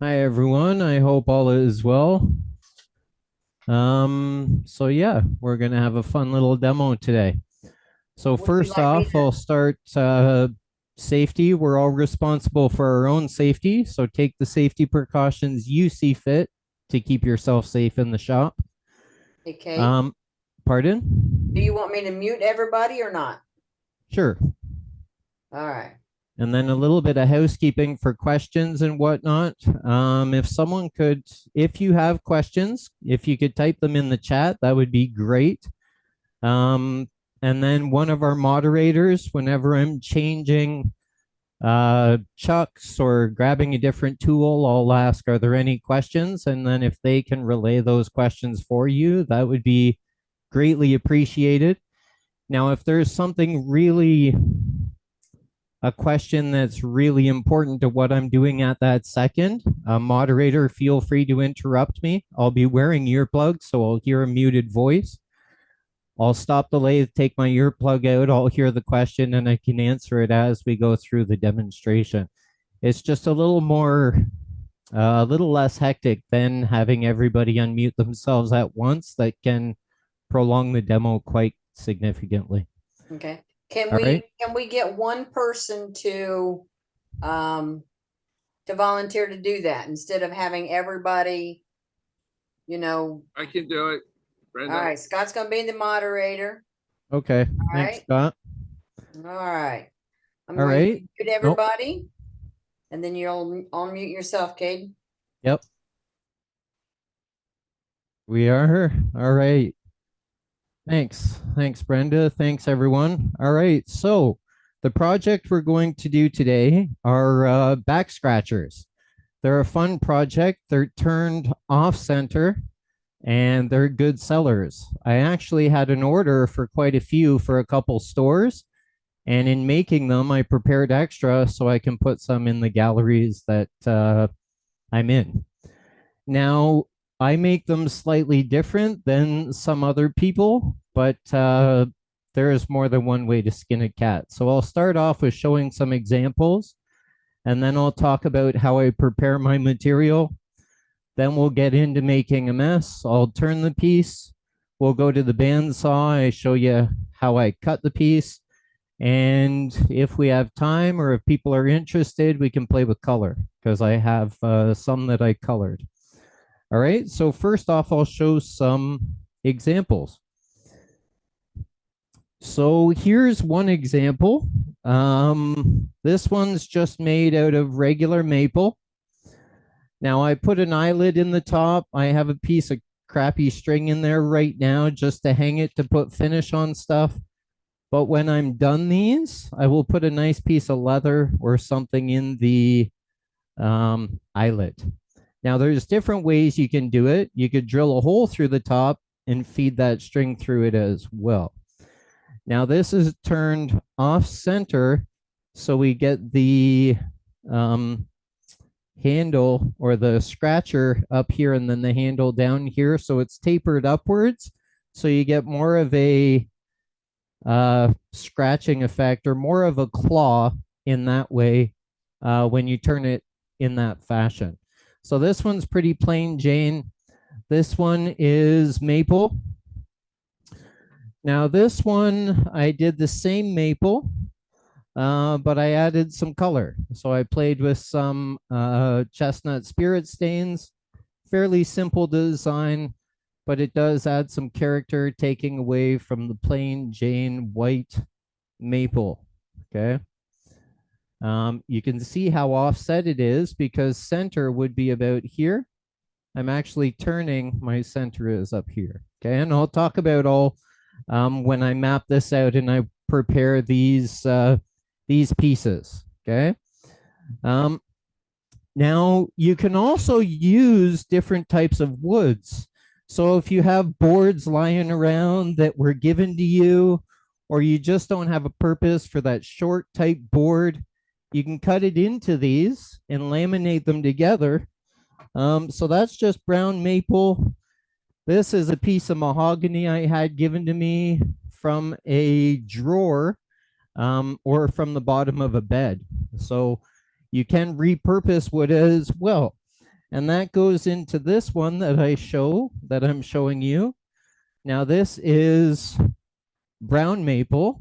Hi everyone, I hope all is well. So yeah, we're gonna have a fun little demo today. So Would you first like me off, to? I'll start safety. We're all responsible for our own safety, so take the safety precautions you see fit to keep yourself safe in the shop. Hey, Kate, Um, Pardon? do you want me to mute everybody or not? Sure. All right. And then a little bit of housekeeping for questions and whatnot. If someone could, if you have questions, if you could type them in the chat, that would be great. Um, and then one of our moderators, whenever I'm changing chucks or grabbing a different tool, I'll ask, are there any questions? And then if they can relay those questions for you, that would be greatly appreciated. Now, if there's something really, a question that's really important to what I'm doing at that second, moderator, feel free to interrupt me. I'll be wearing earplugs, so I'll hear a muted voice. I'll stop the lathe, take my earplug out, I'll hear the question, and I can answer it as we go through the demonstration. It's just a little more, a little less hectic than having everybody unmute themselves at once. That can prolong the demo quite significantly. Okay. Can All right. we get one person um to volunteer to do that instead of having everybody, you know? I can do it, All Brenda. right, Scott's gonna be the moderator. Okay. All Thanks, right. Scott. All right. I'm All going to right. mute Nope. everybody, and then you'll unmute yourself, Kate. Yep. We are here. All right. Thanks. Thanks, Brenda. Thanks, everyone. All right. So the project we're going to do today are back scratchers. They're a fun project. They're turned off center and they're good sellers. I actually had an order for quite a few for a couple stores. And in making them, I prepared extra so I can put some in the galleries that I'm in. Now, I make them slightly different than some other people, but there is more than one way to skin a cat. So I'll start off with showing some examples, and then I'll talk about how I prepare my material. Then we'll get into making a mess. I'll turn the piece. We'll go to the bandsaw. I show you how I cut the piece. And if we have time or if people are interested, we can play with color because I have some that I colored. All right, so first off, I'll show some examples. So here's one example. This one's just made out of regular maple. Now I put an eyelid in the top. I have a piece of crappy string in there right now just to hang it to put finish on stuff. But when I'm done these, I will put a nice piece of leather or something in the eyelet. Now there's different ways you can do it. You could drill a hole through the top and feed that string through it as well. Now this is turned off center, so we get the um, handle or the scratcher up here and then the handle down here. So it's tapered upwards. So you get more of a scratching effect or more of a claw in that way when you turn it in that fashion. So this one's pretty plain Jane. This one is maple. Now this one, I did the same maple, but I added some color. So I played with some chestnut spirit stains, fairly simple design, but it does add some character, taking away from the plain Jane white maple. Okay. You can see how offset it is because center would be about here. I'm actually turning, my center is up here. Okay, and I'll talk about all when I map this out and I prepare these pieces. Okay. Um, Now you can also use different types of woods. So if you have boards lying around that were given to you, or you just don't have a purpose for that short type board, you can cut it into these and laminate them together. So that's just brown maple. This is a piece of mahogany I had given to me from a drawer or from the bottom of a bed. So you can repurpose wood as well. And that goes into this one that I'm showing you. Now this is brown maple.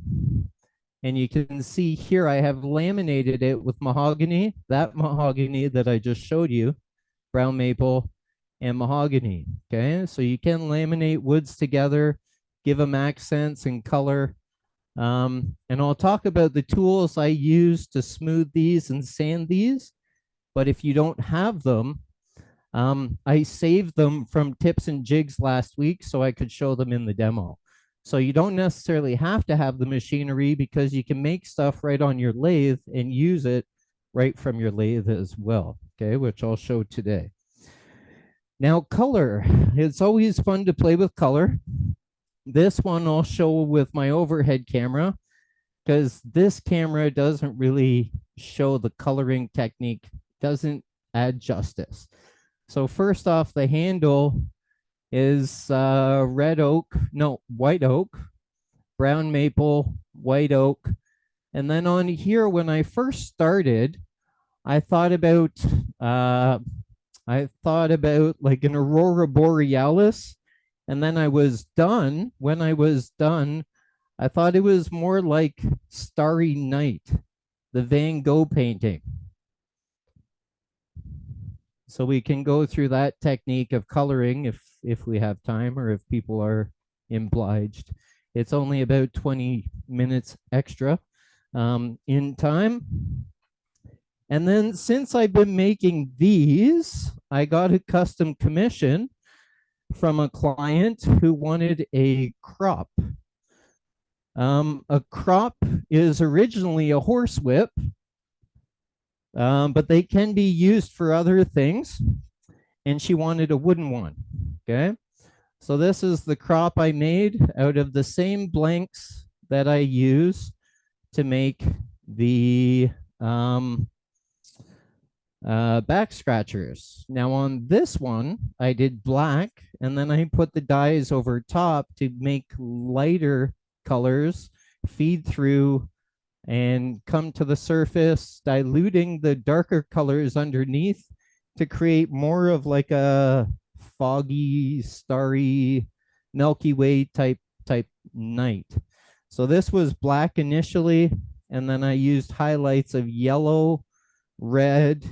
And you can see here I have laminated it with mahogany, that mahogany that I just showed you, brown maple and mahogany. Okay, so you can laminate woods together, give them accents and color. And I'll talk about the tools I use to smooth these and sand these. But if you don't have them, I saved them from tips and jigs last week so I could show them in the demo. So you don't necessarily have to have the machinery because you can make stuff right on your lathe and use it right from your lathe as well, okay, which I'll show today. Now, color. It's always fun to play with color. This one I'll show with my overhead camera because this camera doesn't really show the coloring technique, doesn't add justice. So first off, the handle is white oak, brown maple, white oak. And then on here, when I first started, I thought about like an aurora borealis. And then I was done. When I was done, I thought it was more like Starry Night, the Van Gogh painting. So we can go through that technique of coloring if we have time or if people are obliged. It's only about 20 minutes extra in time. And then since I've been making these, I got a custom commission from a client who wanted a crop. A crop is originally a horsewhip, but they can be used for other things. And she wanted a wooden one. Okay. So this is the crop I made out of the same blanks that I use to make the back scratchers. Now on this one, I did black and then I put the dyes over top to make lighter colors feed through and come to the surface, diluting the darker colors underneath to create more of like a foggy, starry, Milky Way type night. So this was black initially, and then I used highlights of yellow, red,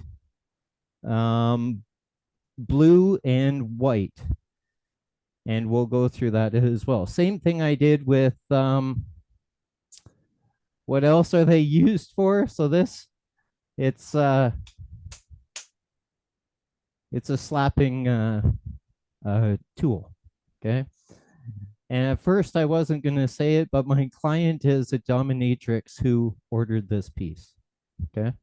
blue, and white. And we'll go through that as well. Same thing I did with what else are they used for? So this, it's a slapping tool, okay? And at first I wasn't going to say it, but my client is a dominatrix who ordered this piece, okay?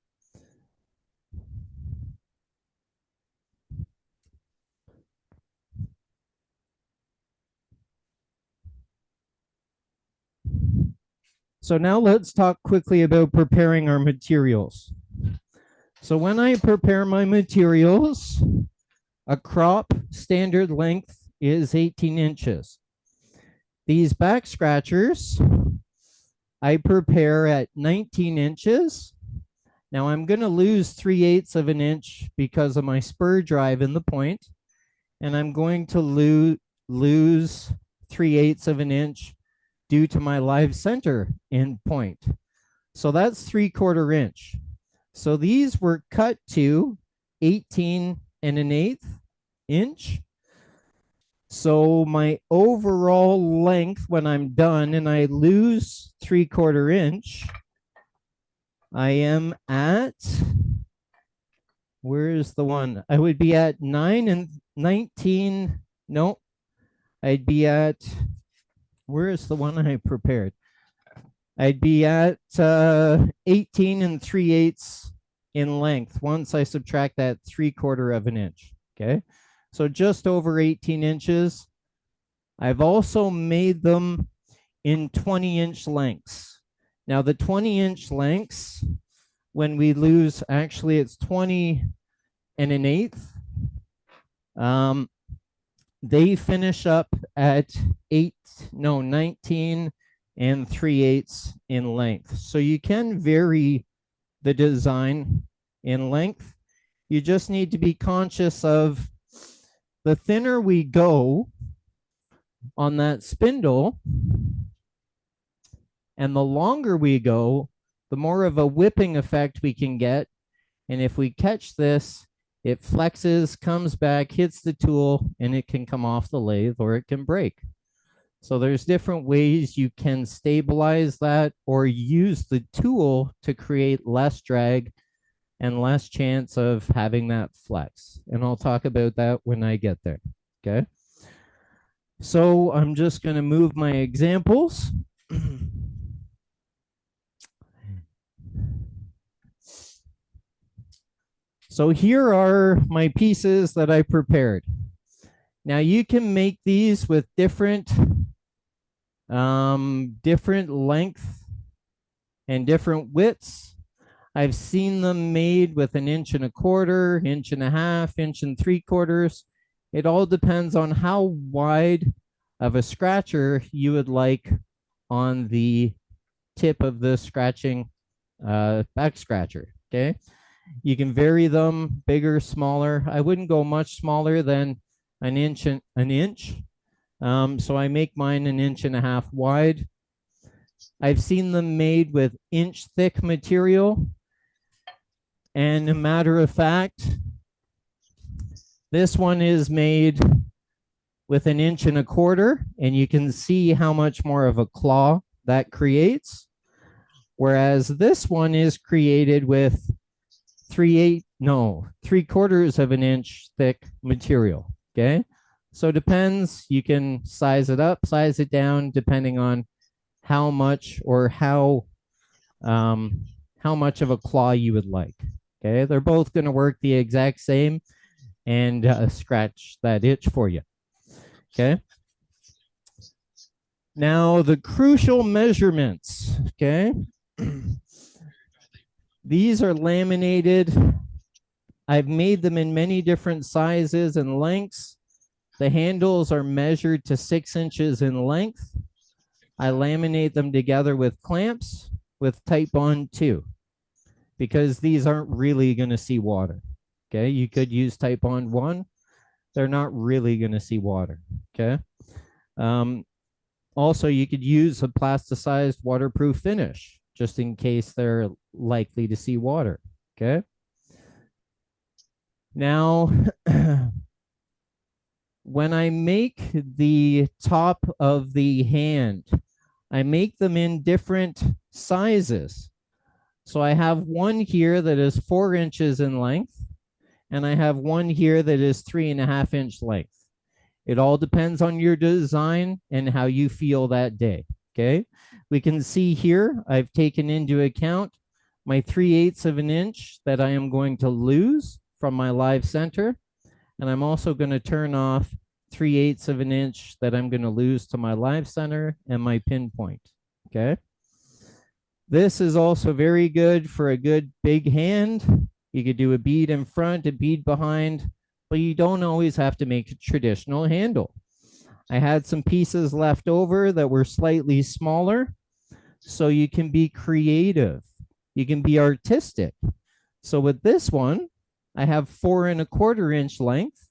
So now let's talk quickly about preparing our materials. So when I prepare my materials, a crop standard length is 18 inches. These back scratchers, I prepare at 19 inches. Now I'm going to lose 3/8 of an inch because of my spur drive in the point, and I'm going to lose 3/8 of an inch due to my live center end point. So that's 3/4 inch. So these were cut to 18 1/8 inch. So my overall length when I'm done and I lose 3/4 inch, I am at, where's the one? I would be at 9 and 19. No, I'd be at, where's the one I prepared? I'd be at 18 3/8 in length once I subtract that 3/4 of an inch. Okay, so just over 18 inches. I've also made them in 20-inch lengths. Now the 20-inch lengths, when we lose, actually it's 20 1/8. They finish up at 19 3/8 in length. So you can vary the design in length. You just need to be conscious of the thinner we go on that spindle and the longer we go, the more of a whipping effect we can get. And if we catch this, it flexes, comes back, hits the tool, and it can come off the lathe or it can break. So there's different ways you can stabilize that or use the tool to create less drag and less chance of having that flex. And I'll talk about that when I get there. Okay. So I'm just going to move my examples. So here are my pieces that I prepared. Now you can make these with different length and different widths. I've seen them made with 1.25 inches, 1.5 inches, 1.75 inches. It all depends on how wide of a scratcher you would like on the tip of the scratching back scratcher. Okay. You can vary them bigger, smaller. I wouldn't go much smaller than an inch. So I make mine 1.5 inches wide. I've seen them made with inch thick material. And a matter of fact, this one is made with 1.25 inches, and you can see how much more of a claw that creates. Whereas this one is created with 3/4 of an inch thick material. Okay. So it depends. You can size it up, size it down, depending on how much or how much of a claw you would like. Okay. They're both going to work the exact same and scratch that itch for you. Okay. Now the crucial measurements. Okay. These are laminated. I've made them in many different sizes and lengths. The handles are measured to 6 inches in length. I laminate them together with clamps with Type Bond 2 because these aren't really going to see water. Okay, you could use Type Bond 1. They're not really going to see water. Okay. Also, you could use a plasticized waterproof finish just in case they're likely to see water. Okay. Now, when I make the top of the hand, I make them in different sizes. So I have one here that is 4 inches in length, and I have one here that is 3.5 inch length. It all depends on your design and how you feel that day. Okay. We can see here, I've taken into account my 3/8 of an inch that I am going to lose from my live center. And I'm also going to turn off 3/8 of an inch that I'm going to lose to my live center and my pinpoint. Okay. This is also very good for a good big hand. You could do a bead in front, a bead behind, but you don't always have to make a traditional handle. I had some pieces left over that were slightly smaller, so you can be creative. You can be artistic. So with this one, I have 4.25 inch length.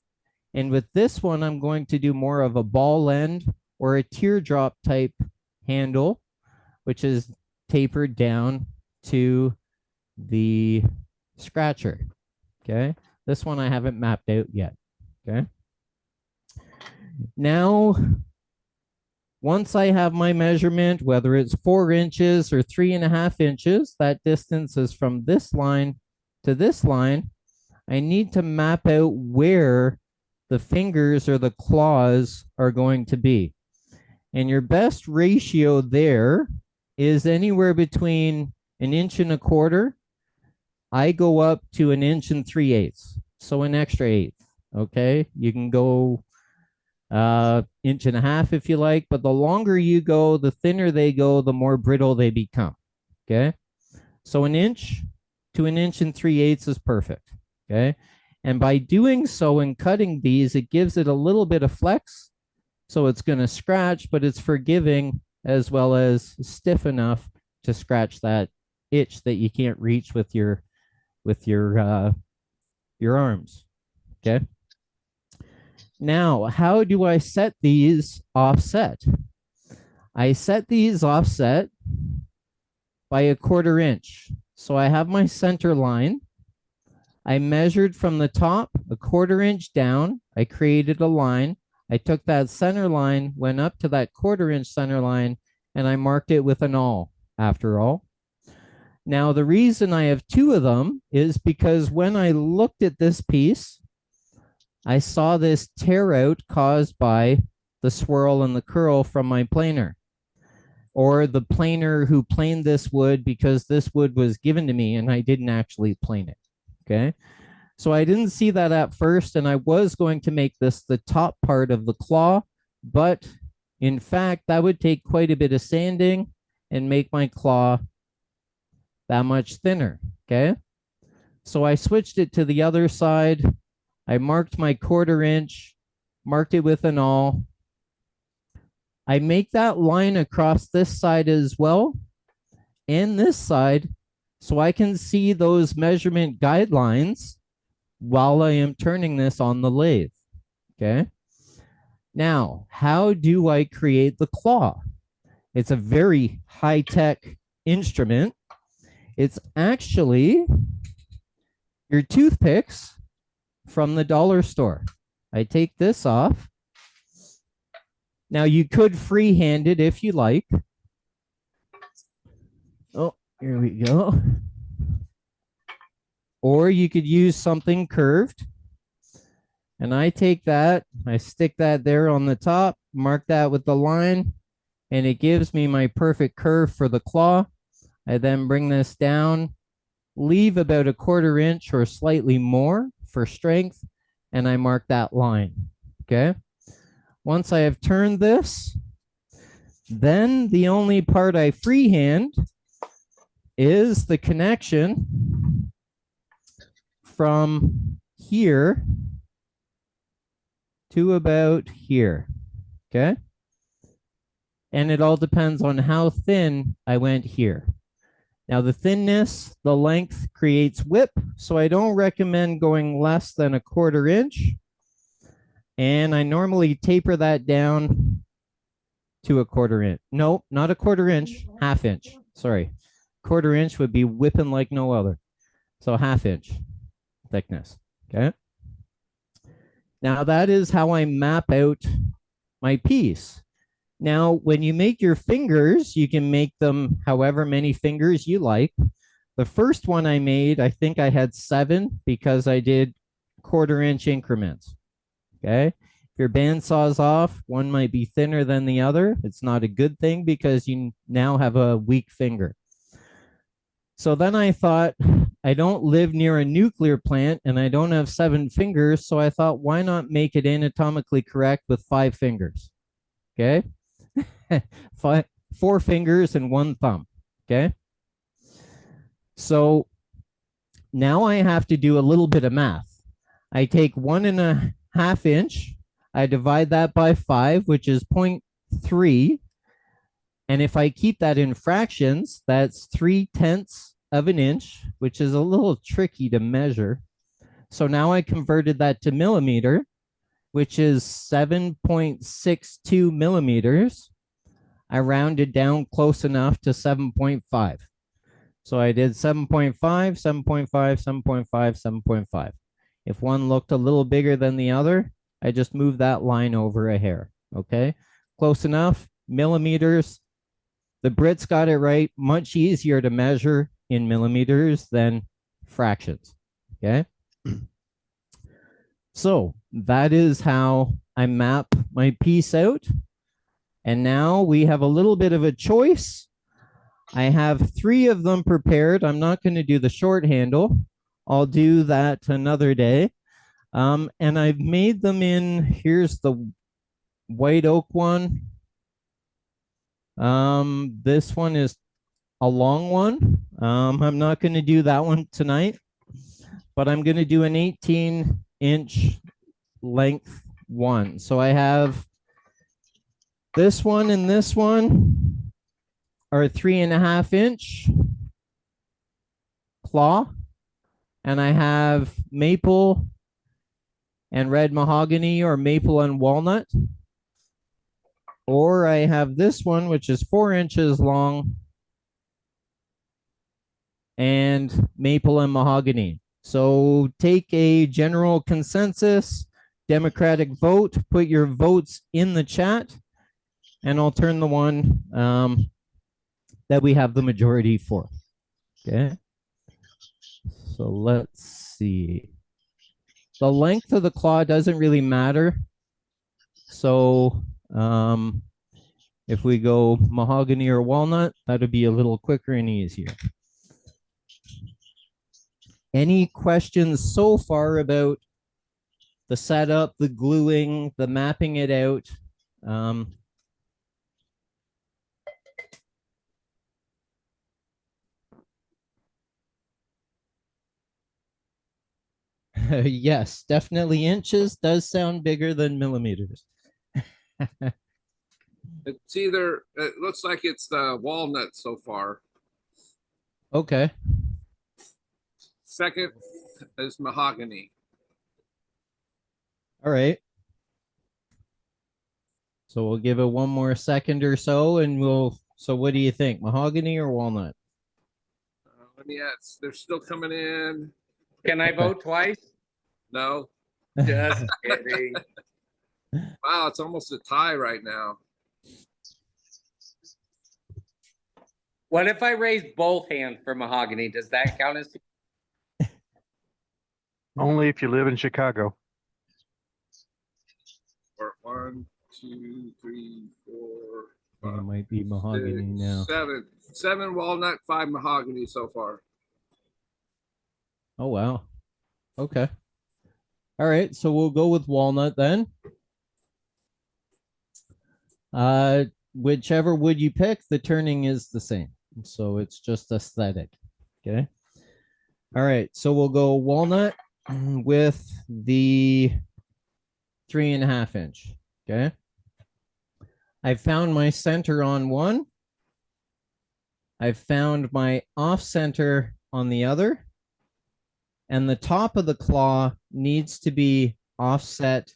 And with this one, I'm going to do more of a ball end or a teardrop type handle, which is tapered down to the scratcher. Okay. This one I haven't mapped out yet. Okay. Now, once I have my measurement, whether it's 4 inches or 3.5 inches, that distance is from this line to this line. I need to map out where the fingers or the claws are going to be. And your best ratio there is anywhere between 1.25 inches. I go up to 1 3/8, so an extra eighth. Okay, you can go 1.5 inches if you like, but the longer you go, the thinner they go, the more brittle they become. Okay, so 1 inch to 1 3/8 is perfect. Okay, and by doing so and cutting these, it gives it a little bit of flex, so it's going to scratch, but it's forgiving as well as stiff enough to scratch that itch that you can't reach with your your arms. Okay. Now, how do I set these offset? I set these offset by 1/4 inch. So I have my center line. I measured from the top 1/4 inch down. I created a line. I took that center line, went up to that 1/4 inch center line, and I marked it with an awl after all. Now, the reason I have two of them is because when I looked at this piece, I saw this tear out caused by the swirl and the curl from my planer, or the planer who planed this wood, because this wood was given to me and I didn't actually plane it. Okay. So I didn't see that at first, and I was going to make this the top part of the claw, but in fact, that would take quite a bit of sanding and make my claw that much thinner. Okay. So I switched it to the other side. I marked my 1/4 inch, marked it with an awl. I make that line across this side as well, and this side, so I can see those measurement guidelines while I am turning this on the lathe. Okay. Now, how do I create the claw? It's a very high-tech instrument. It's actually your toothpicks from the dollar store. I take this off. Now, you could freehand it if you like. Oh, here we go. Or you could use something curved. And I take that, I stick that there on the top, mark that with the line, and it gives me my perfect curve for the claw. I then bring this down, leave about 1/4 inch or slightly more for strength, and I mark that line. Okay. Once I have turned this, then the only part I freehand is the connection from here to about here. Okay. And it all depends on how thin I went here. Now, the thinness, the length creates whip, so I don't recommend going less than 1/4 inch. And I normally taper that down to 1/4 inch. No, not 1/4 inch, 1/2 inch. Sorry. 1/4 inch would be whipping like no other. So 1/2 inch thickness. Okay. Now, that is how I map out my piece. Now, when you make your fingers, you can make them however many fingers you like. The first one I made, I think I had 7 because I did 1/4 inch increments. Okay. If your bandsaw's off, one might be thinner than the other. It's not a good thing because you now have a weak finger. So then I thought, I don't live near a nuclear plant and I don't have 7 fingers. So I thought, why not make it anatomically correct with 5 fingers? Okay. 4 fingers and 1 thumb. Okay. So now I have to do a little bit of math. I take 1.5 inch. I divide that by 5, which is 0.3. And if I keep that in fractions, that's 3/10 of an inch, which is a little tricky to measure. So now I converted that to millimeter, which is 7.62 millimeters. I rounded down close enough to 7.5. So I did 7.5, 7.5, 7.5, 7.5. If one looked a little bigger than the other, I just moved that line over a hair. Okay, close enough. Millimeters. The Brits got it right. Much easier to measure in millimeters than fractions. Okay. So that is how I map my piece out. And now we have a little bit of a choice. I have 3 of them prepared. I'm not going to do the short handle. I'll do that another day. And I've made them in, here's the white oak one. This one is a long one. I'm not going to do that one tonight, but I'm going to do an 18-inch length one. So I have this one and this one are 3.5 inch claw. and I have maple and red mahogany or maple and walnut. Or I have this one, which is 4 inches long and maple and mahogany. So take a general consensus, democratic vote, put your votes in the chat, and I'll turn the one that we have the majority for. Okay. So let's see. The length of the claw doesn't really matter. So if we go mahogany or walnut, that'll be a little quicker and easier. Any questions so far about the setup, the gluing, the mapping it out? Yes, definitely inches does sound bigger than millimeters. It's either, it looks like it's the walnut so far. Okay. Second is mahogany. All right. So we'll give it one more second or so and so what do you think? Mahogany or walnut? Yeah, they're still coming in. Can I vote twice? No. Just kidding. Wow, it's almost a tie right now. What if I raise both hands for mahogany? Does that count as? Only if you live in Chicago. Or 1, 2, 3, 4, It 5, might be mahogany 6, now. 7. 7 walnut, 5 mahogany so far. Oh, wow. Okay. All right. So we'll go with walnut then. Whichever wood you pick, the turning is the same. So it's just aesthetic. Okay. All right. So we'll go walnut with the 3.5 inch. Okay. I found my center on one. I found my off center on the other. And the top of the claw needs to be offset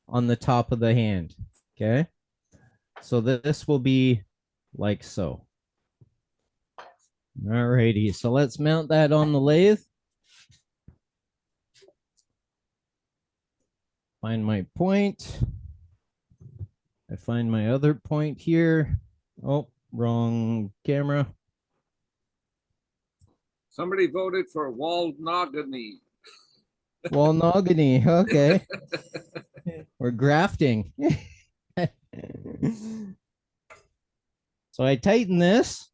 on the top of the hand. Okay. So this will be like so. All righty. So let's mount that on the lathe. Find my point. I find my other point here. Oh, wrong camera. Somebody voted for walnogany. Walnogany. Okay. We're grafting. So I tighten this.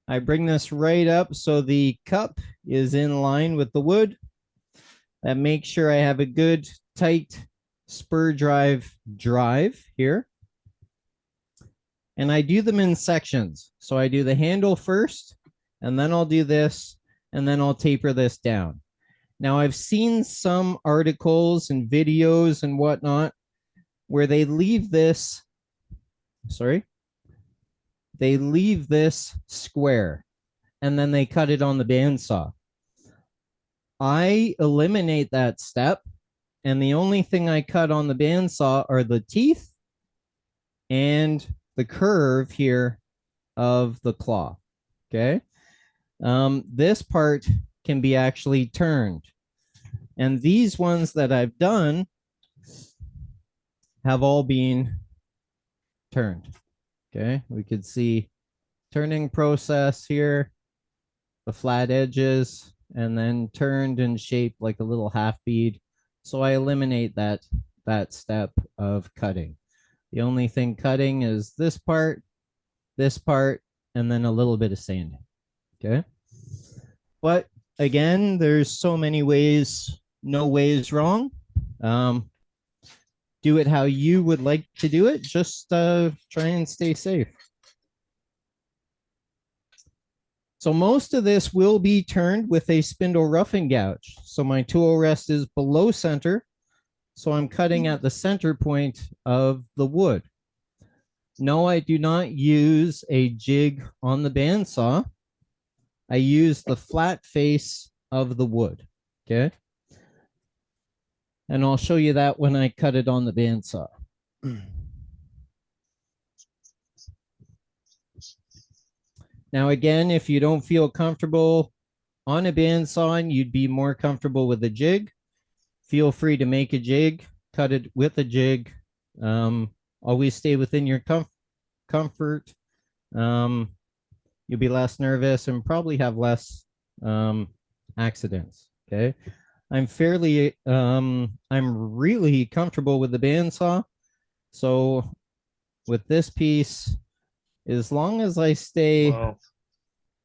I bring this right up so the cup is in line with the wood. That makes sure I have a good tight spur drive here. And I do them in sections. So I do the handle first, and then I'll do this, and then I'll taper this down. Now I've seen some articles and videos and whatnot where they leave this, they leave this square and then they cut it on the bandsaw. I eliminate that step, and the only thing I cut on the bandsaw are the teeth and the curve here of the claw. Okay. This part can be actually turned. And these ones that I've done have all been turned. Okay, we could see turning process here, the flat edges, and then turned and shaped like a little half bead. So I eliminate that step of cutting. The only thing cutting is this part, and then a little bit of sanding. Okay. But again, there's so many ways, no ways wrong. Do it how you would like to do it. Just try and stay safe. So most of this will be turned with a spindle roughing gouge. So my tool rest is below center. So I'm cutting at the center point of the wood. No, I do not use a jig on the bandsaw. I use the flat face of the wood. Okay. And I'll show you that when I cut it on the bandsaw. Now, again, if you don't feel comfortable on a bandsaw and you'd be more comfortable with a jig, feel free to make a jig, cut it with a jig. Always stay within your comfort. You'll be less nervous and probably have less accidents. Okay. I'm really comfortable with the bandsaw. So with this piece, as long as I stay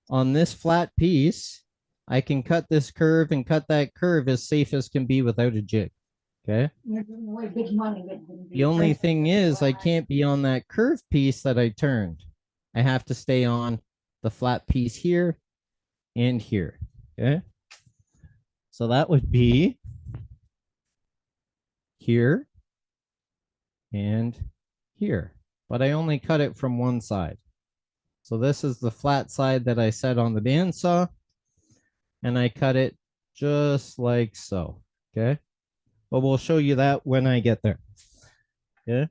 on this flat piece, I can cut this curve and cut that curve as safe as can be without a jig. Okay. The only thing is I can't be on that curved piece that I turned. I have to stay on the flat piece here and here. Okay. So that would be here and here, but I only cut it from one side. So this is the flat side that I set on the bandsaw, and I cut it just like so. Okay. But we'll show you that when I get there. Okay.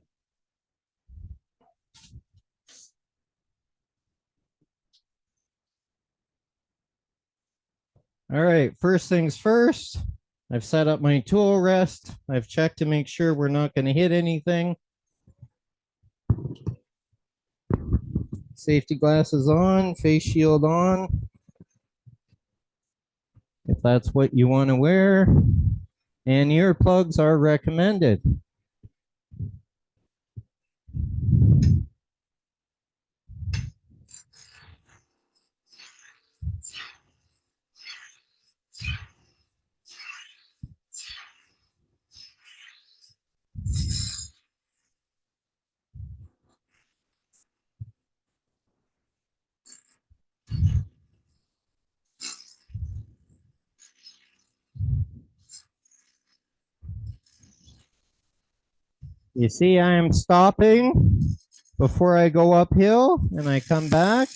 All right, first things first, I've set up my tool rest. I've checked to make sure we're not going to hit anything. Safety glasses on, face shield on, if that's what you want to wear. And earplugs are recommended. You see, I am stopping before I go uphill and I come back,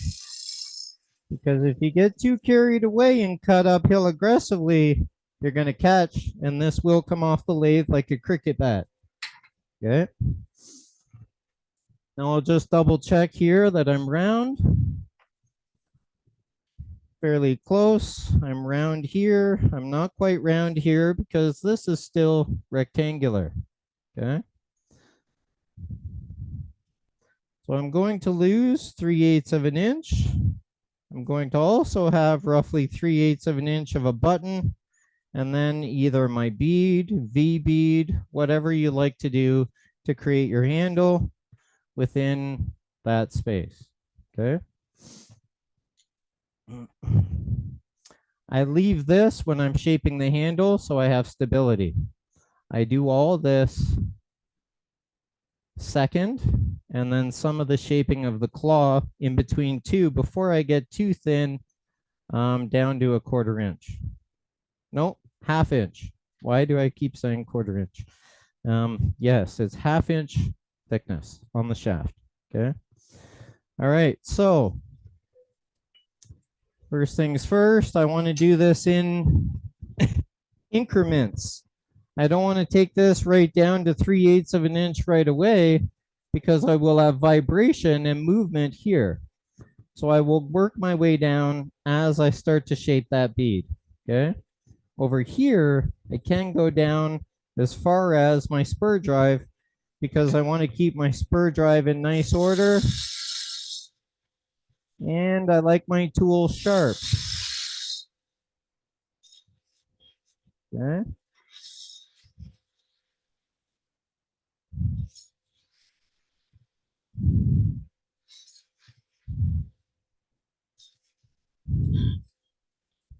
because if you get too carried away and cut uphill aggressively, you're going to catch, and this will come off the lathe like a cricket bat. Okay. Now I'll just double check here that I'm round. Fairly close. I'm round here. I'm not quite round here because this is still rectangular. Okay. So I'm going to lose 3/8 of an inch. I'm going to also have roughly 3/8 of an inch of a button, and then either my bead, V bead, whatever you like to do to create your handle within that space. Okay. I leave this when I'm shaping the handle so I have stability. I do all this second, and then some of the shaping of the claw in between two before I get too thin, down to 1/4 inch. Nope, 1/2 inch. Why do I keep saying 1/4 inch? Yes, it's 1/2 inch thickness on the shaft. Okay. All right. So first things first, I want to do this in increments. I don't want to take this right down to 3/8 of an inch right away, because I will have vibration and movement here. So I will work my way down as I start to shape that bead. Okay. Over here, I can go down as far as my spur drive, because I want to keep my spur drive in nice order. And I like my tools sharp. Okay.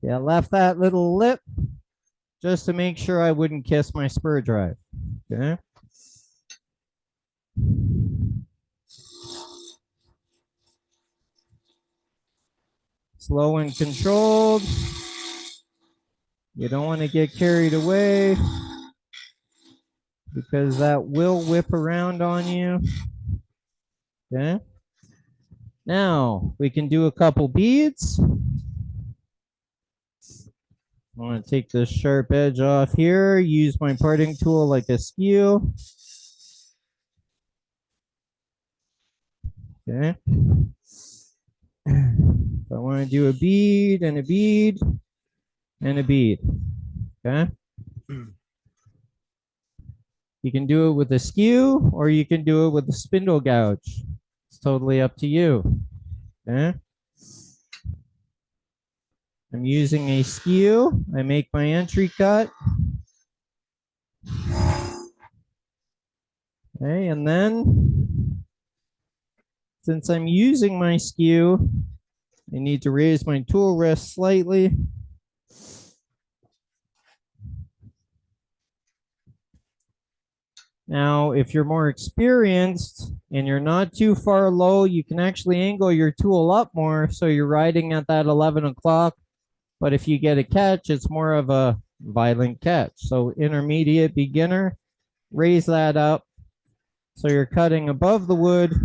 Yeah, left that little lip just to make sure I wouldn't kiss my spur drive. Okay. Slow and controlled. You don't want to get carried away, because that will whip around on you. Okay. Now we can do a couple beads. I want to take this sharp edge off here, use my parting tool like a skew. Okay. I want to do a bead and a bead and a bead. Okay. You can do it with a skew or you can do it with a spindle gouge. It's totally up to you. Okay. I'm using a skew. I make my entry cut. Okay, and then since I'm using my skew, I need to raise my tool rest slightly. Now, if you're more experienced and you're not too far low, you can actually angle your tool up more so you're riding at that 11 o'clock. But if you get a catch, it's more of a violent catch. So intermediate beginner, raise that up so you're cutting above the wood.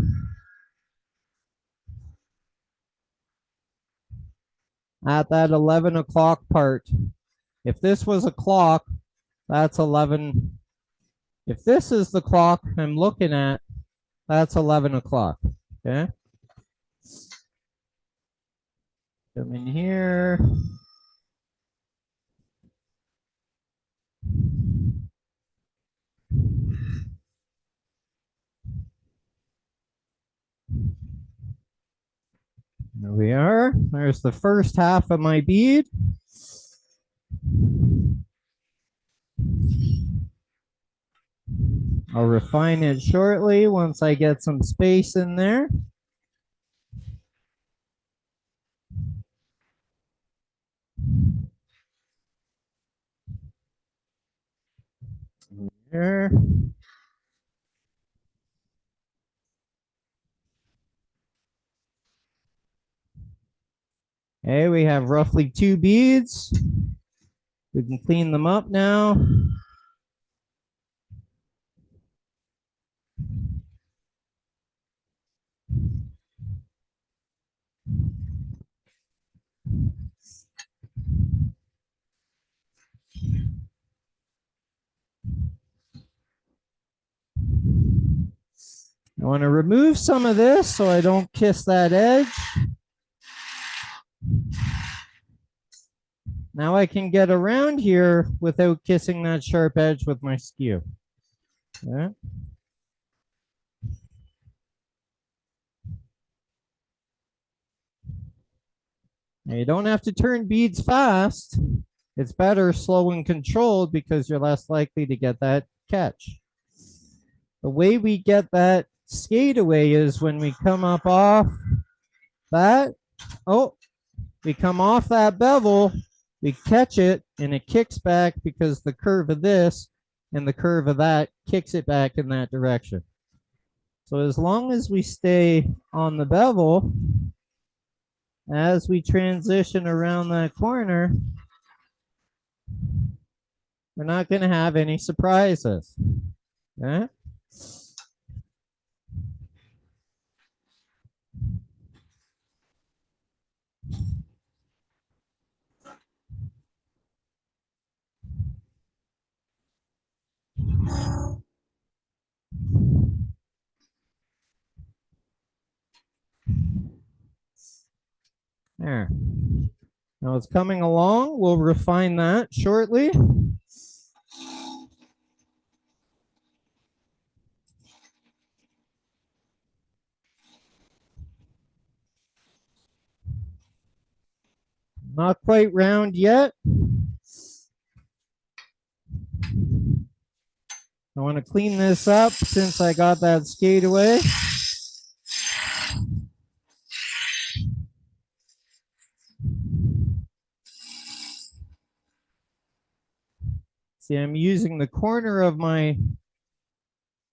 At that 11 o'clock part. If this was a clock, that's 11. If this is the clock I'm looking at, that's 11 o'clock. Okay. Come in here. There we are. There's the first half of my bead. I'll refine it shortly once I get some space in there. Here. Okay, we have roughly 2 beads. We can clean them up now. I want to remove some of this so I don't kiss that edge. Now I can get around here without kissing that sharp edge with my skew. Okay. Now you don't have to turn beads fast. It's better slow and controlled because you're less likely to get that catch. The way we get that skate away is when we come up off that. Oh, we come off that bevel, we catch it, and it kicks back because the curve of this and the curve of that kicks it back in that direction. So as long as we stay on the bevel, as we transition around that corner, we're not going to have any surprises. Okay? There. Now it's coming along. We'll refine that shortly. Not quite round yet. I want to clean this up since I got that skate away. See, I'm using the corner of my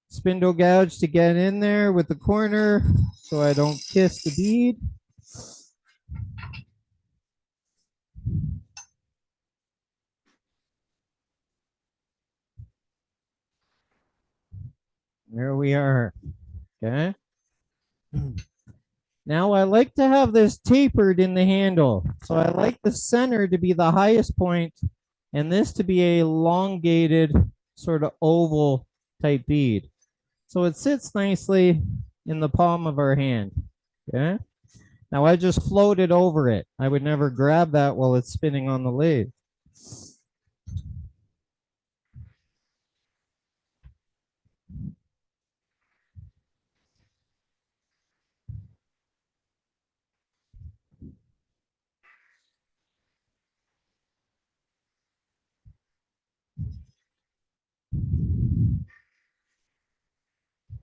spindle gouge to get in there with the corner so I don't kiss the bead. There we are. Okay. Now I like to have this tapered in the handle. So I like the center to be the highest point and this to be a elongated sort of oval type bead. So it sits nicely in the palm of our hand. Okay. Now I just floated over it. I would never grab that while it's spinning on the lathe.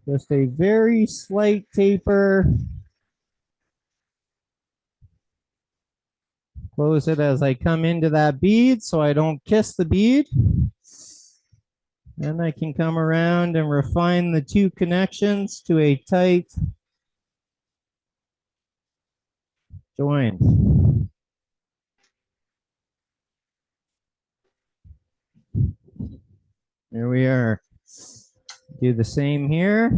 Just a very slight taper. Close it as I come into that bead so I don't kiss the bead. Then I can come around and refine the two connections to a tight join. There we are. Do the same here.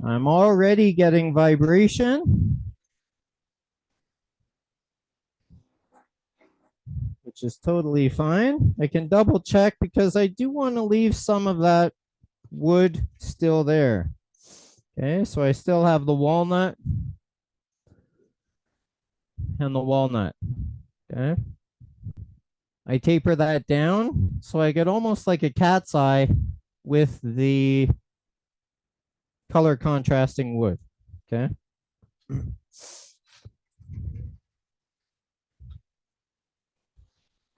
I'm already getting vibration, which is totally fine. I can double check because I do want to leave some of that wood still there. Okay, so I still have the walnut and the walnut. Okay. I taper that down so I get almost like a cat's eye with the color contrasting wood. Okay.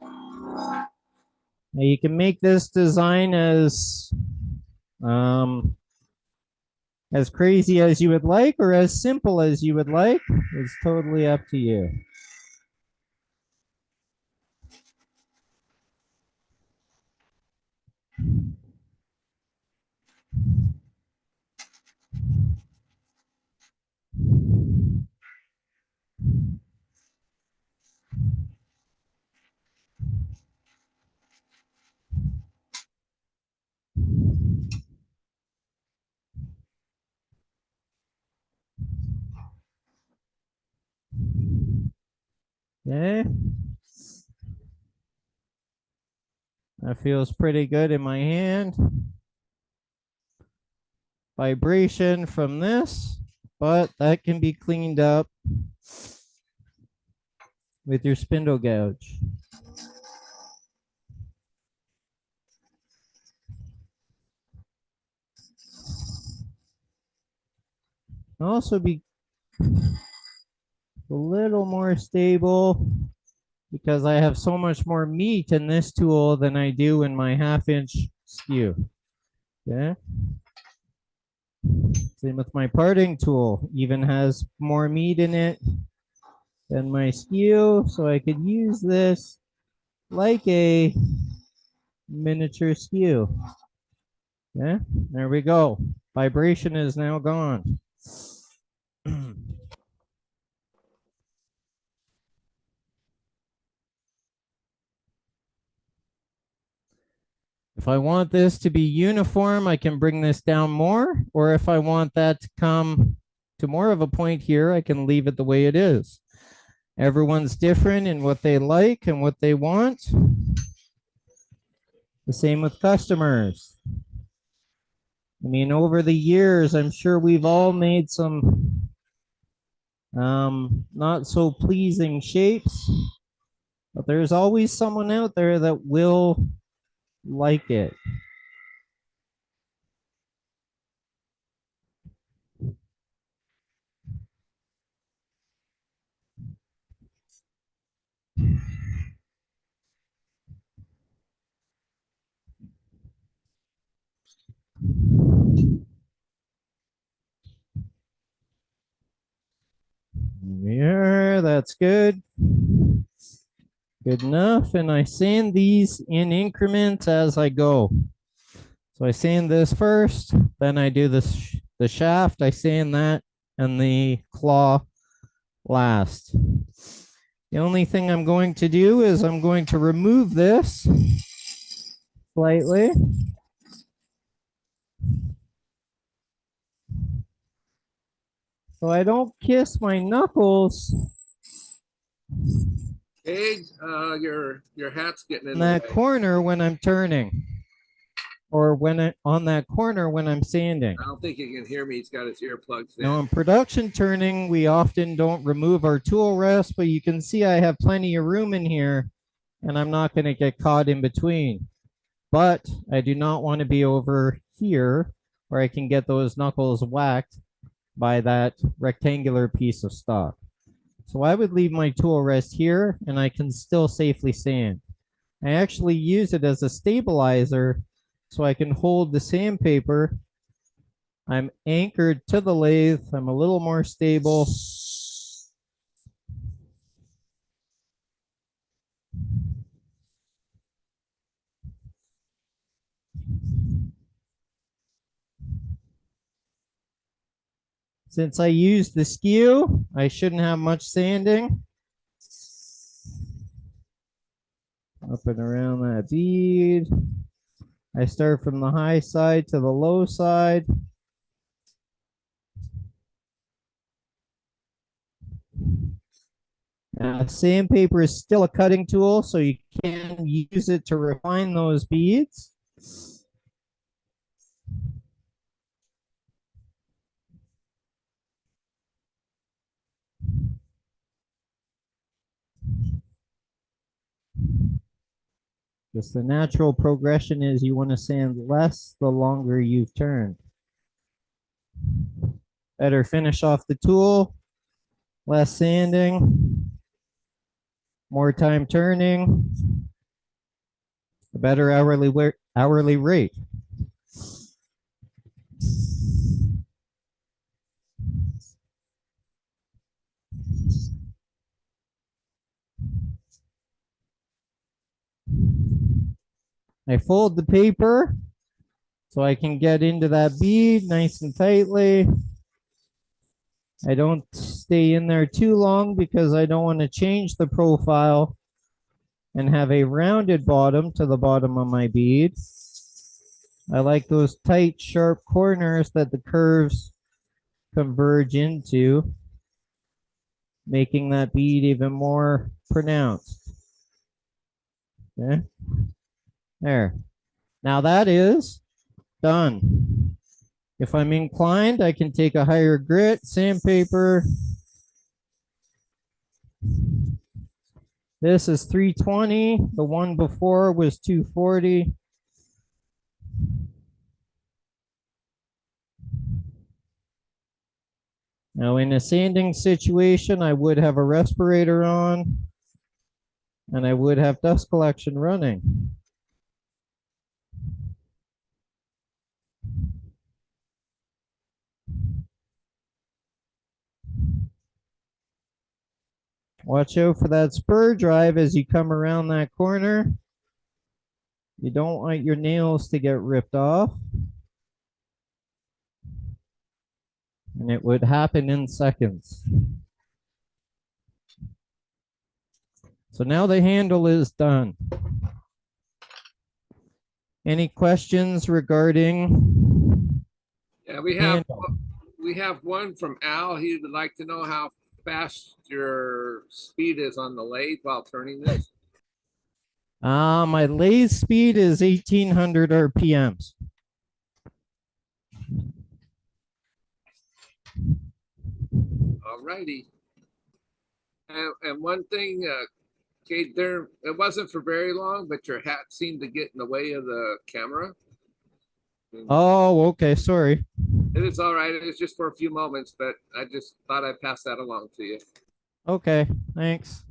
Now you can make this design as crazy as you would like or as simple as you would like. It's totally up to you. Okay. That feels pretty good in my hand. Vibration from this, but that can be cleaned up with your spindle gouge. Also be a little more stable because I have so much more meat in this tool than I do in my 1/2-inch skew. Okay. Same with my parting tool, even has more meat in it than my skew, so I could use this like a miniature skew. Yeah, there we go. Vibration is now gone. If I want this to be uniform, I can bring this down more, or if I want that to come to more of a point here, I can leave it the way it is. Everyone's different in what they like and what they want. The same with customers. I mean, over the years, I'm sure we've all made some not so pleasing shapes, but there's always someone out there that will like it. Yeah, that's good. Good enough. And I sand these in increments as I go. So I sand this first, then I do the shaft, I sand that, and the claw last. The only thing I'm going to do is I'm going to remove this slightly So I don't kiss my knuckles Hey, your hat's getting in in the that way. corner when I'm turning, or on that corner when I'm sanding. I don't think he can hear me. He's got his earplugs in. Now in production turning, we often don't remove our tool rest, but you can see I have plenty of room in here and I'm not going to get caught in between. But I do not want to be over here where I can get those knuckles whacked by that rectangular piece of stock. So I would leave my tool rest here and I can still safely sand. I actually use it as a stabilizer so I can hold the sandpaper. I'm anchored to the lathe. I'm a little more stable. Since I use the skew, I shouldn't have much sanding. Up and around that bead. I start from the high side to the low side. Sandpaper is still a cutting tool, so you can use it to refine those beads. Just the natural progression is you want to sand less the longer you've turned. Better finish off the tool, less sanding, more time turning, a better hourly rate. I fold the paper so I can get into that bead nice and tightly. I don't stay in there too long because I don't want to change the profile and have a rounded bottom to the bottom of my bead. I like those tight, sharp corners that the curves converge into, making that bead even more pronounced. Okay, there. Now that is done. If I'm inclined, I can take a higher grit, sandpaper. This is 320. The one before was 240. Now in a sanding situation, I would have a respirator on and I would have dust collection running. Watch out for that spur drive as you come around that corner. You don't want your nails to get ripped off. And it would happen in seconds. So now the handle is done. Any questions regarding Yeah, we have one from Al. He would like to know how fast your speed is on the lathe while turning this. My lathe speed is 1800 RPMs. All righty. And one thing, Kate, there it wasn't for very long, but your hat seemed to get in the way of the camera. Oh, okay. Sorry. It is all right. It was just for a few moments, but I just thought I'd pass that along to you. Okay. Thanks.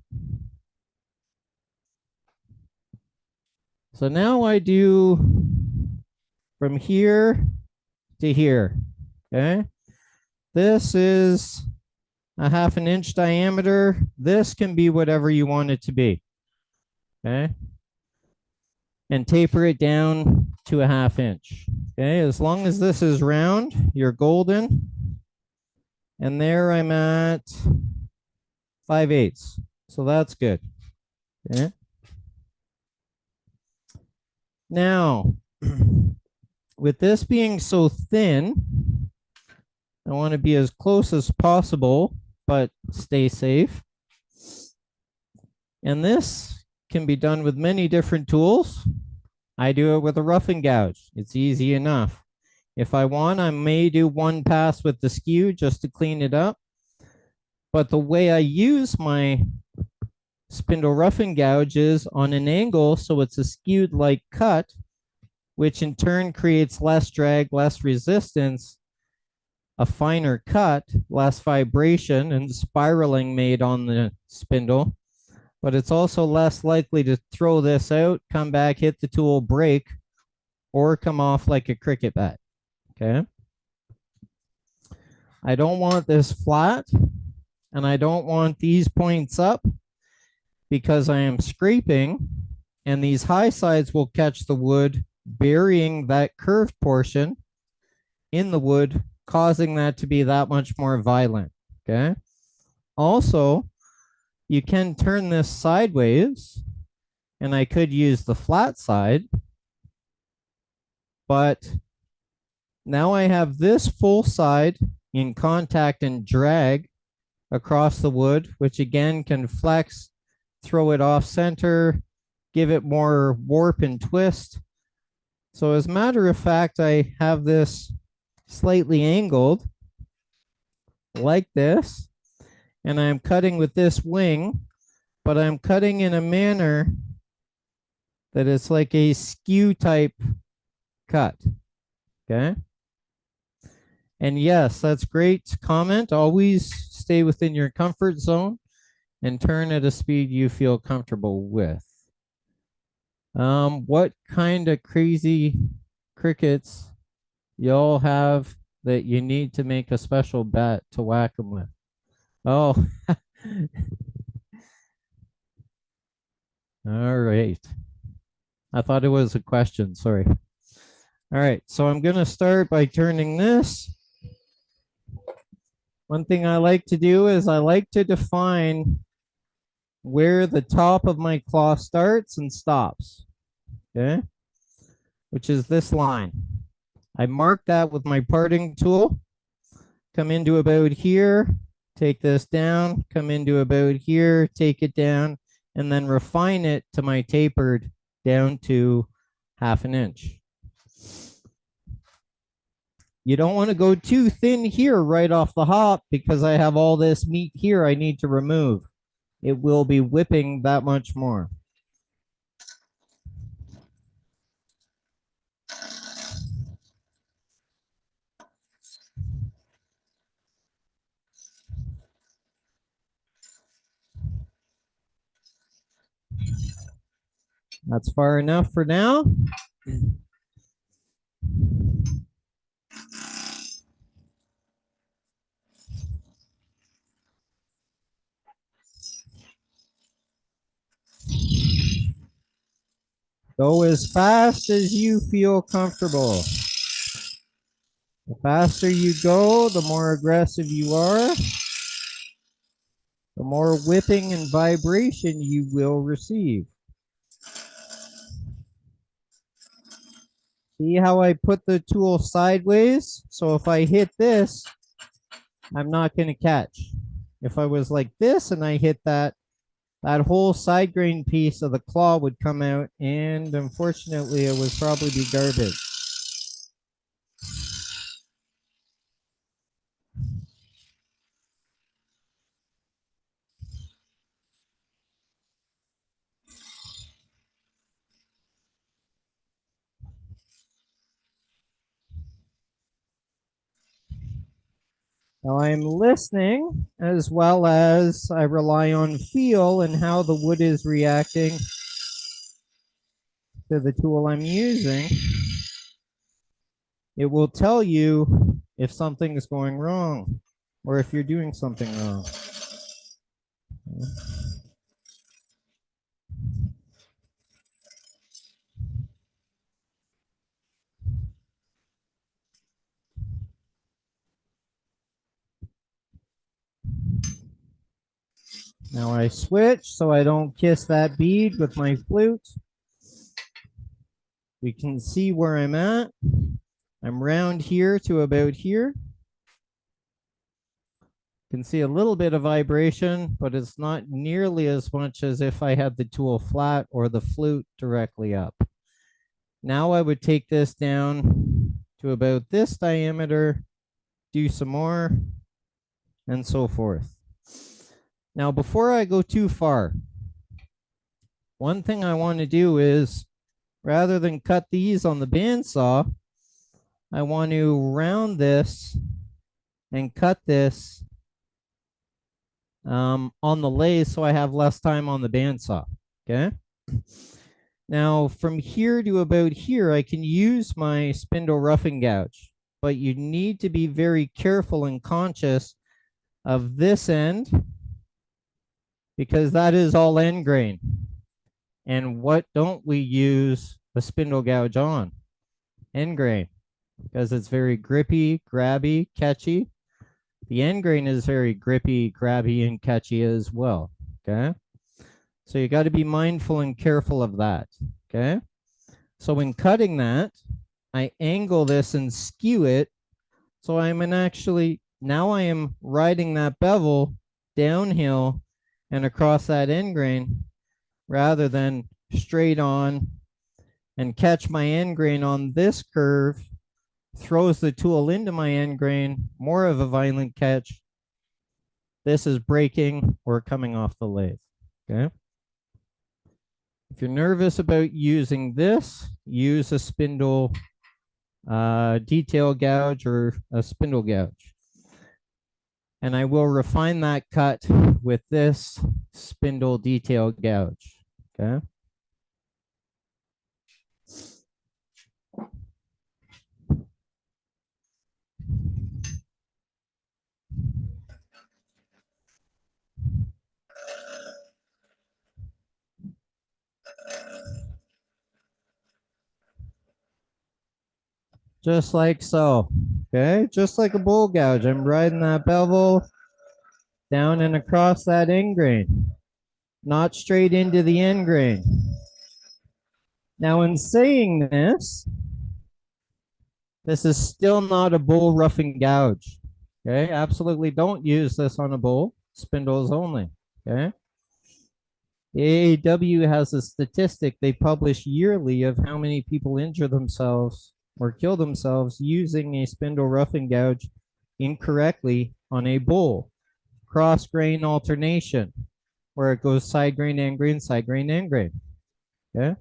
So now I do from here to here. Okay. This is a 1/2 inch diameter. This can be whatever you want it to be. Okay. And taper it down to a 1/2 inch. Okay. As long as this is round, you're golden. And there I'm at 5/8. So that's good. Okay. Now, with this being so thin, I want to be as close as possible, but stay safe. And this can be done with many different tools. I do it with a roughing gouge. It's easy enough. If I want, I may do one pass with the skew just to clean it up. But the way I use my spindle roughing gouge is on an angle, so it's a skewed like cut, which in turn creates less drag, less resistance, a finer cut, less vibration and spiraling made on the spindle. But it's also less likely to throw this out, come back, hit the tool, break, or come off like a cricket bat. Okay. I don't want this flat, and I don't want these points up because I am scraping, and these high sides will catch the wood, burying that curved portion in the wood, causing that to be that much more violent. Okay. Also, you can turn this sideways, and I could use the flat side, but now I have this full side in contact and drag across the wood, which again can flex, throw it off center, give it more warp and twist. So as a matter of fact, I have this slightly angled like this, and I'm cutting with this wing, but I'm cutting in a manner that it's like a skew type cut. Okay. And yes, that's great comment. Always stay within your comfort zone and turn at a speed you feel comfortable with. What kind of crazy crickets y'all have that you need to make a special bat to whack them with? Oh, all right. I thought it was a question. Sorry. All right. So I'm going to start by turning this. One thing I like to do is I like to define where the top of my claw starts and stops. Okay. Which is this line. I mark that with my parting tool. Come into about here. Take this down, come into about here, take it down, and then refine it to my tapered down to 1/2 inch. You don't want to go too thin here right off the hop because I have all this meat here I need to remove. It will be whipping that much more. That's far enough for now. Go as fast as you feel comfortable. The faster you go, the more aggressive you are, the more whipping and vibration you will receive. See how I put the tool sideways? So if I hit this, I'm not going to catch. If I was like this and I hit that, that whole side grain piece of the claw would come out, and unfortunately it would probably be garbage. Now I'm listening as well as I rely on feel and how the wood is reacting to the tool I'm using. It will tell you if something is going wrong or if you're doing something wrong. Now I switch so I don't kiss that bead with my flute. We can see where I'm at. I'm round here to about here. Can see a little bit of vibration, but it's not nearly as much as if I had the tool flat or the flute directly up. Now I would take this down to about this diameter, do some more, and so forth. Now, before I go too far, one thing I want to do is, rather than cut these on the bandsaw, I want to round this and cut this on the lathe so I have less time on the bandsaw, okay? Now, from here to about here, I can use my spindle roughing gouge, but you need to be very careful and conscious of this end because that is all end grain. And what don't we use a spindle gouge on? End grain, because it's very grippy, grabby, catchy. The end grain is very grippy, grabby, and catchy as well, okay? So you got to be mindful and careful of that, okay? So when cutting that, I angle this and skew it. So I'm now I am riding that bevel downhill and across that end grain rather than straight on and catch my end grain on this curve, throws the tool into my end grain, more of a violent catch. This is breaking or coming off the lathe, okay? If you're nervous about using this, use a spindle detail gouge or a spindle gouge. And I will refine that cut with this spindle detail gouge, okay? Just like so, okay? Just like a bowl gouge. I'm riding that bevel down and across that end grain, not straight into the end grain. Now, in saying this is still not a bowl roughing gouge, okay? Absolutely don't use this on a bowl, spindles only, okay? The AAW has a statistic they publish yearly of how many people injure themselves or kill themselves using a spindle roughing gouge incorrectly on a bowl. Cross grain alternation, where it goes side grain, end grain, side grain, end grain. Okay.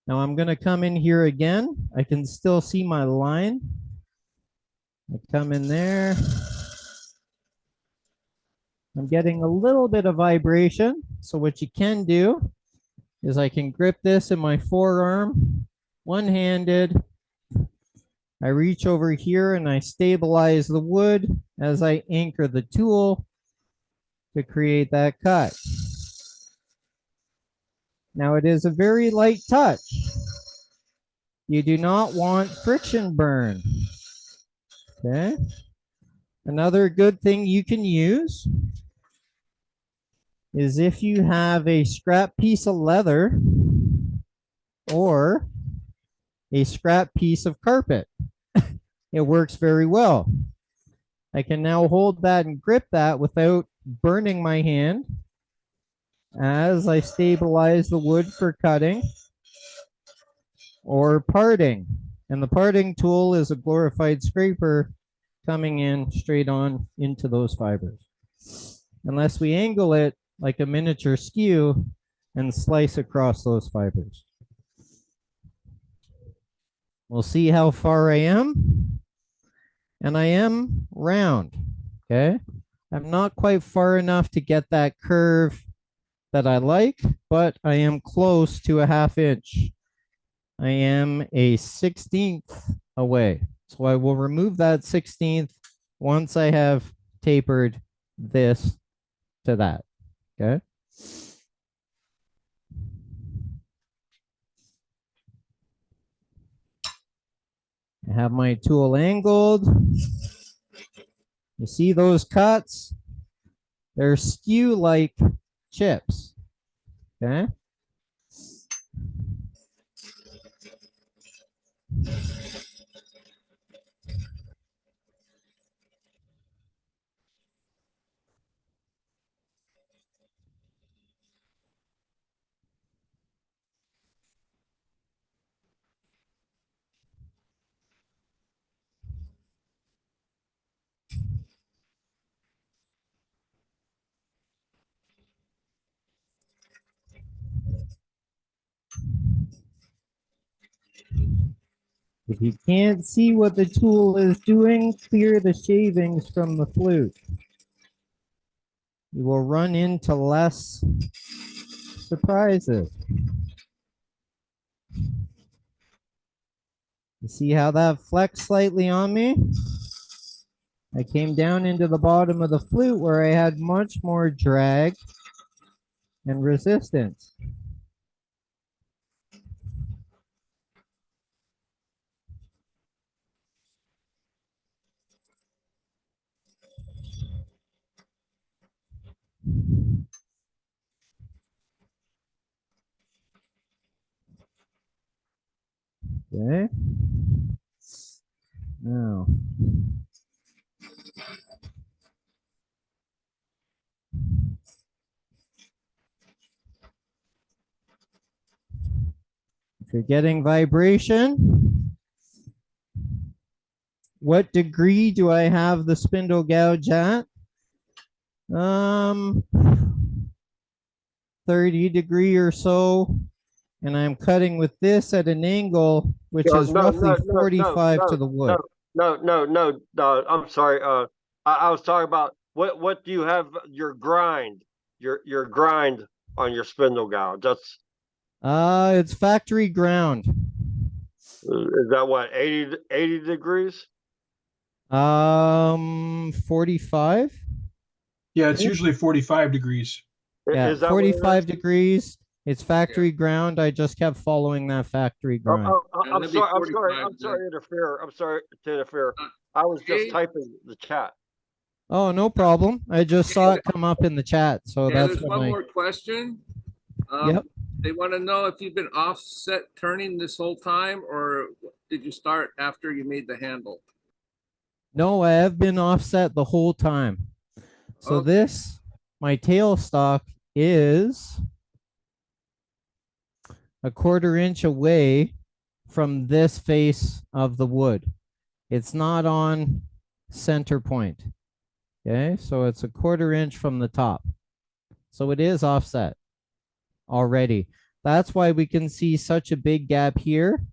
Now I'm going to come in here again. I can still see my line. I come in there. I'm getting a little bit of vibration. So what you can do is I can grip this in my forearm, one-handed. I reach over here and I stabilize the wood as I anchor the tool to create that cut. Now it is a very light touch. You do not want friction burn. Okay. Another good thing you can use is if you have a scrap piece of leather or a scrap piece of carpet. It works very well. I can now hold that and grip that without burning my hand as I stabilize the wood for cutting or parting. And the parting tool is a glorified scraper coming in straight on into those fibers. Unless we angle it like a miniature skew and slice across those fibers. We'll see how far I am. And I am round, okay? I'm not quite far enough to get that curve that I like, but I am close to a 1/2 inch. I am a 1/16 away. So I will remove that 1/16 once I have tapered this to that, okay? I have my tool angled. You see those cuts? They're skew like chips, okay? If you can't see what the tool is doing, clear the shavings from the flute. You will run into less surprises. You see how that flexed slightly on me? I came down into the bottom of the flute where I had much more drag and resistance. Okay. Now, if you're getting vibration, what degree do I have the spindle gouge at? 30 degree or so. And I'm cutting with this at an angle, which is roughly 45 to the wood. No. I'm sorry. I was talking about what do you have your grind on your spindle gouge? That's It's factory ground. is that what 80 degrees? 45. Yeah, it's usually 45 degrees. Yeah, Is that what it is? 45 degrees. It's factory ground. I just kept following that factory ground. I'm that'd be sorry. 45 I'm sorry to interfere. I'm sorry to interfere. I was just Dave? typing the chat. Oh, no problem. I just saw it come up in the chat, so Yeah, that's there's when one I. more question. Yep. They want to know if you've been offset turning this whole time, or did you start after you made the handle? No, I have been offset the whole time. So Okay. this, my tailstock is a 1/4 inch away from this face of the wood. It's not on center point. Okay, so it's a 1/4 inch from the top. So it is offset already. That's why we can see such a big gap here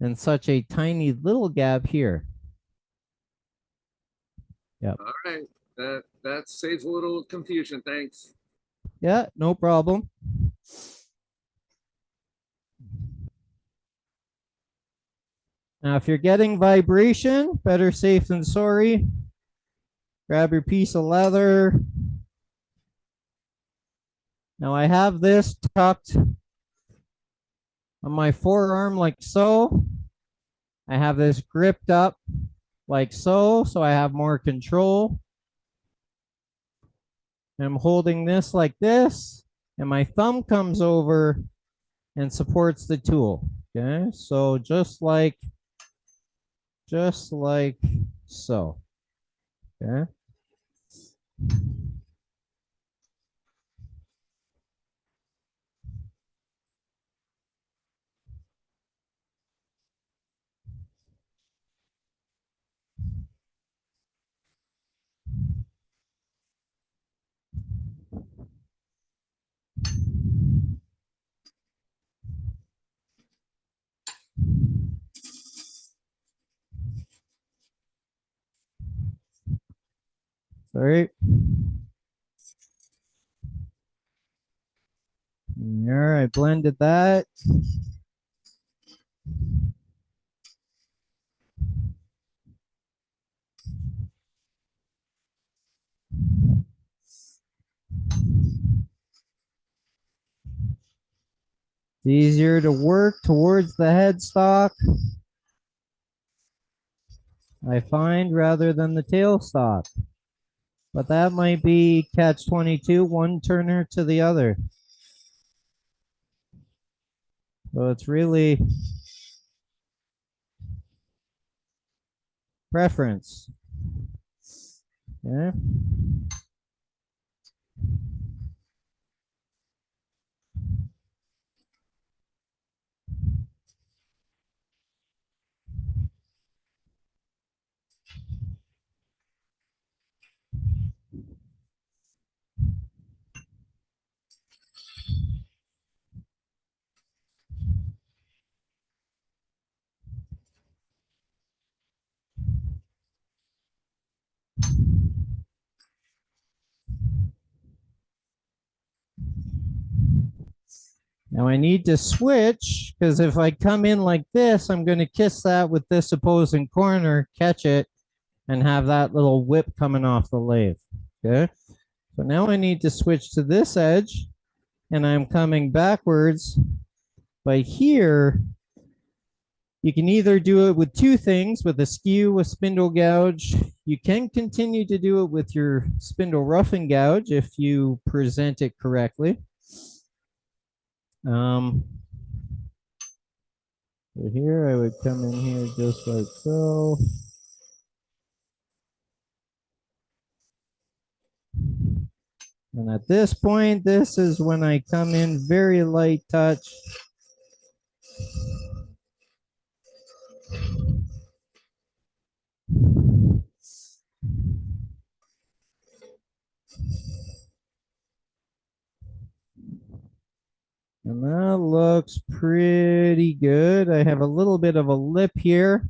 and such a tiny little gap here. Yep. All right, that saves a little confusion. Thanks. Yeah, no problem. Now, if you're getting vibration, better safe than sorry. Grab your piece of leather. Now I have this tucked on my forearm like so. I have this gripped up like so, so I have more control. I'm holding this like this, and my thumb comes over and supports the tool. Okay, so just like so. Okay. Sorry. There, I blended that. It's easier to work towards the headstock, I find, rather than the tailstock. But that might be catch-22, one turner to the other. So it's really preference. Okay. Now I need to switch because if I come in like this, I'm going to kiss that with this opposing corner, catch it, and have that little whip coming off the lathe. Okay. So now I need to switch to this edge, and I'm coming backwards. But here, you can either do it with two things, with a skew, a spindle gouge. You can continue to do it with your spindle roughing gouge if you present it correctly. So here I would come in here just like so. And at this point, this is when I come in very light touch. And that looks pretty good. I have a little bit of a lip here.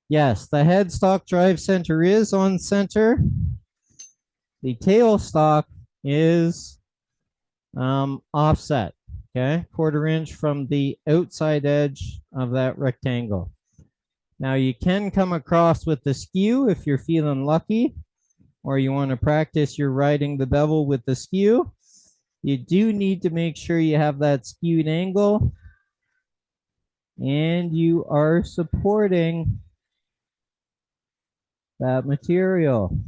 Yes, the headstock drive center is on center. The tailstock is offset, okay? 1/4 inch from the outside edge of that rectangle. Now you can come across with the skew if you're feeling lucky, or you want to practice your riding the bevel with the skew. You do need to make sure you have that skewed angle and you are supporting that material.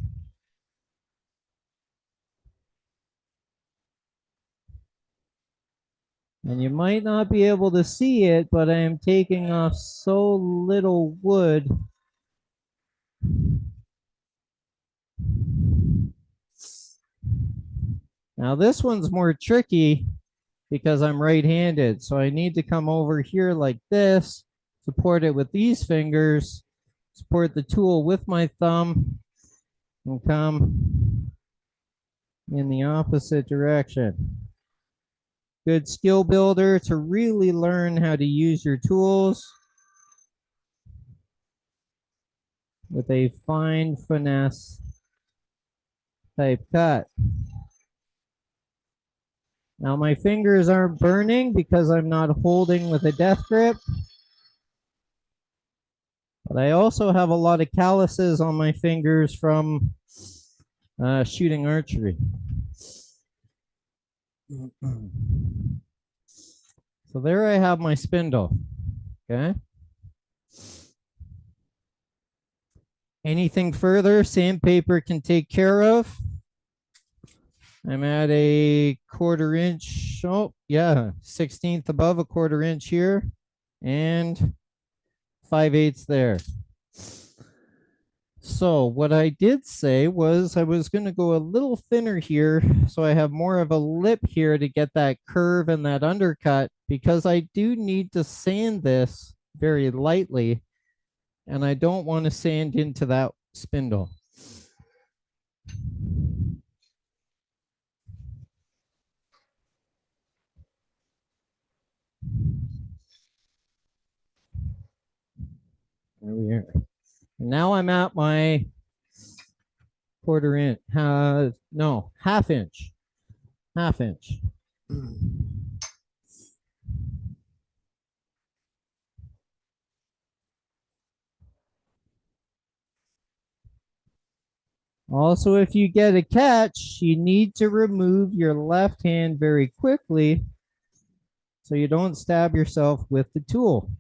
And you might not be able to see it, but I am taking off so little wood. Now this one's more tricky because I'm right-handed. So I need to come over here like this, support it with these fingers, support the tool with my thumb, and come in the opposite direction. Good skill builder to really learn how to use your tools with a fine finesse type cut. Now my fingers aren't burning because I'm not holding with a death grip, but I also have a lot of calluses on my fingers from shooting archery. So there I have my spindle, okay? Anything further, sandpaper can take care of. I'm at a 1/4 inch, oh yeah, 1/16 above a 1/4 inch here, and 5/8 there. So what I did say was I was going to go a little thinner here so I have more of a lip here to get that curve and that undercut, because I do need to sand this very lightly and I don't want to sand into that spindle. There we are. Now I'm at my 1/4 inch, no, 1/2 inch, 1/2 inch. Also, if you get a catch, you need to remove your left hand very quickly so you don't stab yourself with the tool.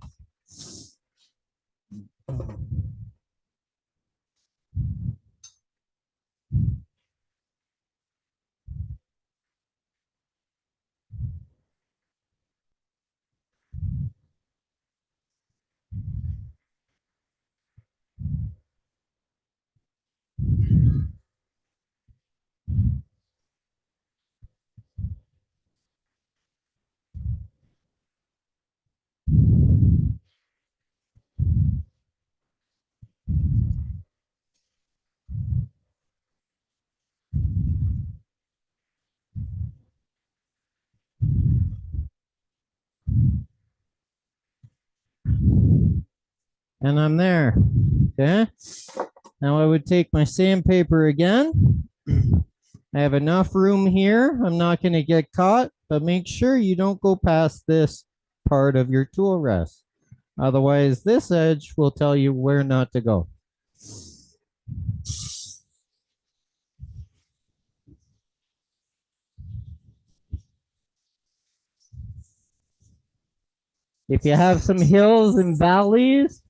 And I'm there. Okay. Now I would take my sandpaper again. I have enough room here. I'm not going to get caught, but make sure you don't go past this part of your tool rest. Otherwise, this edge will tell you where not to go. If you have some hills and valleys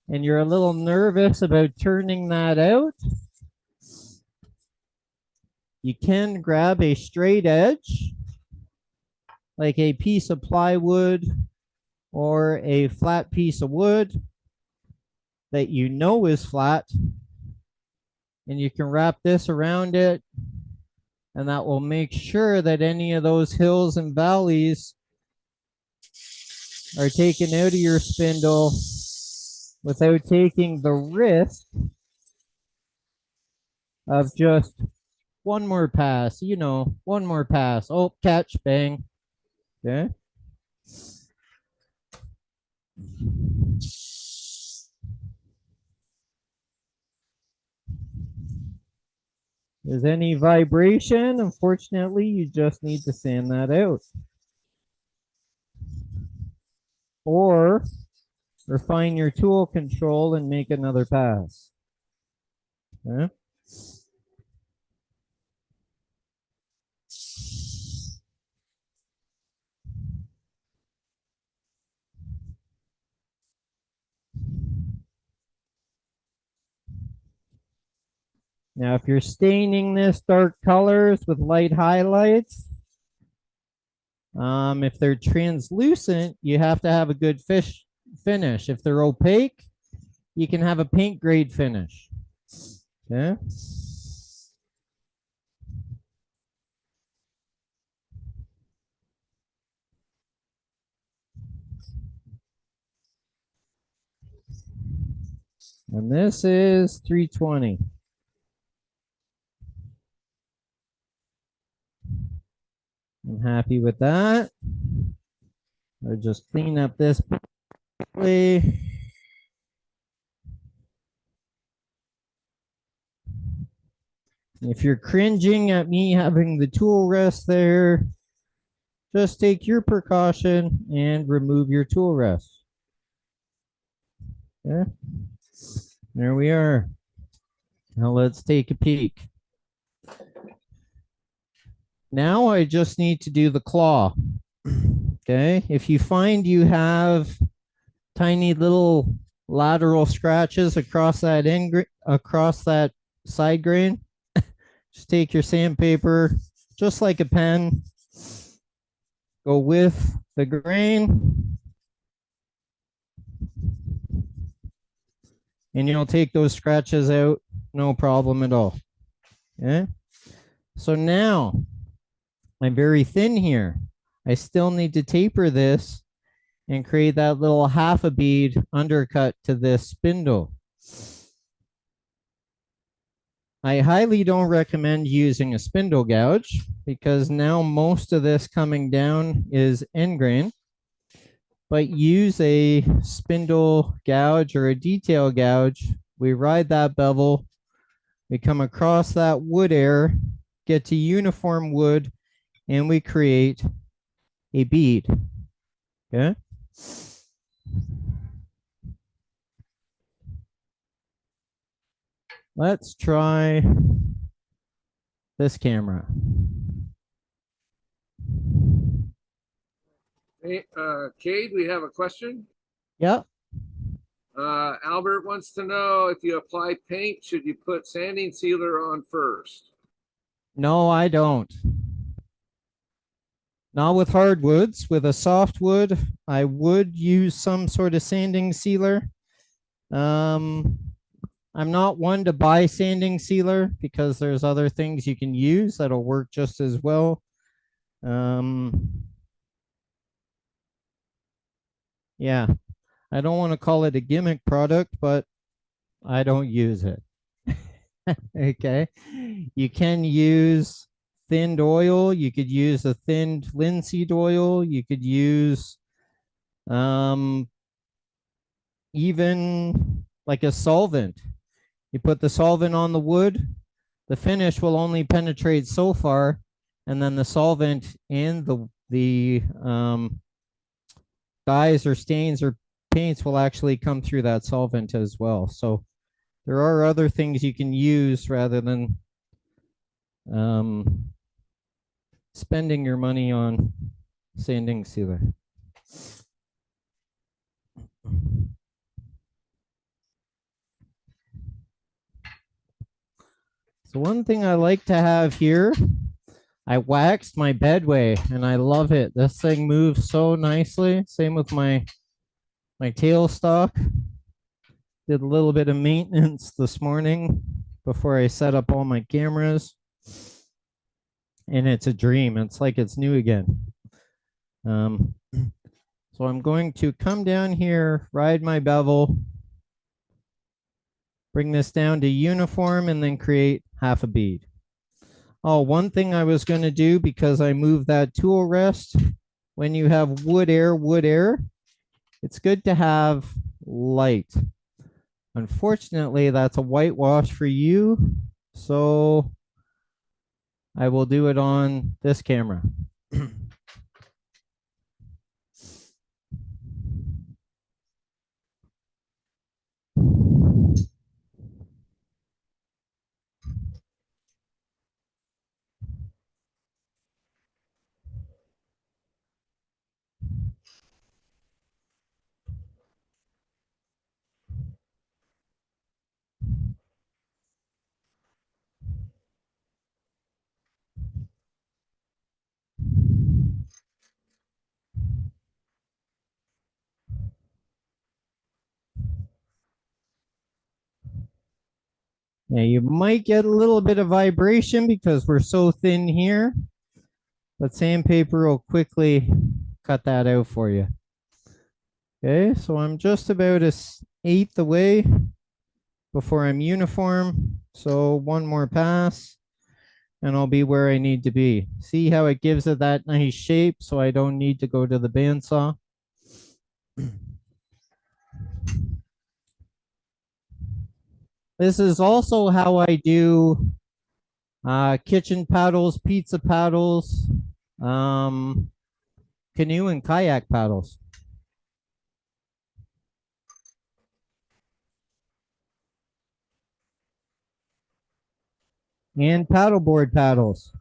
and you're a little nervous about turning that out, you can grab a straight edge, like a piece of plywood or a flat piece of wood that you know is flat, and you can wrap this around it, and that will make sure that any of those hills and valleys are taken out of your spindle without taking the risk of just one more pass, you know, one more pass. Oh, catch, bang. Okay. There's any vibration, unfortunately, you just need to sand that out. Or refine your tool control and make another pass. Okay. Now, if you're staining this dark colors with light highlights, if they're translucent, you have to have a good finish. If they're opaque, you can have a paint grade finish. Okay. And this is 320. I'm happy with that. I'll just clean up this quickly. If you're cringing at me having the tool rest there, just take your precaution and remove your tool rest. Okay. There we are. Now let's take a peek. Now I just need to do the claw. Okay. If you find you have tiny little lateral scratches across that side grain, just take your sandpaper, just like a pen, go with the grain, and you'll take those scratches out, no problem at all. Okay. So now I'm very thin here. I still need to taper this and create that little half a bead undercut to this spindle. I highly don't recommend using a spindle gouge because now most of this coming down is end grain, but use a spindle gouge or a detail gouge. We ride that bevel, we come across that wood air, get to uniform wood, and we create a bead. Okay. Let's try this camera. Hey, Kade, we have a question. Yep. Albert wants to know if you apply paint, should you put sanding sealer on first? No, I don't. Not with hardwoods. With a softwood, I would use some sort of sanding sealer. I'm not one to buy sanding sealer because there's other things you can use that'll work just as well. Yeah, I don't want to call it a gimmick product, but I don't use it. Okay, you can use thinned oil. You could use a thinned linseed oil. You could use even like a solvent. You put the solvent on the wood, the finish will only penetrate so far, and then the solvent and the dyes or stains or paints will actually come through that solvent as well. So there are other things you can use rather than spending your money on sanding sealer. So one thing I like to have here, I waxed my bedway and I love it. This thing moves so nicely. Same with my tailstock. Did a little bit of maintenance this morning before I set up all my cameras. And it's a dream. It's like it's new again. So I'm going to come down here, ride my bevel, bring this down to uniform, and then create half a bead. Oh, one thing I was going to do, because I moved that tool rest, when you have wood air, it's good to have light. Unfortunately, that's a whitewash for you, so I will do it on this camera. Now you might get a little bit of vibration because we're so thin here, but sandpaper will quickly cut that out for you. Okay, so I'm just about an eighth away before I'm uniform. So one more pass and I'll be where I need to be. See how it gives it that nice shape so I don't need to go to the bandsaw. This is also how I do kitchen paddles, pizza paddles, canoe and kayak paddles. And paddleboard paddles.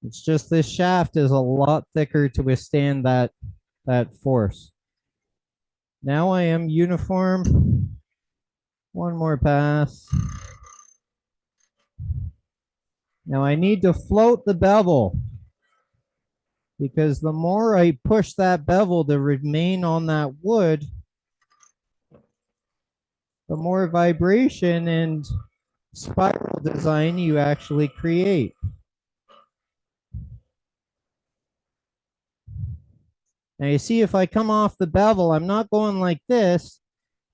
It's just this shaft is a lot thicker to withstand that force. Now I am uniform. One more pass. Now I need to float the bevel, because the more I push that bevel to remain on that wood, the more vibration and spiral design you actually create. Now you see, if I come off the bevel, I'm not going like this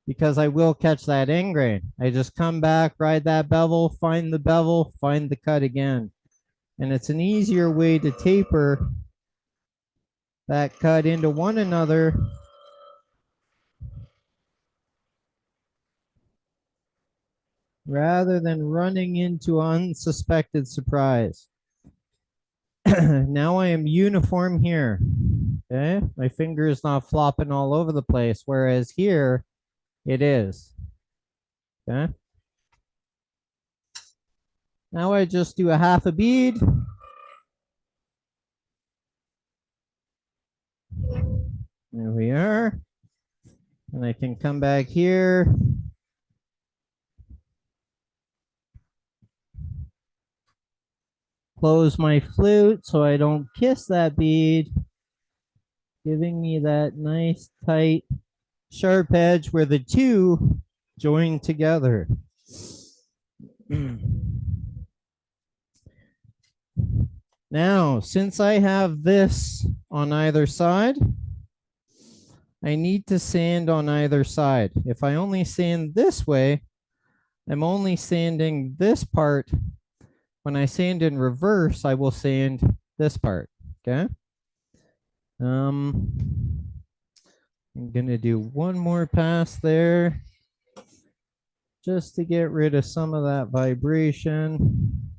because I will catch that end grain. I just come back, ride that bevel, find the cut again. And it's an easier way to taper that cut into one another rather than running into unsuspected surprise. Now I am uniform here. Okay, my finger is not flopping all over the place, whereas here it is. Okay. Now I just do a half a bead. There we are. And I can come back here. Close my flute so I don't kiss that bead, giving me that nice tight sharp edge where the two join together. Now, since I have this on either side, I need to sand on either side. If I only sand this way, I'm only sanding this part. When I sand in reverse, I will sand this part, okay? I'm gonna do one more pass there just to get rid of some of that vibration.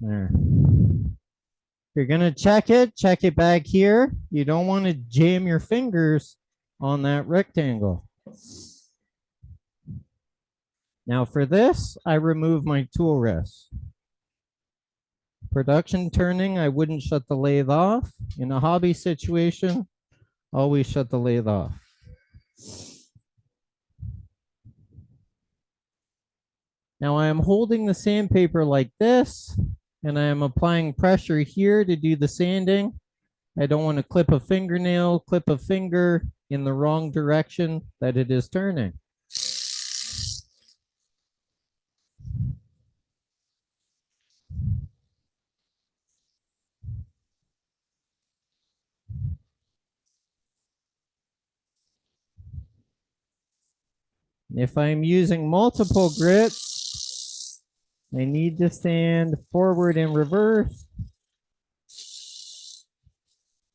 There. If you're gonna check it back here. You don't want to jam your fingers on that rectangle. Now for this, I remove my tool rest. Production turning, I wouldn't shut the lathe off. In a hobby situation, always shut the lathe off. Now I am holding the sandpaper like this, and I am applying pressure here to do the sanding. I don't want to clip a fingernail, clip a finger in the wrong direction that it is turning. If I'm using multiple grits, I need to sand forward and reverse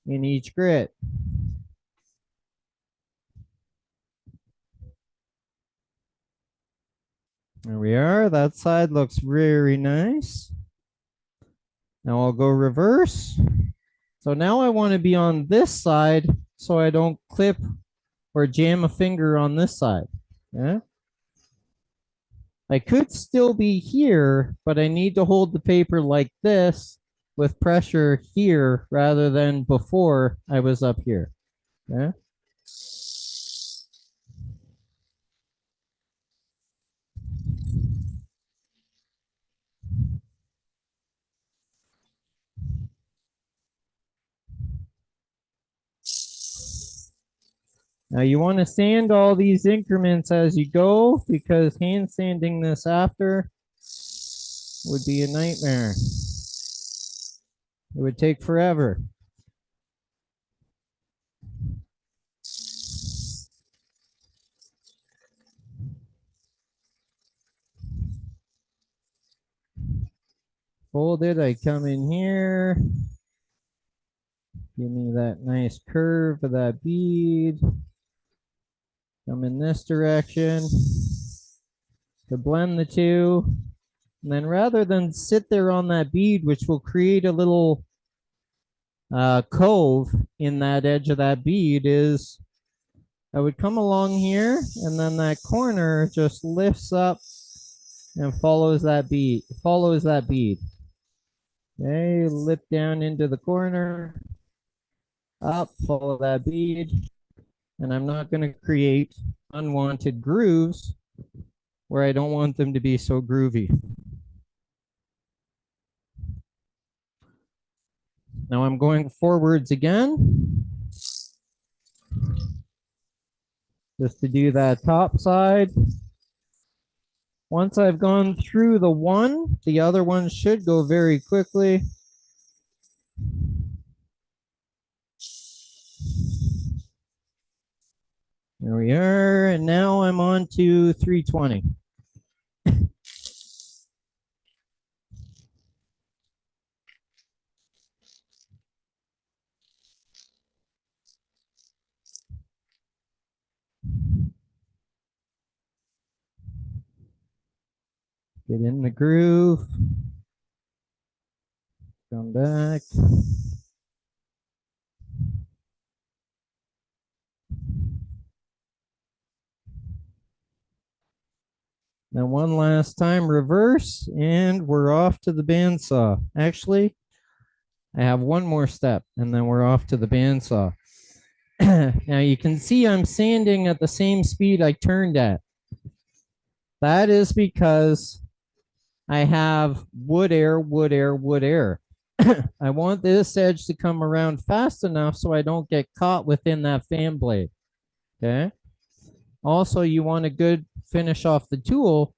in each grit. There we are. That side looks very nice. Now I'll go reverse. So now I want to be on this side so I don't clip or jam a finger on this side. Yeah. I could still be here, but I need to hold the paper like this with pressure here rather than before I was up here. Yeah. Now you want to sand all these increments as you go because hand sanding this after would be a nightmare. It would take forever. Fold it, I come in here. Give me that nice curve of that bead. Come in this direction to blend the two. And then rather than sit there on that bead, which will create a little cove in that edge of that bead, is I would come along here and then that corner just lifts up and follows that bead. Okay, lift down into the corner, up, follow that bead. And I'm not going to create unwanted grooves where I don't want them to be so groovy. Now I'm going forwards again. Just to do that top side. Once I've gone through the one, the other one should go very quickly. There we are, and now I'm on to 320. Get in the groove. Come back. Now one last time, reverse, and we're off to the bandsaw. Actually, I have one more step, and then we're off to the bandsaw. Now you can see I'm sanding at the same speed I turned at. That is because I have wood air, wood air, wood air. I want this edge to come around fast enough so I don't get caught within that fan blade. Okay. Also, you want a good finish off the tool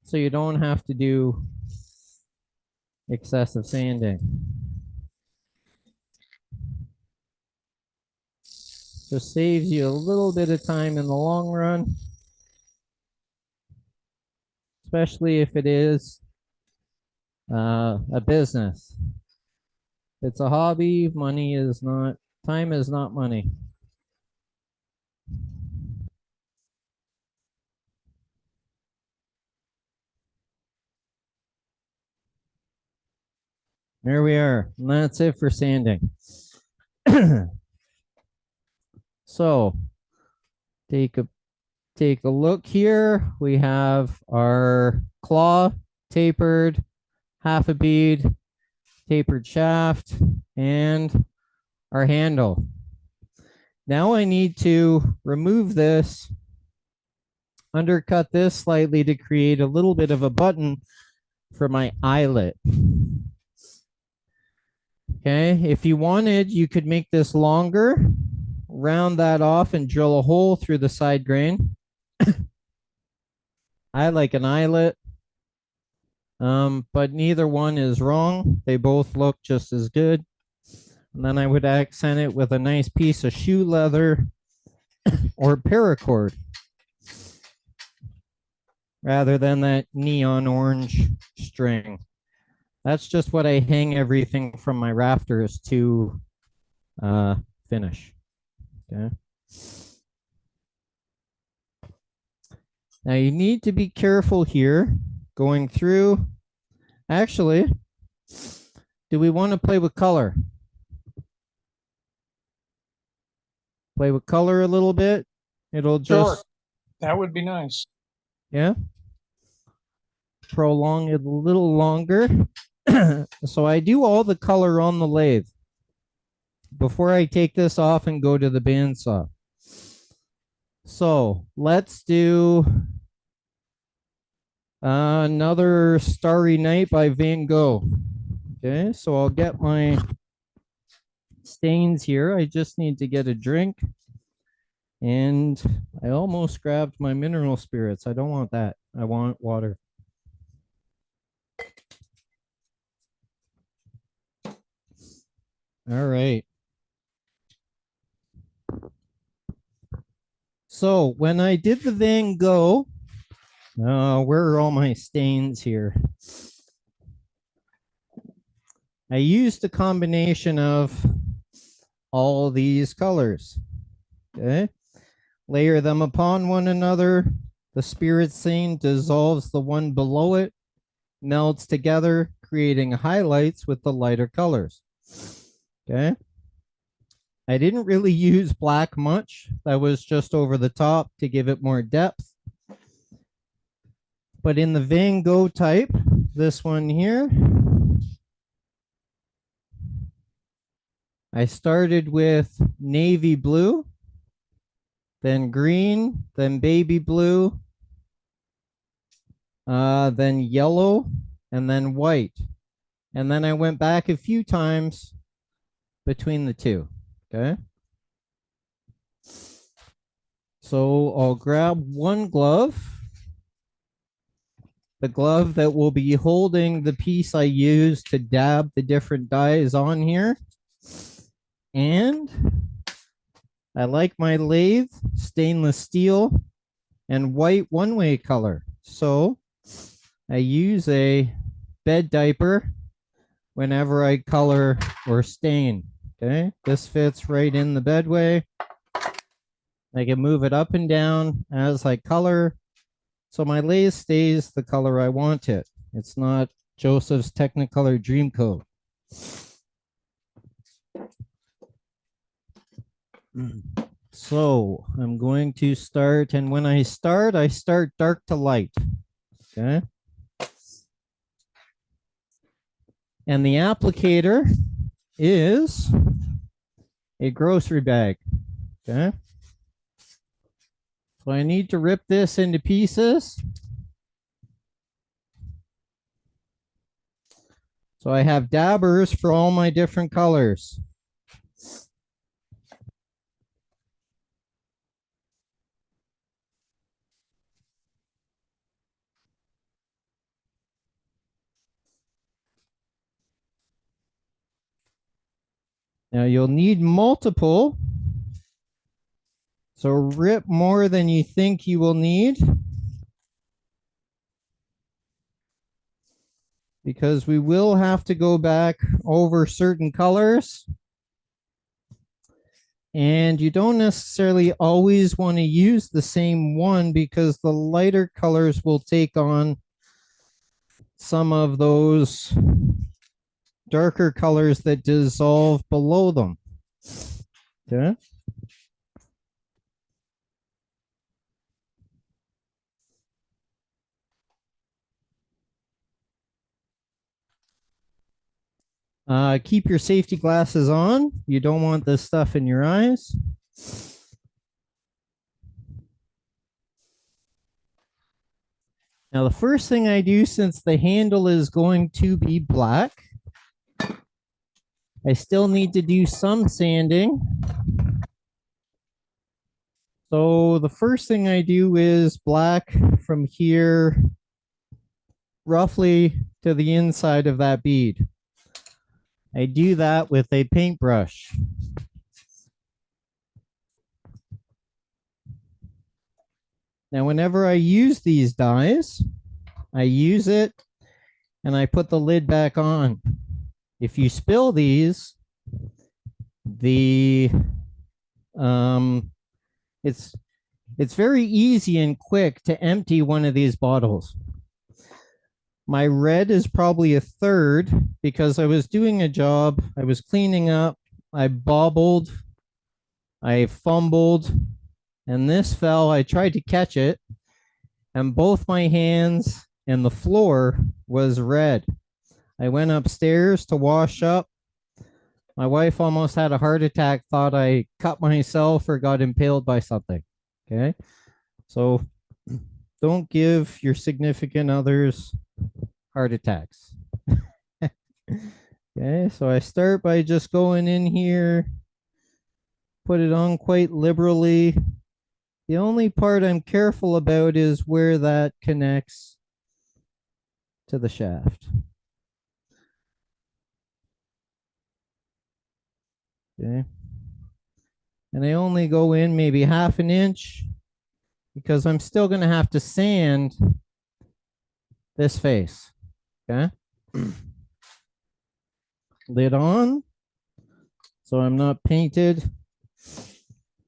so you don't have to do excessive sanding. Just saves you a little bit of time in the long run, especially if it is a business. If it's a hobby, money is not, time is not money. There we are. And that's it for sanding. So take a look here. We have our claw tapered, half a bead, tapered shaft, and our handle. Now I need to remove this, undercut this slightly to create a little bit of a button for my eyelet. Okay, if you wanted, you could make this longer, round that off and drill a hole through the side grain. I like an eyelet, but neither one is wrong. They both look just as good. And then I would accent it with a nice piece of shoe leather or paracord rather than that neon orange string. That's just what I hang everything from my rafters to finish. Okay. Now you need to be careful here going through. Actually, do we want to play with color? Play with color a little bit. It'll just, Sure. That would be nice. yeah, prolong it a little longer. So I do all the color on the lathe before I take this off and go to the bandsaw. So let's do another Starry Night by Van Gogh. Okay, so I'll get my stains here. I just need to get a drink. And I almost grabbed my mineral spirits. I don't want that. I want water. All right. So when I did the Van Gogh, where are all my stains here? I used a combination of all these colors. Okay. Layer them upon one another. The spirit stain dissolves the one below it, melts together, creating highlights with the lighter colors. Okay. I didn't really use black much. That was just over the top to give it more depth. But in the Van Gogh type, this one here, I started with navy blue, then green, then baby blue, then yellow, and then white. And then I went back a few times between the two. Okay. So I'll grab one glove, the glove that will be holding the piece I use to dab the different dyes on here. And I like my lathe stainless steel and white one-way color. So I use a bed diaper whenever I color or stain. Okay, this fits right in the bedway. I can move it up and down as I color. So my lathe stays the color I want it. It's not Joseph's Technicolor Dreamcoat. So I'm going to start, and when I start dark to light. Okay. And the applicator is a grocery bag. Okay. So I need to rip this into pieces. So I have dabbers for all my different colors. Now you'll need multiple So rip more than you think you will need, because we will have to go back over certain colors. And you don't necessarily always want to use the same one, because the lighter colors will take on some of those darker colors that dissolve below them. Okay. Keep your safety glasses on. You don't want this stuff in your eyes. Now, the first thing I do, since the handle is going to be black, I still need to do some sanding. So the first thing I do is black from here roughly to the inside of that bead. I do that with a paintbrush. Now, whenever I use these dyes, I use it and I put the lid back on. If you spill these, it's very easy and quick to empty one of these bottles. My red is probably a third, because I was doing a job, I was cleaning up, I bobbled, I fumbled, and this fell. I tried to catch it, and both my hands and the floor was red. I went upstairs to wash up. My wife almost had a heart attack, thought I cut myself or got impaled by something. Okay. So don't give your significant others heart attacks. Okay. So I start by just going in here, put it on quite liberally. The only part I'm careful about is where that connects to the shaft. Okay. And I only go in maybe half an inch, because I'm still going to have to sand this face. Okay. Lid on, so I'm not painted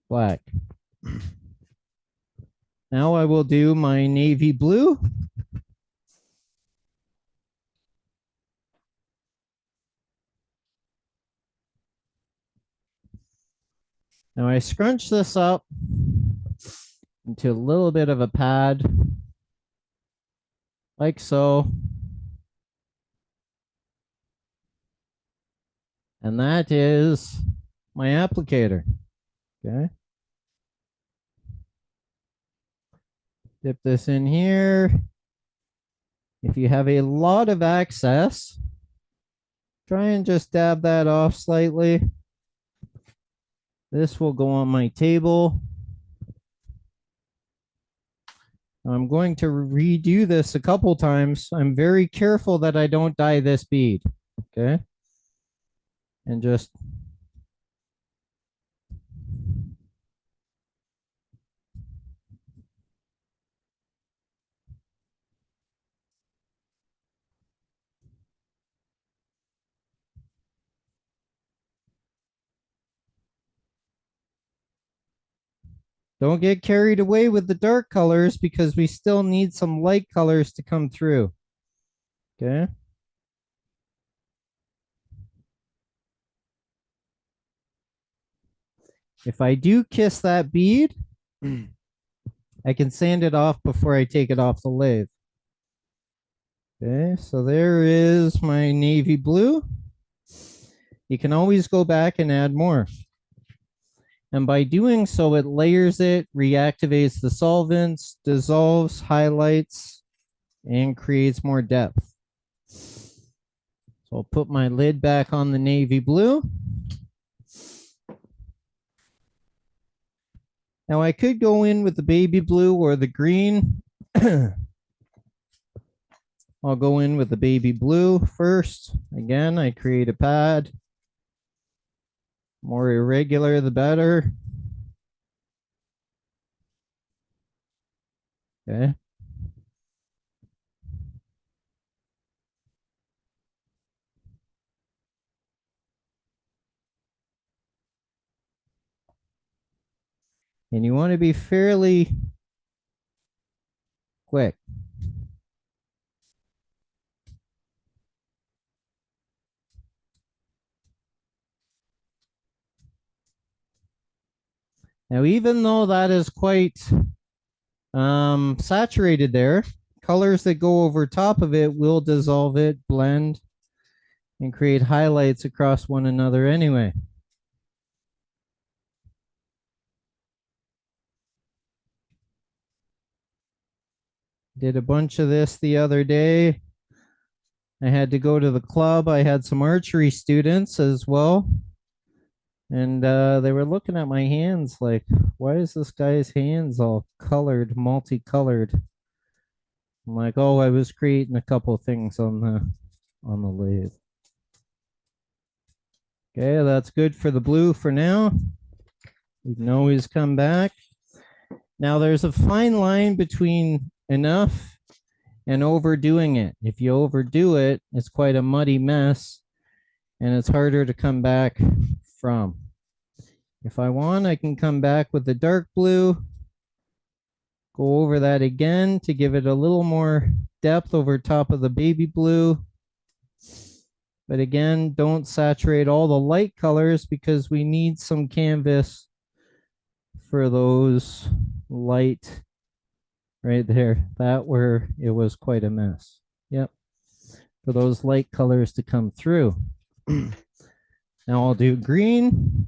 black. Now I will do my navy blue. Now I scrunch this up into a little bit of a pad, like so. And that is my applicator. Okay. Dip this in here. If you have a lot of access, try and just dab that off slightly. This will go on my table. I'm going to redo this a couple times. I'm very careful that I don't dye this bead. Okay. And just don't get carried away with the dark colors, because we still need some light colors to come through. Okay. If I do kiss that bead, I can sand it off before I take it off the lathe. Okay, so there is my navy blue. You can always go back and add more. And by doing so, it layers it, reactivates the solvents, dissolves, highlights, and creates more depth. So I'll put my lid back on the navy blue. Now I could go in with the baby blue or the green. I'll go in with the baby blue first. Again, I create a pad. More irregular, the better. Okay. And you want to be fairly quick. Now, even though that is quite saturated there, colors that go over top of it will dissolve it, blend, and create highlights across one another anyway. Did a bunch of this the other day. I had to go to the club. I had some archery students as well. And they were looking at my hands like, why is this guy's hands all colored, multicolored? I'm like, oh, I was creating a couple things on the lathe. Okay, that's good for the blue for now. We can always come back. Now there's a fine line between enough and overdoing it. If you overdo it, it's quite a muddy mess and it's harder to come back from. If I want, I can come back with the dark blue, go over that again to give it a little more depth over top of the baby blue. But again, don't saturate all the light colors because we need some canvas for those light right there. That where it was quite a mess. Yep. For those light colors to come through. Now I'll do green.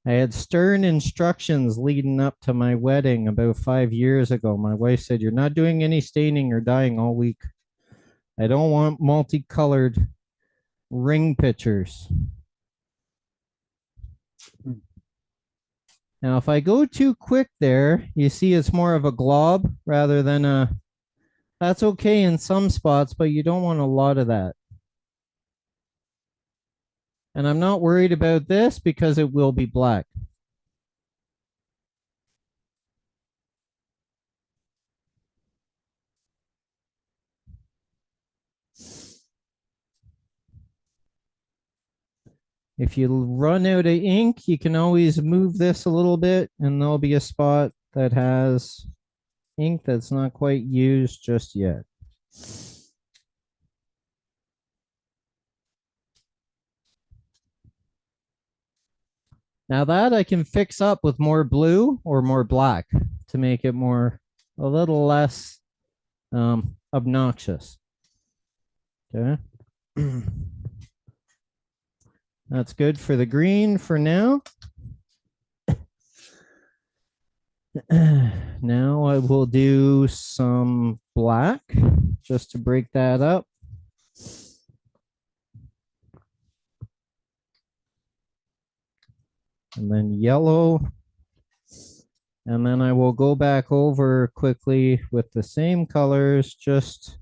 I had stern instructions leading up to my wedding about 5 years ago. My wife said, "You're not doing any staining or dyeing all week. I don't want multicolored ring pictures." Now, if I go too quick there, you see it's more of a glob rather than a, that's okay in some spots, but you don't want a lot of that. And I'm not worried about this because it will be black. If you run out of ink, you can always move this a little bit and there'll be a spot that has ink that's not quite used just yet. Now that I can fix up with more blue or more black to make it more, a little less obnoxious. Okay. That's good for the green for now. Now I will do some black just to break that up. And then yellow. And then I will go back over quickly with the same colors just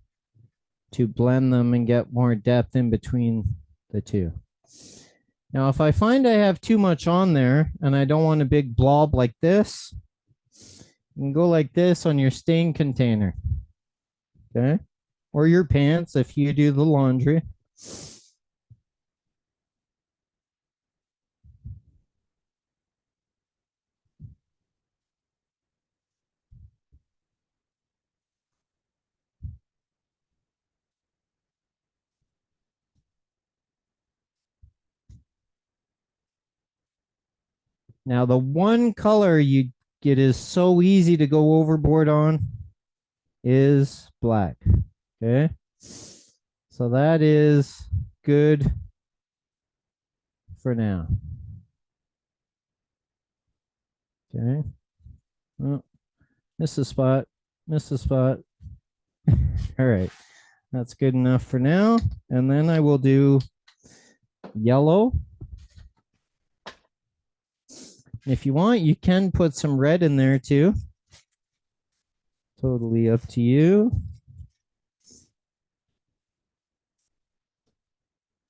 to blend them and get more depth in between the two. Now, if I find I have too much on there and I don't want a big blob like this, you can go like this on your stain container. Okay? Or your pants if you do the laundry. Now, the one color you get is so easy to go overboard on is black. Okay. So that is good for now. Okay. Oh, miss a spot. Miss a spot. All right. That's good enough for now. And then I will do yellow. If you want, you can put some red in there too. Totally up to you.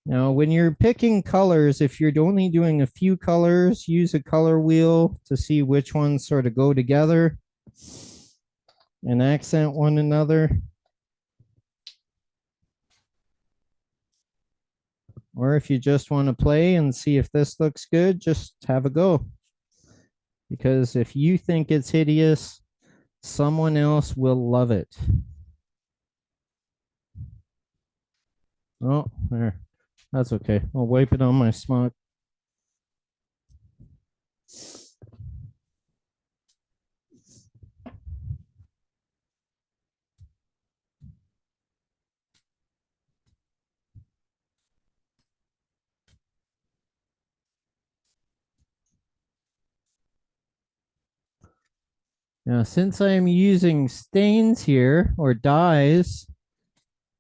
Now, when you're picking colors, if you're only doing a few colors, use a color wheel to see which ones sort of go together and accent one another. Or if you just want to play and see if this looks good, just have a go. Because if you think it's hideous, someone else will love it. Oh, there. That's okay. I'll wipe it on my smock. Now, since I'm using stains here or dyes,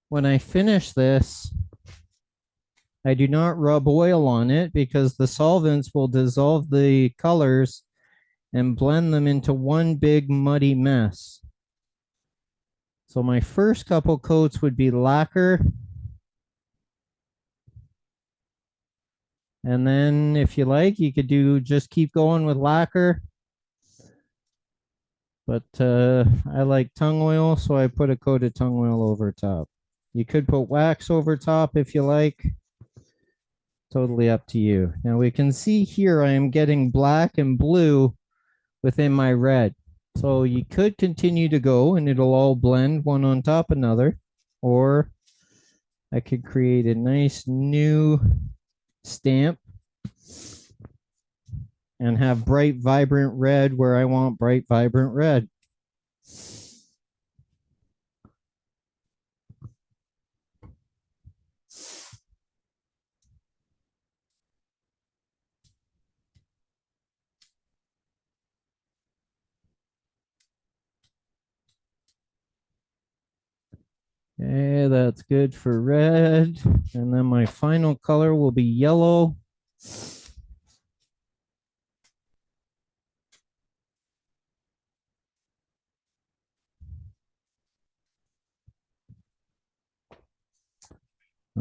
when I finish this, I do not rub oil on it because the solvents will dissolve the colors and blend them into one big muddy mess. So my first couple coats would be lacquer. And then if you like, you could just keep going with lacquer. But I like tung oil, so I put a coat of tung oil over top. You could put wax over top if you like. Totally up to you. Now we can see here I am getting black and blue within my red. So you could continue to go and it'll all blend one on top another. Or I could create a nice new stamp and have bright, vibrant red where I want bright, vibrant red. Okay, that's good for red. And then my final color will be yellow.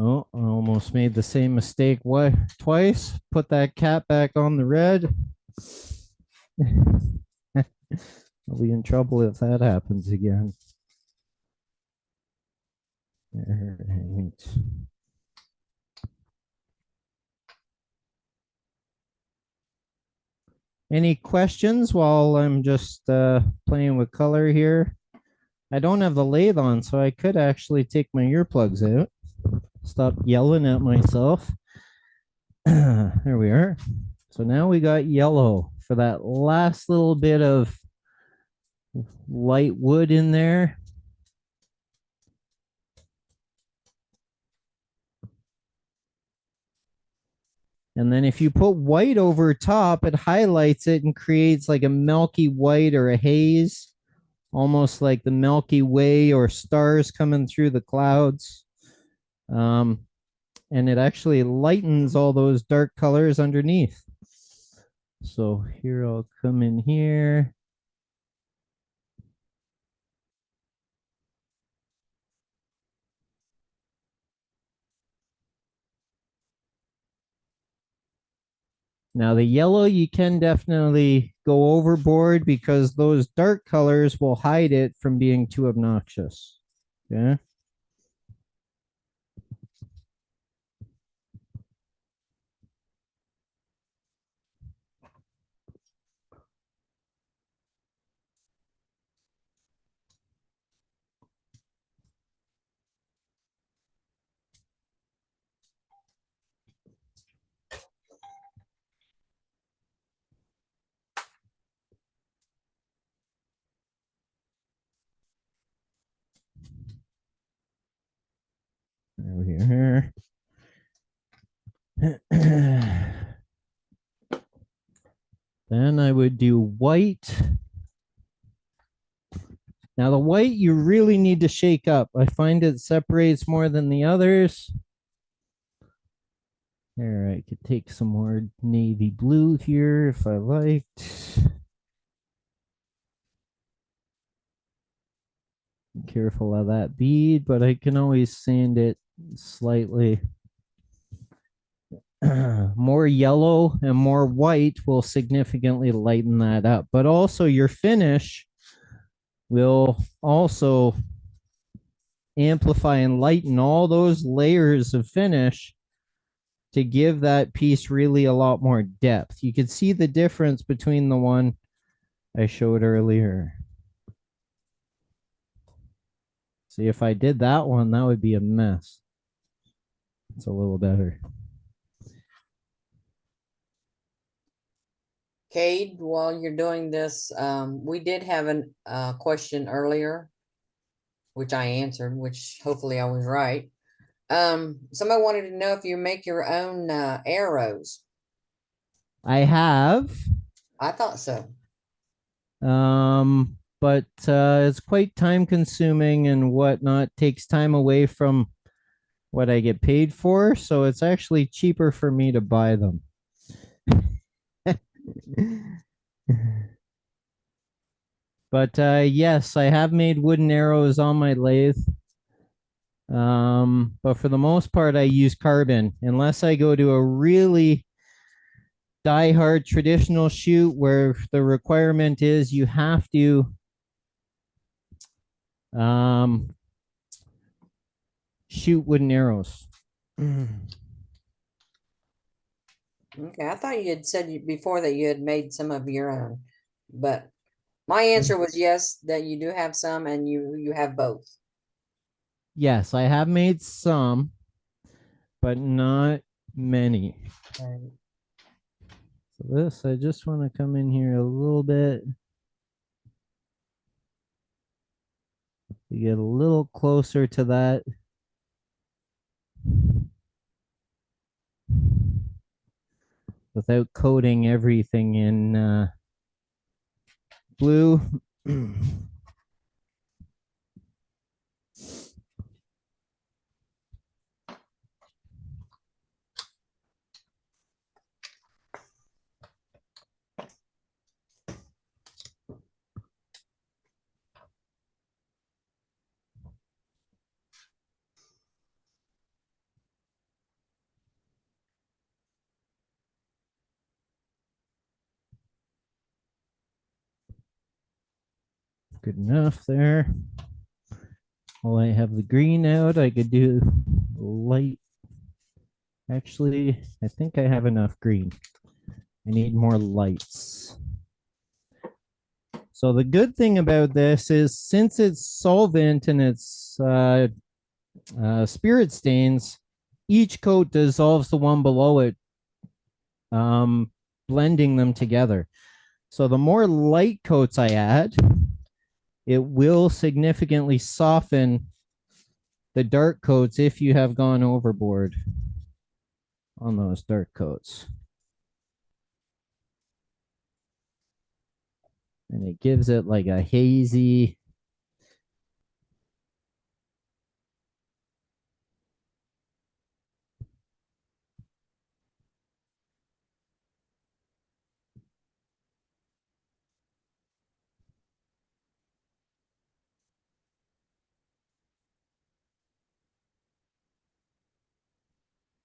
Oh, I almost made the same mistake twice. Put that cat back on the red. I'll be in trouble if that happens again. All right. Any questions while I'm just playing with color here? I don't have the lathe on, so I could actually take my earplugs out. Stop yelling at myself. There we are. So now we got yellow for that last little bit of light wood in there. And then if you put white over top, it highlights it and creates like a milky white or a haze, almost like the Milky Way or stars coming through the clouds. And it actually lightens all those dark colors underneath. So here I'll come in here. Now the yellow, you can definitely go overboard because those dark colors will hide it from being too obnoxious. Okay. Over here. Then I would do white. Now the white you really need to shake up. I find it separates more than the others. There, I could take some more navy blue here if I liked. Be careful of that bead, but I can always sand it slightly. More yellow and more white will significantly lighten that up, but also your finish will also amplify and lighten all those layers of finish to give that piece really a lot more depth. You could see the difference between the one I showed earlier. See, if I did that one, that would be a mess. It's a little better. Cade, while you're doing this, we did have a question earlier, which I answered, which hopefully I was right. Somebody wanted to know if you make your own arrows. I have, I thought so. but it's quite time consuming and whatnot, takes time away from what I get paid for. So it's actually cheaper for me to buy them. But yes, I have made wooden arrows on my lathe. But for the most part, I use carbon unless I go to a really die-hard traditional shoot where the requirement is you have to shoot wooden arrows. Okay, I thought you had said before that you had made some of your own, but my answer was yes, that you do have some and you have both. Yes, I have made some, but not many. Right. So this, I just want to come in here a little bit to get a little closer to that. Without coating everything in blue. Good enough there. While I have the green out, I could do light. Actually, I think I have enough green. I need more lights. So the good thing about this is since it's solvent and it's spirit stains, each coat dissolves the one below it, blending them together. So the more light coats I add, it will significantly soften the dark coats if you have gone overboard on those dark coats. And it gives it like a hazy,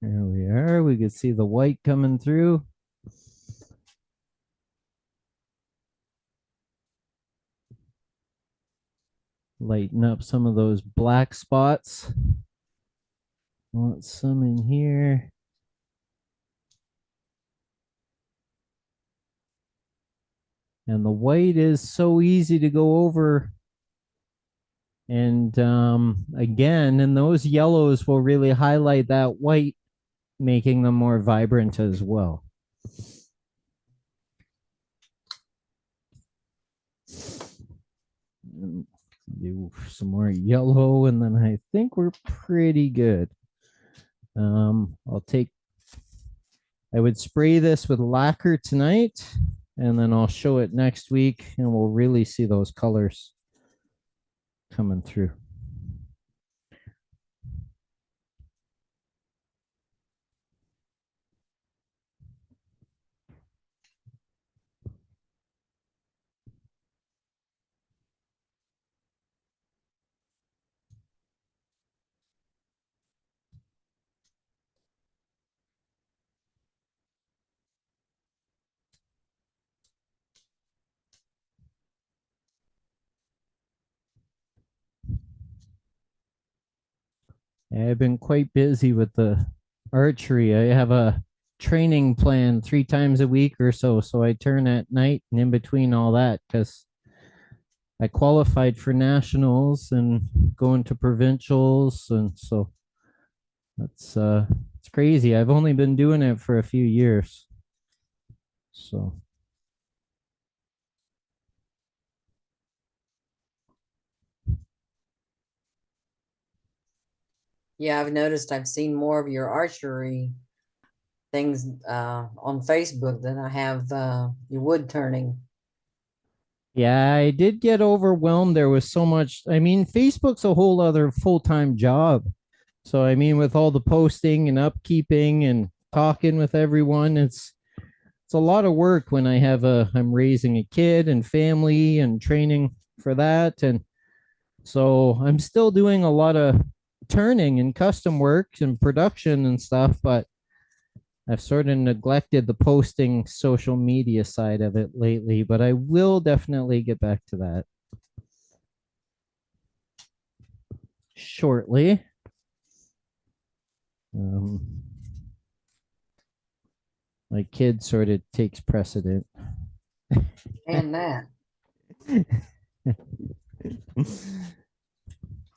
there we are. We could see the white coming through. Lighten up some of those black spots. Want some in here. And the white is so easy to go over. And again, and those yellows will really highlight that white, making them more vibrant as well. And do some more yellow, and then I think we're pretty good. I would spray this with lacquer tonight, and then I'll show it next week, and we'll really see those colors coming through. I've been quite busy with the archery. I have a training plan 3 times a week or so. So I turn at night and in between all that because I qualified for nationals and going to provincials. And so that's it's crazy. I've only been doing it for a few years. So Yeah, I've noticed I've seen more of your archery things on Facebook than I have your wood turning. yeah, I did get overwhelmed. There was so much. I mean, Facebook's a whole other full-time job. So I mean, with all the posting and upkeeping and talking with everyone, it's a lot of work when I'm raising a kid and family and training for that. And so I'm still doing a lot of turning and custom work and production and stuff, but I've sort of neglected the posting social media side of it lately, but I will definitely get back to that shortly. My kid sort of takes precedent. And that,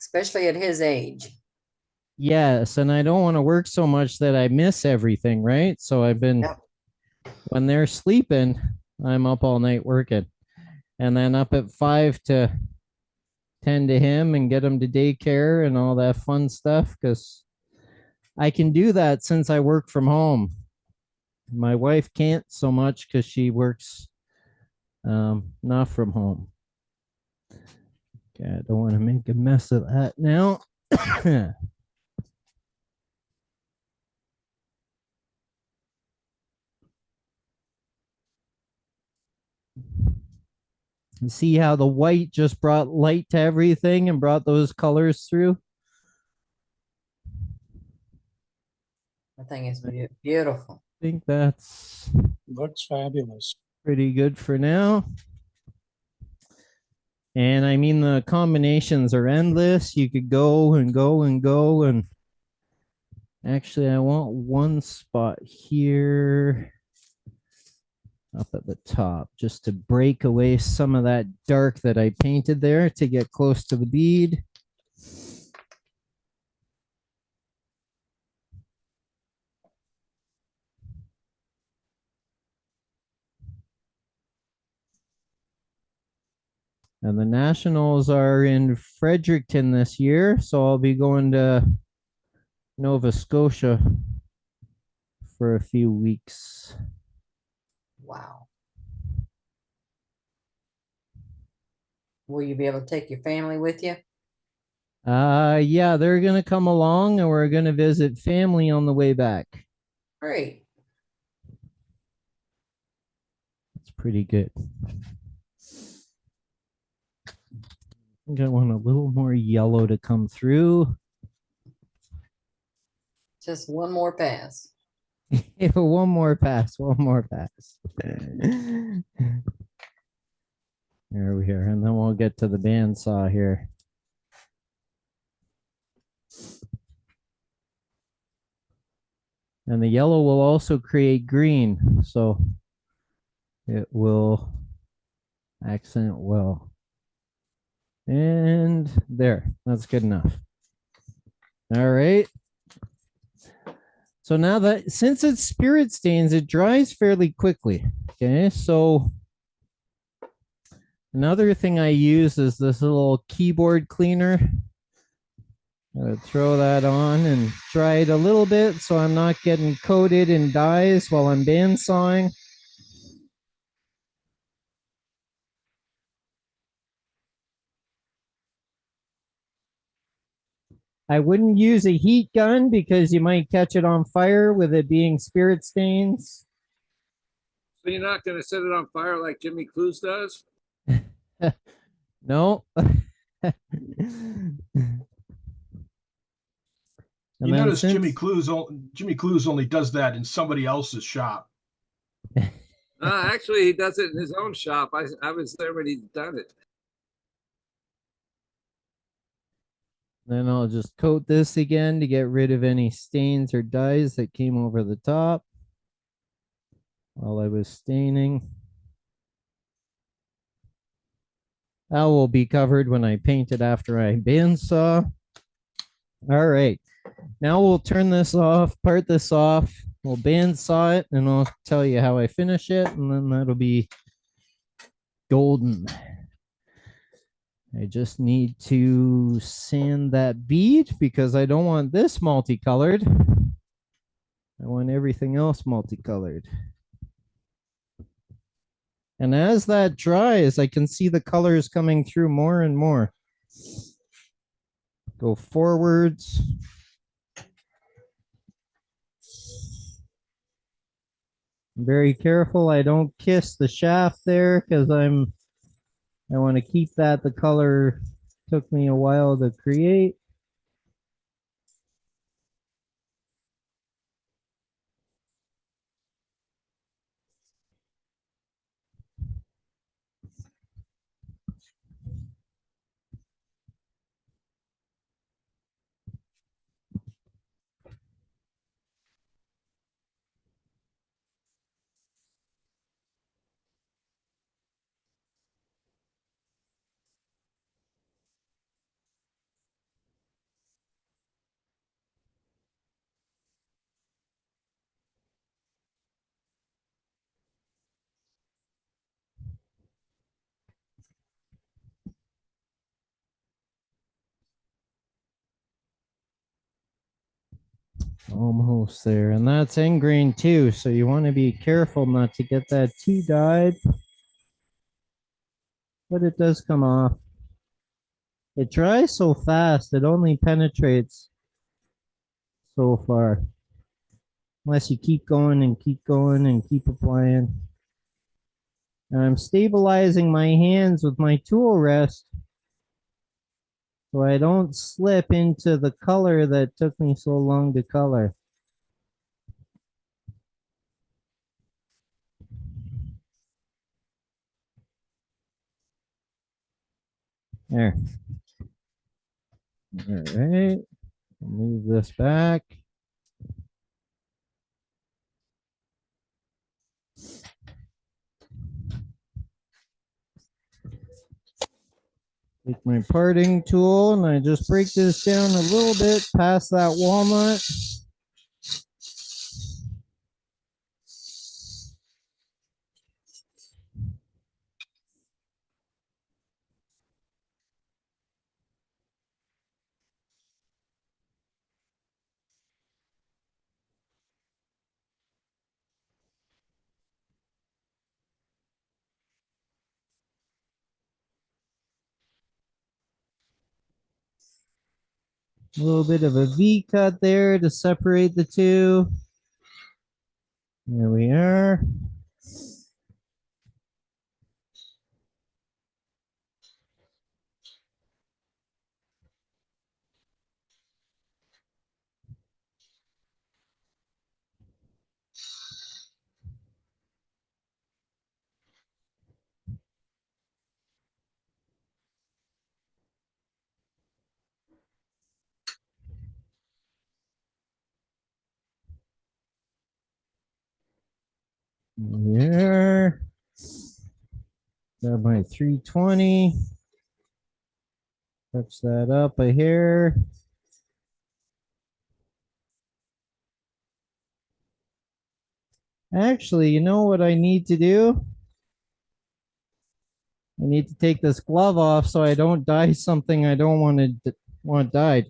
especially at his age. Yes, and I don't want to work so much that I miss everything, right? So I've been Yep. when they're sleeping, I'm up all night working. And then up at 5 to tend to him and get him to daycare and all that fun stuff because I can do that since I work from home. My wife can't so much because she works not from home. Okay, I don't want to make a mess of that now. See how the white just brought light to everything and brought those colors through? I think it's beautiful. I think that's Looks fabulous. pretty good for now. And I mean, the combinations are endless. You could go and go and go. And actually, I want one spot here up at the top just to break away some of that dark that I painted there to get close to the bead. And the nationals are in Fredericton this year, so I'll be going to Nova Scotia for a few weeks. Wow. Will you be able to take your family with you? Yeah, they're gonna come along and we're gonna visit family on the way back. Great. It's pretty good. I think I want a little more yellow to come through. Just one more pass. One more pass, one more pass. There we are, and then we'll get to the bandsaw here. And the yellow will also create green, so it will accent well. And there, that's good enough. All right. So now that, since it's spirit stains, it dries fairly quickly. Okay, so another thing I use is this little keyboard cleaner. Throw that on and dry it a little bit so I'm not getting coated in dyes while I'm bandsawing. I wouldn't use a heat gun because you might catch it on fire with it being spirit stains. So you're not going to set it on fire like Jimmy Clues does? No. You notice Jimmy Clues only does that in somebody else's shop. Actually, he does it in his own shop. I was there when he done it. Then I'll just coat this again to get rid of any stains or dyes that came over the top while I was staining. That will be covered when I paint it after I bandsaw. All right, now we'll turn this off, part this off. We'll bandsaw it, and I'll tell you how I finish it, and then that'll be golden. I just need to sand that bead because I don't want this multicolored. I want everything else multicolored. And as that dries, I can see the colors coming through more and more. Go forwards. Very careful I don't kiss the shaft there because I want to keep that the color took me a while to create. Almost there. And that's ingrained too. So you want to be careful not to get that too dyed. But it does come off. It dries so fast, it only penetrates so far. Unless you keep going and keep going and keep applying. And I'm stabilizing my hands with my tool rest so I don't slip into the color that took me so long to color. There. All right. Move this back. Take my parting tool and I just break this down a little bit past that walnut. A little bit of a V cut there to separate the two. There we are. Here. Got my 320. Touch that up a hair. Actually, you know what I need to do? I need to take this glove off so I don't dye something I don't want dyed.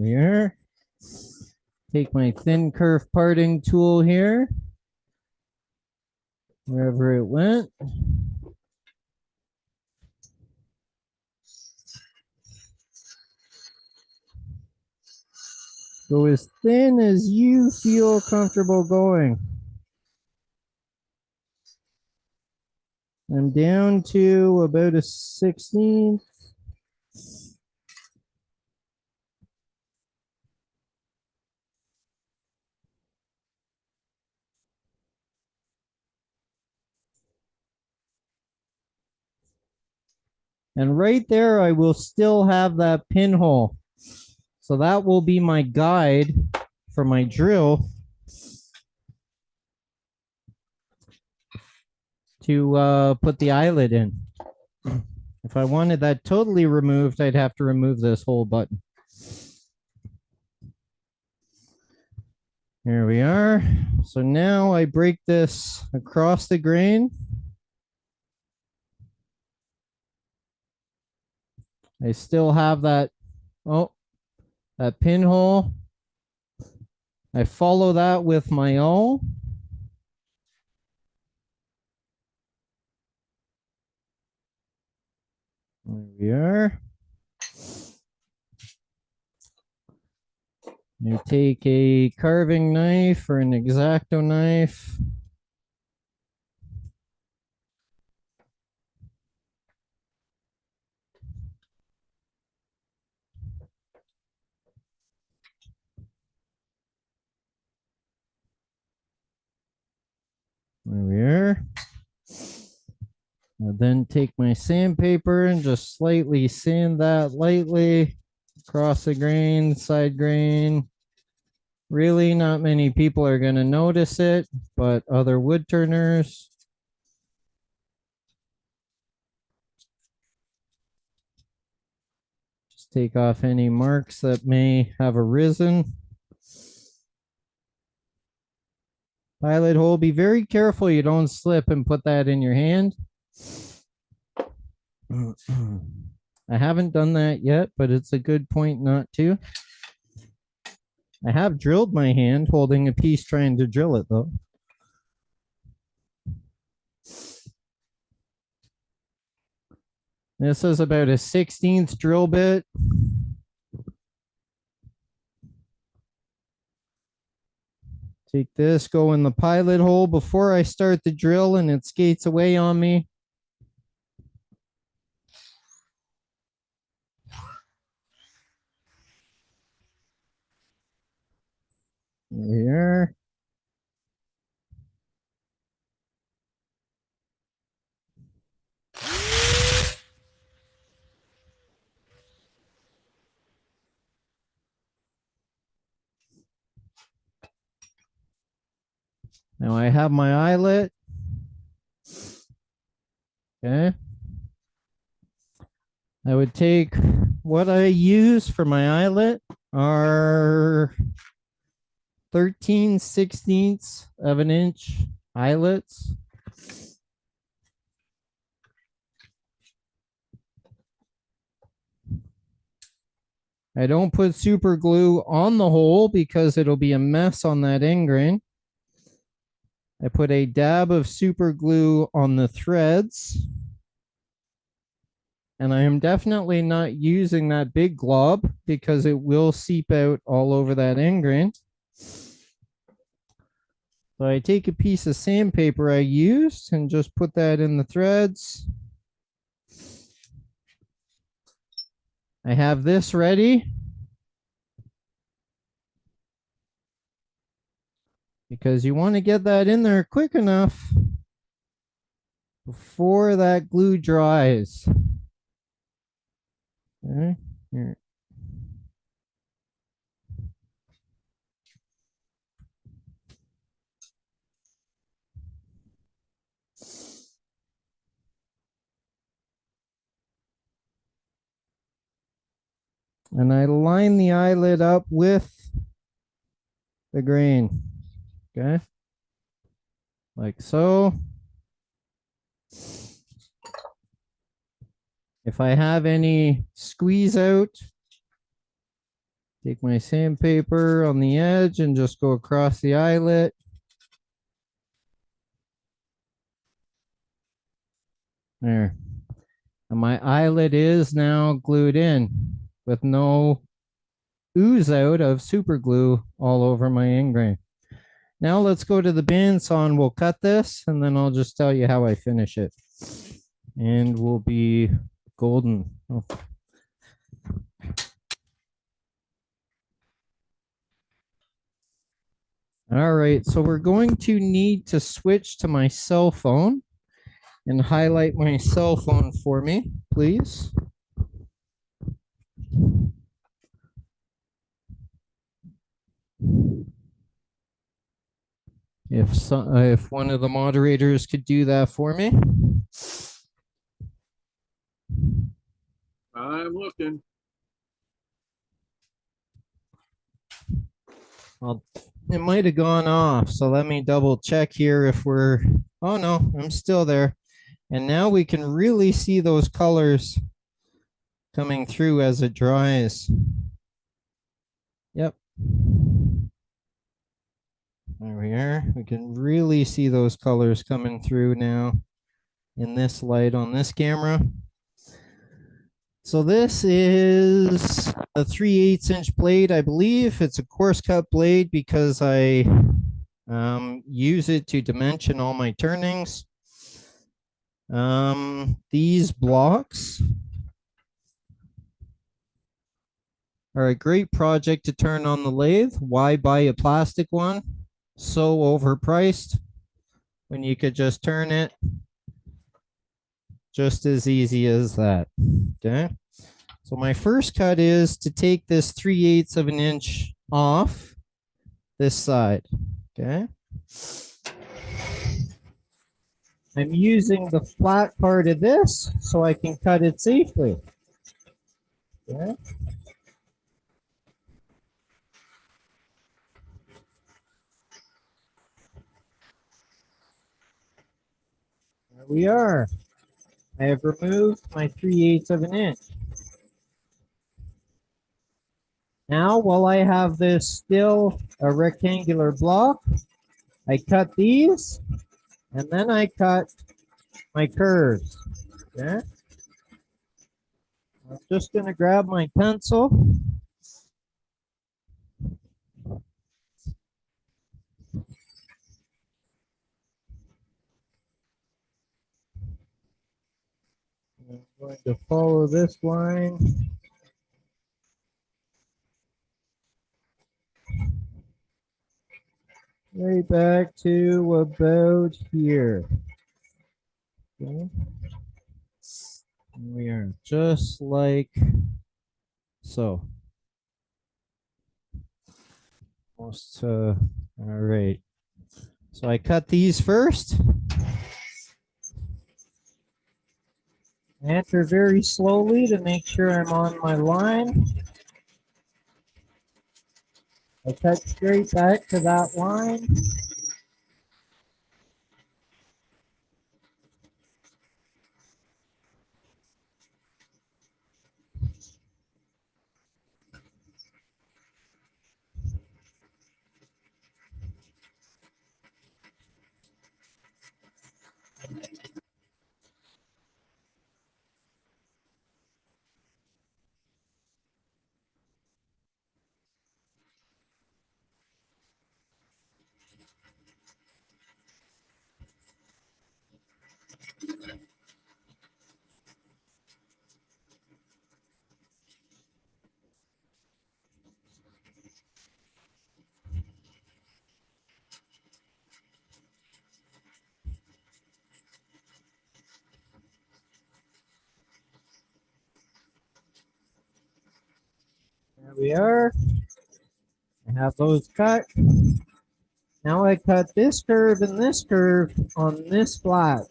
Here. Take my thin kerf parting tool here. Wherever it went. Go as thin as you feel comfortable going. I'm down to about a 16th. And right there, I will still have that pinhole. So that will be my guide for my drill to put the eyelet in. If I wanted that totally removed, I'd have to remove this whole button. Here we are. So now I break this across the grain. I still have that, that pinhole. I follow that with my awl. There we are. You take a carving knife or an X-Acto knife. There we are. I'll then take my sandpaper and just slightly sand that lightly across the grain, side grain. Really, not many people are going to notice it, but other wood turners. Just take off any marks that may have arisen. Pilot hole, be very careful you don't slip and put that in your hand. I haven't done that yet, but it's a good point not to. I have drilled my hand holding a piece trying to drill it though. This is about a 1/16 drill bit. Take this, go in the pilot hole before I start the drill and it skates away on me. Here. Now I have my eyelet. Okay. I would take what I use for my eyelet are 13/16 of an inch eyelets. I don't put super glue on the hole because it'll be a mess on that end grain. I put a dab of super glue on the threads. And I am definitely not using that big glob because it will seep out all over that end grain. So I take a piece of sandpaper I used and just put that in the threads. I have this ready. Because you want to get that in there quick enough before that glue dries. Okay, here. And I line the eyelid up with the grain. Okay, like so. If I have any squeeze out, take my sandpaper on the edge and just go across the eyelet. There. And my eyelet is now glued in with no ooze out of super glue all over my end grain. Now let's go to the bandsaw and we'll cut this and then I'll just tell you how I finish it. And we'll be golden. Oh. All right, so we're going to need to switch to my cell phone. and highlight my cell phone for me, please. If one of the moderators could do that for me. I'm looking. Well, it might have gone off, so let me double check here if we're, oh no, I'm still there. And now we can really see those colors coming through as it dries. Yep. There we are. We can really see those colors coming through now in this light on this camera. So this is a 3/8 inch blade, I believe. It's a coarse cut blade because I use it to dimension all my turnings. These blocks are a great project to turn on the lathe. Why buy a plastic one? So overpriced when you could just turn it just as easy as that. Okay. So my first cut is to take this 3/8 of an inch off this side. Okay. I'm using the flat part of this so I can cut it safely. Okay. There we are. I have removed my 3/8 of an inch. Now, while I have this still a rectangular block, I cut these, and then I cut my curves. Okay. I'm just going to grab my pencil. I'm going to follow this line. Right back to about here. Okay. And we are just like so. Almost, all right. So I cut these first. Enter very slowly to make sure I'm on my line. I cut straight back to that line. There we are. I have those cut. Now I cut this curve and this curve on this flat,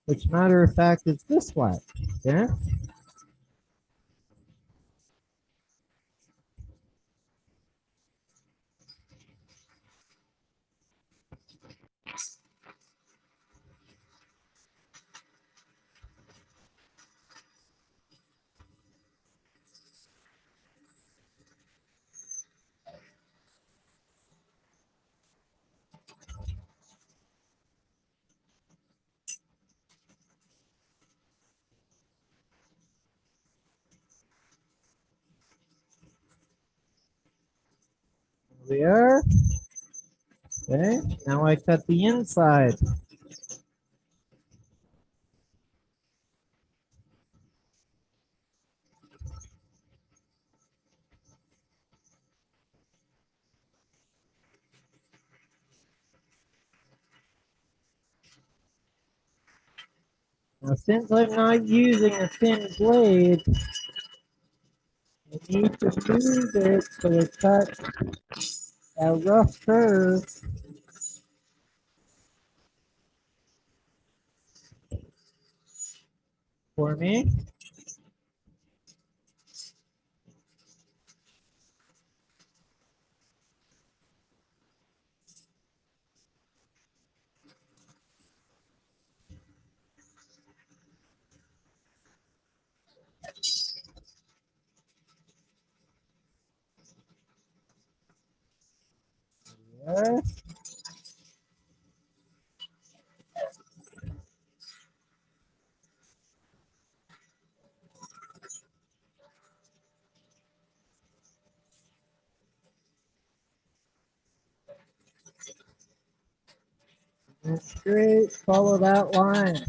which matter of fact is this flat. Okay. There we are. Okay. Now I cut the inside. Now, since I'm not using a thin blade, I need to move it so it cuts a rough curve. For me. There. And straight, follow that line.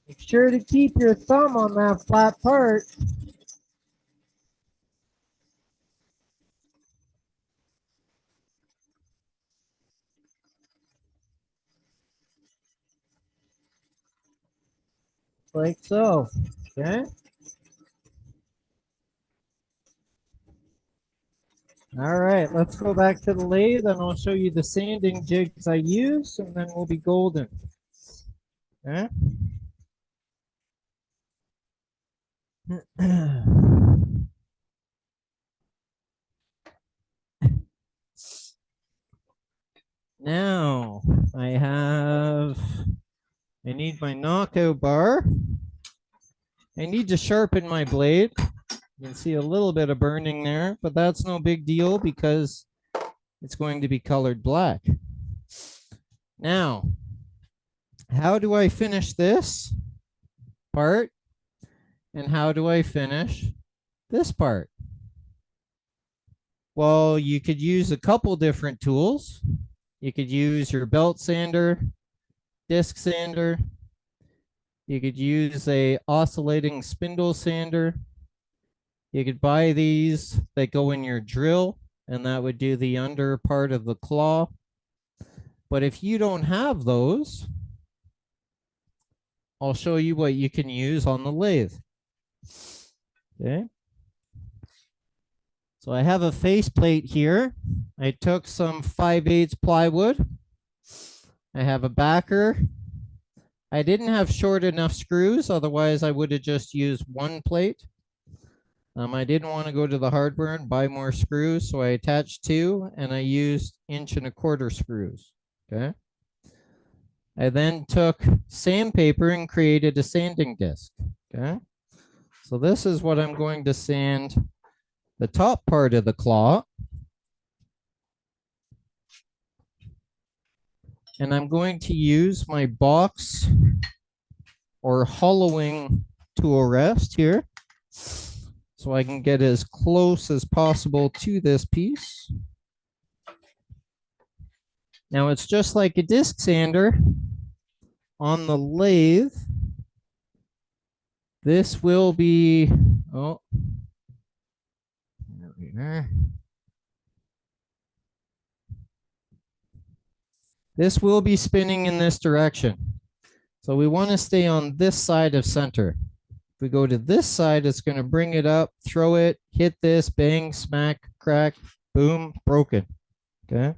Make sure to keep your thumb on that flat part. Like so. Okay. All right, let's go back to the lathe and I'll show you the sanding jigs I use and then we'll be golden. Okay. Now I need my knockout bar. I need to sharpen my blade. You can see a little bit of burning there, but that's no big deal because it's going to be colored black. Now, how do I finish this part? And how do I finish this part? Well, you could use a couple different tools. You could use your belt sander, disc sander. You could use a oscillating spindle sander. You could buy these that go in your drill, and that would do the under part of the claw. But if you don't have those, I'll show you what you can use on the lathe. Okay. So I have a faceplate here. I took some 5/8 plywood. I have a backer. I didn't have short enough screws, otherwise I would have just used one plate. I didn't want to go to the hardware and buy more screws, so I attached two and I used 1¼ screws. Okay. I then took sandpaper and created a sanding disc. Okay. So this is what I'm going to sand the top part of the claw. And I'm going to use my box or hollowing tool rest here so I can get as close as possible to this piece. Now it's just like a disc sander on the lathe. This will be, oh, there we are. This will be spinning in this direction. So we want to stay on this side of center. If we go to this side, it's going to bring it up, throw it, hit this, bang, smack, crack, boom, broken. Okay.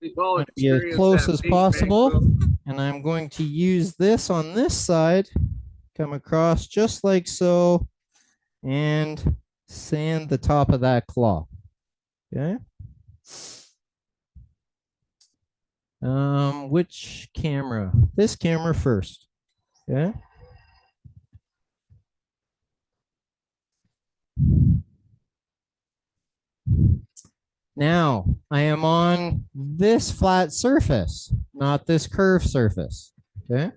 We've all Be as experienced close that as big bang possible. boom. And I'm going to use this on this side, come across just like so, and sand the top of that claw. Okay. Which camera? This camera first. Okay. Now I am on this flat surface, not this curved surface. Okay.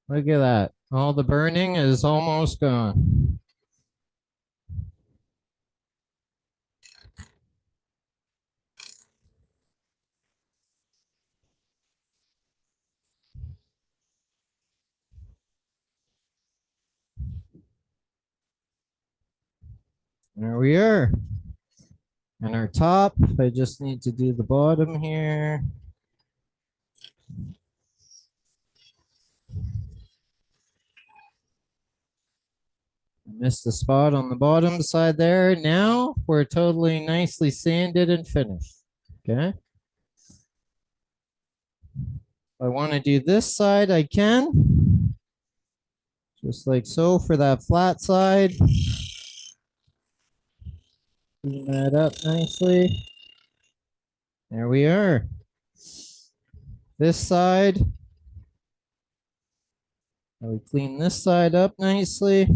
Look at that. All the burning is almost gone. There we are. And our top, I just need to do the bottom here. Missed the spot on the bottom side there. Now we're totally nicely sanded and finished. Okay. If I want to do this side, I can. Just like so for that flat side. Clean that up nicely. There we are. This side. I would clean this side up nicely.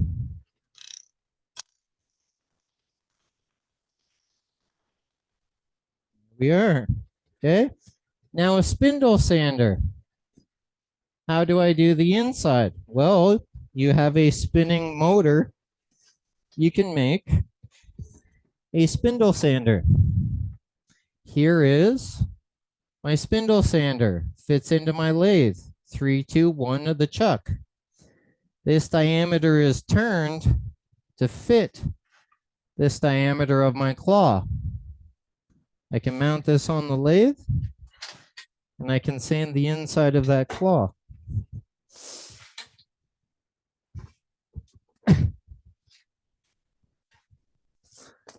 We are. Okay. Now a spindle sander. How do I do the inside? Well, you have a spinning motor. You can make a spindle sander. Here is my spindle sander. Fits into my lathe. 3, 2, 1 of the chuck. This diameter is turned to fit this diameter of my claw. I can mount this on the lathe and I can sand the inside of that claw.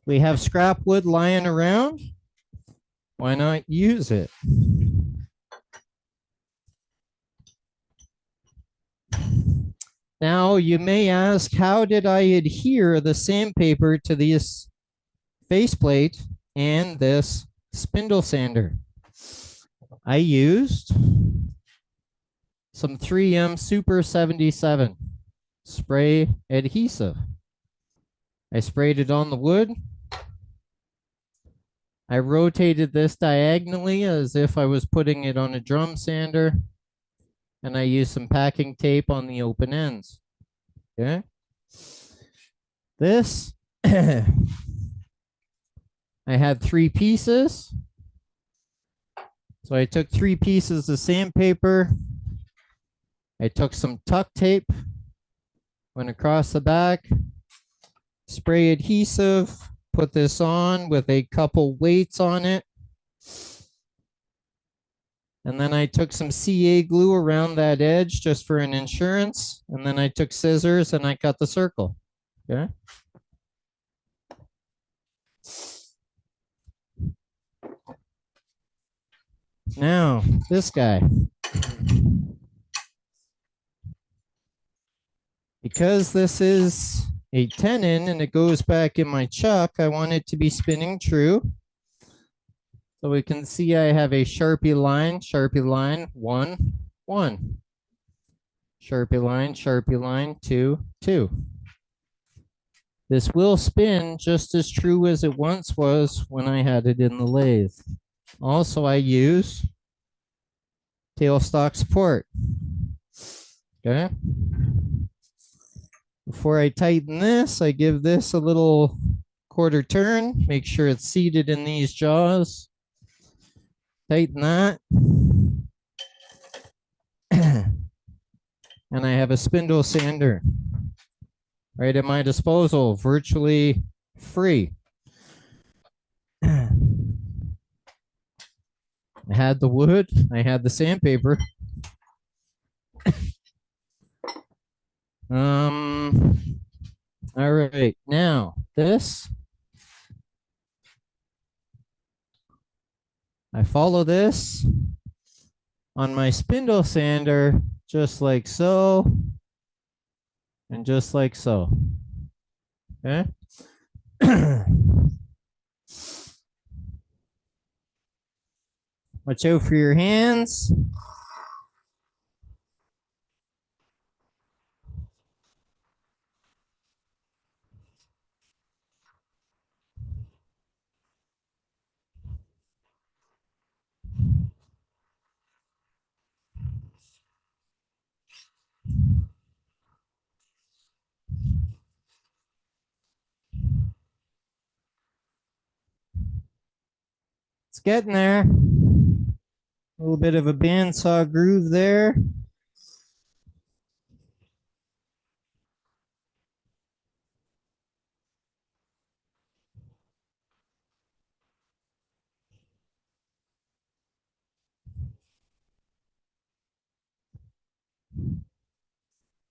We have scrap wood lying around. Why not use it? Now you may ask, how did I adhere the sandpaper to this faceplate and this spindle sander? I used some 3M Super 77 spray adhesive. I sprayed it on the wood. I rotated this diagonally as if I was putting it on a drum sander. And I used some packing tape on the open ends. Okay. This, I had 3 pieces. So I took 3 pieces of sandpaper. I took some tuck tape, went across the back, spray adhesive, put this on with a couple weights on it. And then I took some CA glue around that edge just for an insurance. And then I took scissors and I cut the circle. Okay. Now, this guy. Because this is a tenon and it goes back in my chuck, I want it to be spinning true. So we can see I have a Sharpie line, 1, 1. Sharpie line, 2, 2. This will spin just as true as it once was when I had it in the lathe. Also, I use tailstock support. Okay. Before I tighten this, I give this a little quarter turn, make sure it's seated in these jaws. Tighten that. And I have a spindle sander right at my disposal, virtually free. I had the wood, I had the sandpaper. All right, now this. I follow this on my spindle sander, just like so, and just like so. Okay. Watch out for your hands. It's getting there. A little bit of a bandsaw groove there.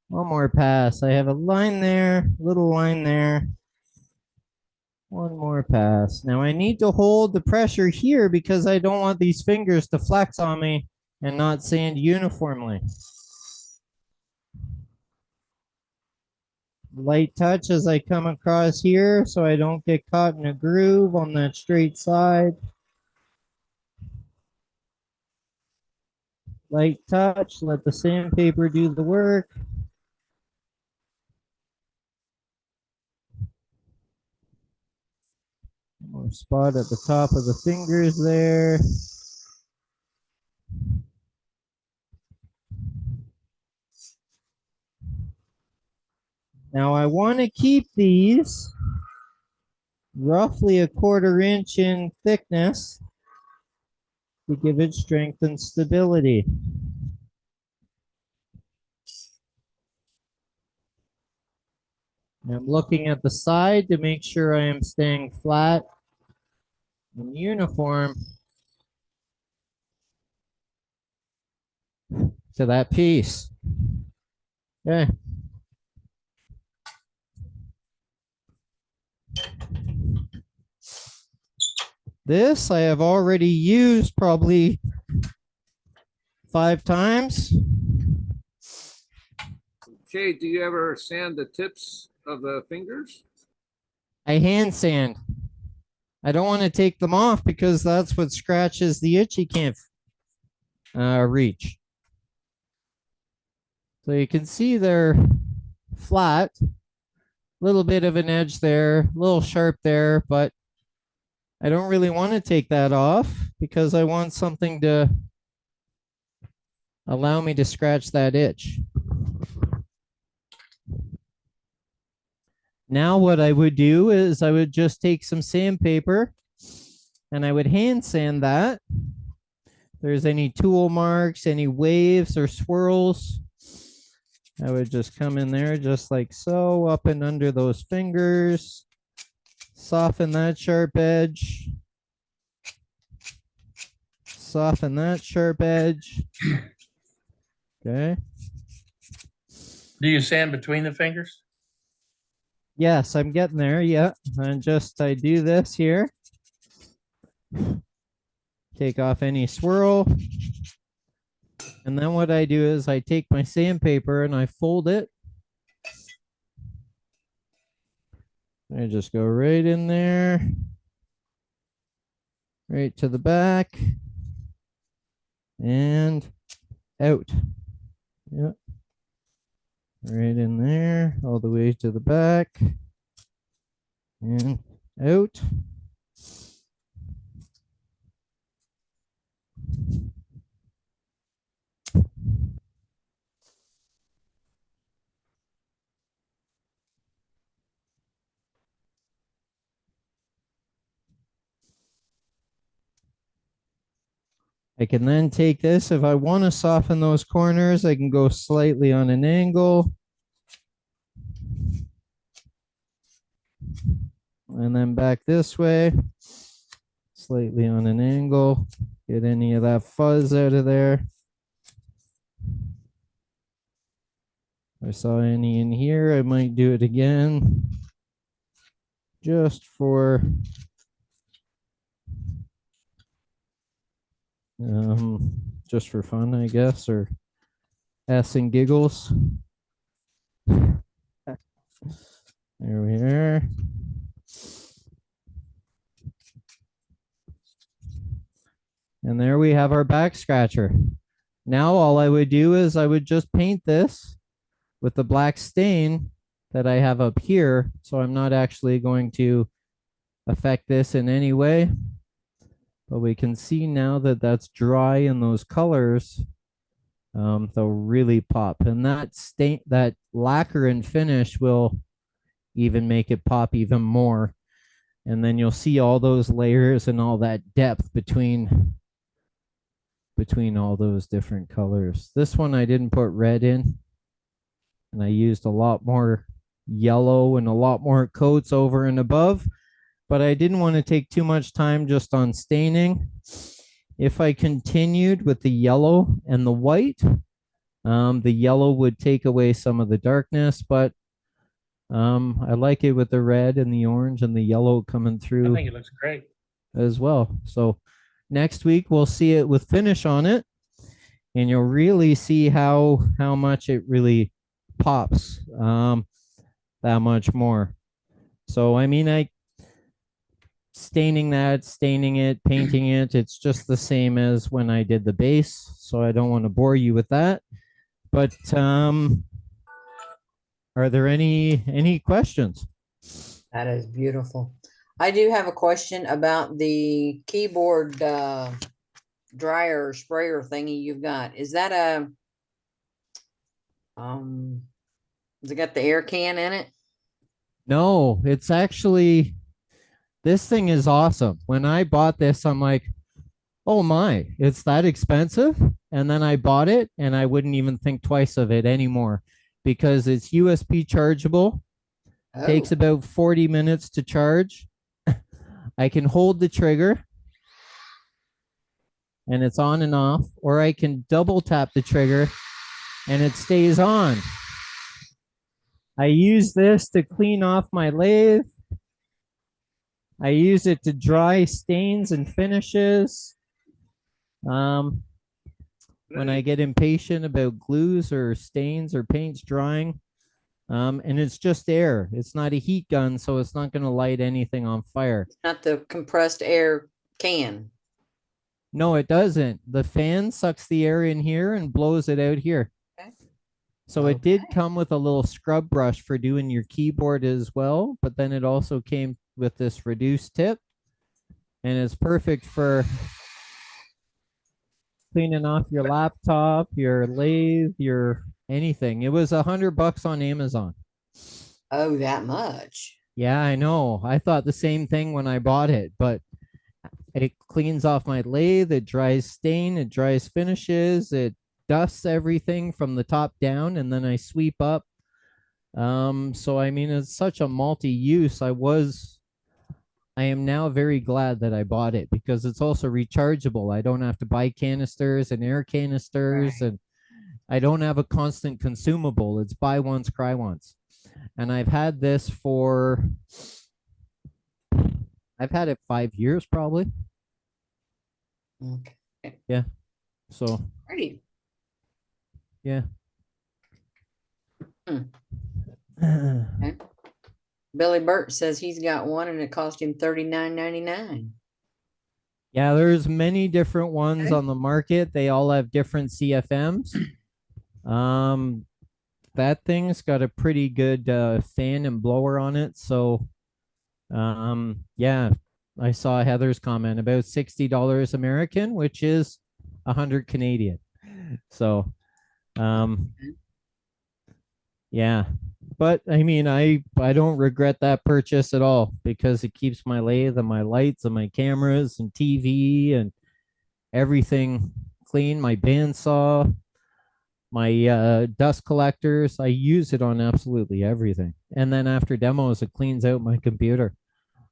One more pass. I have a line there, little line there. One more pass. Now I need to hold the pressure here because I don't want these fingers to flex on me and not sand uniformly. Light touch as I come across here so I don't get caught in a groove on that straight side. Light touch, let the sandpaper do the work. More spot at the top of the fingers there. Now I want to keep these roughly a 1/4 inch in thickness to give it strength and stability. I'm looking at the side to make sure I am staying flat and uniform to that piece. Okay. This I have already used probably 5 times. Okay, do you ever sand the tips of the fingers? I hand sand. I don't want to take them off because that's what scratches the itch you can't reach. So you can see they're flat. A little bit of an edge there, a little sharp there, but I don't really want to take that off because I want something to allow me to scratch that itch. Now what I would do is I would just take some sandpaper and I would hand sand that. If there's any tool marks, any waves or swirls, I would just come in there just like so, up and under those fingers. Soften that sharp edge. Soften that sharp edge. Okay. Do you sand between the fingers? Yes, I'm getting there. Yeah. And just I do this here. Take off any swirl. And then what I do is I take my sandpaper and I fold it. I just go right in there, right to the back, and out. Yep. Right in there, all the way to the back, and out. I can then take this. If I want to soften those corners, I can go slightly on an angle. And then back this way, slightly on an angle. Get any of that fuzz out of there. If I saw any in here, I might do it again. Just for fun, I guess, or s and giggles. There we are. And there we have our back scratcher. Now all I would do is I would just paint this with the black stain that I have up here. So I'm not actually going to affect this in any way. But we can see now that that's dry and those colors, they'll really pop. And that stain, that lacquer and finish will even make it pop even more. And then you'll see all those layers and all that depth between all those different colors. This one I didn't put red in, and I used a lot more yellow and a lot more coats over and above, but I didn't want to take too much time just on staining. If I continued with the yellow and the white, the yellow would take away some of the darkness, but I like it with the red and the orange and the yellow coming I through think it looks great. as well. So next week we'll see it with finish on it, and you'll really see how much it really pops that much more. So I mean, I staining it, painting it, it's just the same as when I did the base, so I don't want to bore you with that. But are there any questions? That is beautiful. I do have a question about the keyboard dryer sprayer thingy you've got. Is that a has it got the air can in it? No, it's actually, this thing is awesome. When I bought this, I'm like, oh my, it's that expensive? And then I bought it and I wouldn't even think twice of it anymore because it's USB chargeable. Takes Oh, about 40 minutes to charge. I can hold the trigger and it's on and off, or I can double tap the trigger and it stays on. I use this to clean off my lathe. I use it to dry stains and finishes. When I get impatient about glues or stains or paints drying. And it's just air. It's not a heat gun, so it's not going to light anything on fire. not the compressed air can. No, it doesn't. The fan sucks the air in here and blows it out here. Okay. So it did Okay. come with a little scrub brush for doing your keyboard as well, but then it also came with this reduced tip, and it's perfect for cleaning off your laptop, your lathe, your anything. It was $100 on Amazon. Oh, that much. Yeah, I know. I thought the same thing when I bought it, but it cleans off my lathe, it dries stain, it dries finishes, it dusts everything from the top down, and then I sweep up. So I mean, it's such a multi-use. I am now very glad that I bought it because it's also rechargeable. I don't have to buy canisters and air canisters, Right. and I don't have a constant consumable. It's buy once, cry once. And I've had this for, I've had it 5 years probably. Okay. Yeah. So Pretty. yeah. Okay. Billy Burt says he's got one and it cost him $39.99. Yeah, there's many different ones Okay. on the market. They all have different CFMs. That thing's got a pretty good fan and blower on it. So yeah, I saw Heather's comment about $60 American, which is 100 Canadian. So yeah. But I mean, I don't regret that purchase at all because it keeps my lathe and my lights and my cameras and TV and everything clean. My bandsaw, my dust collectors, I use it on absolutely everything. And then after demos, it cleans out my computer.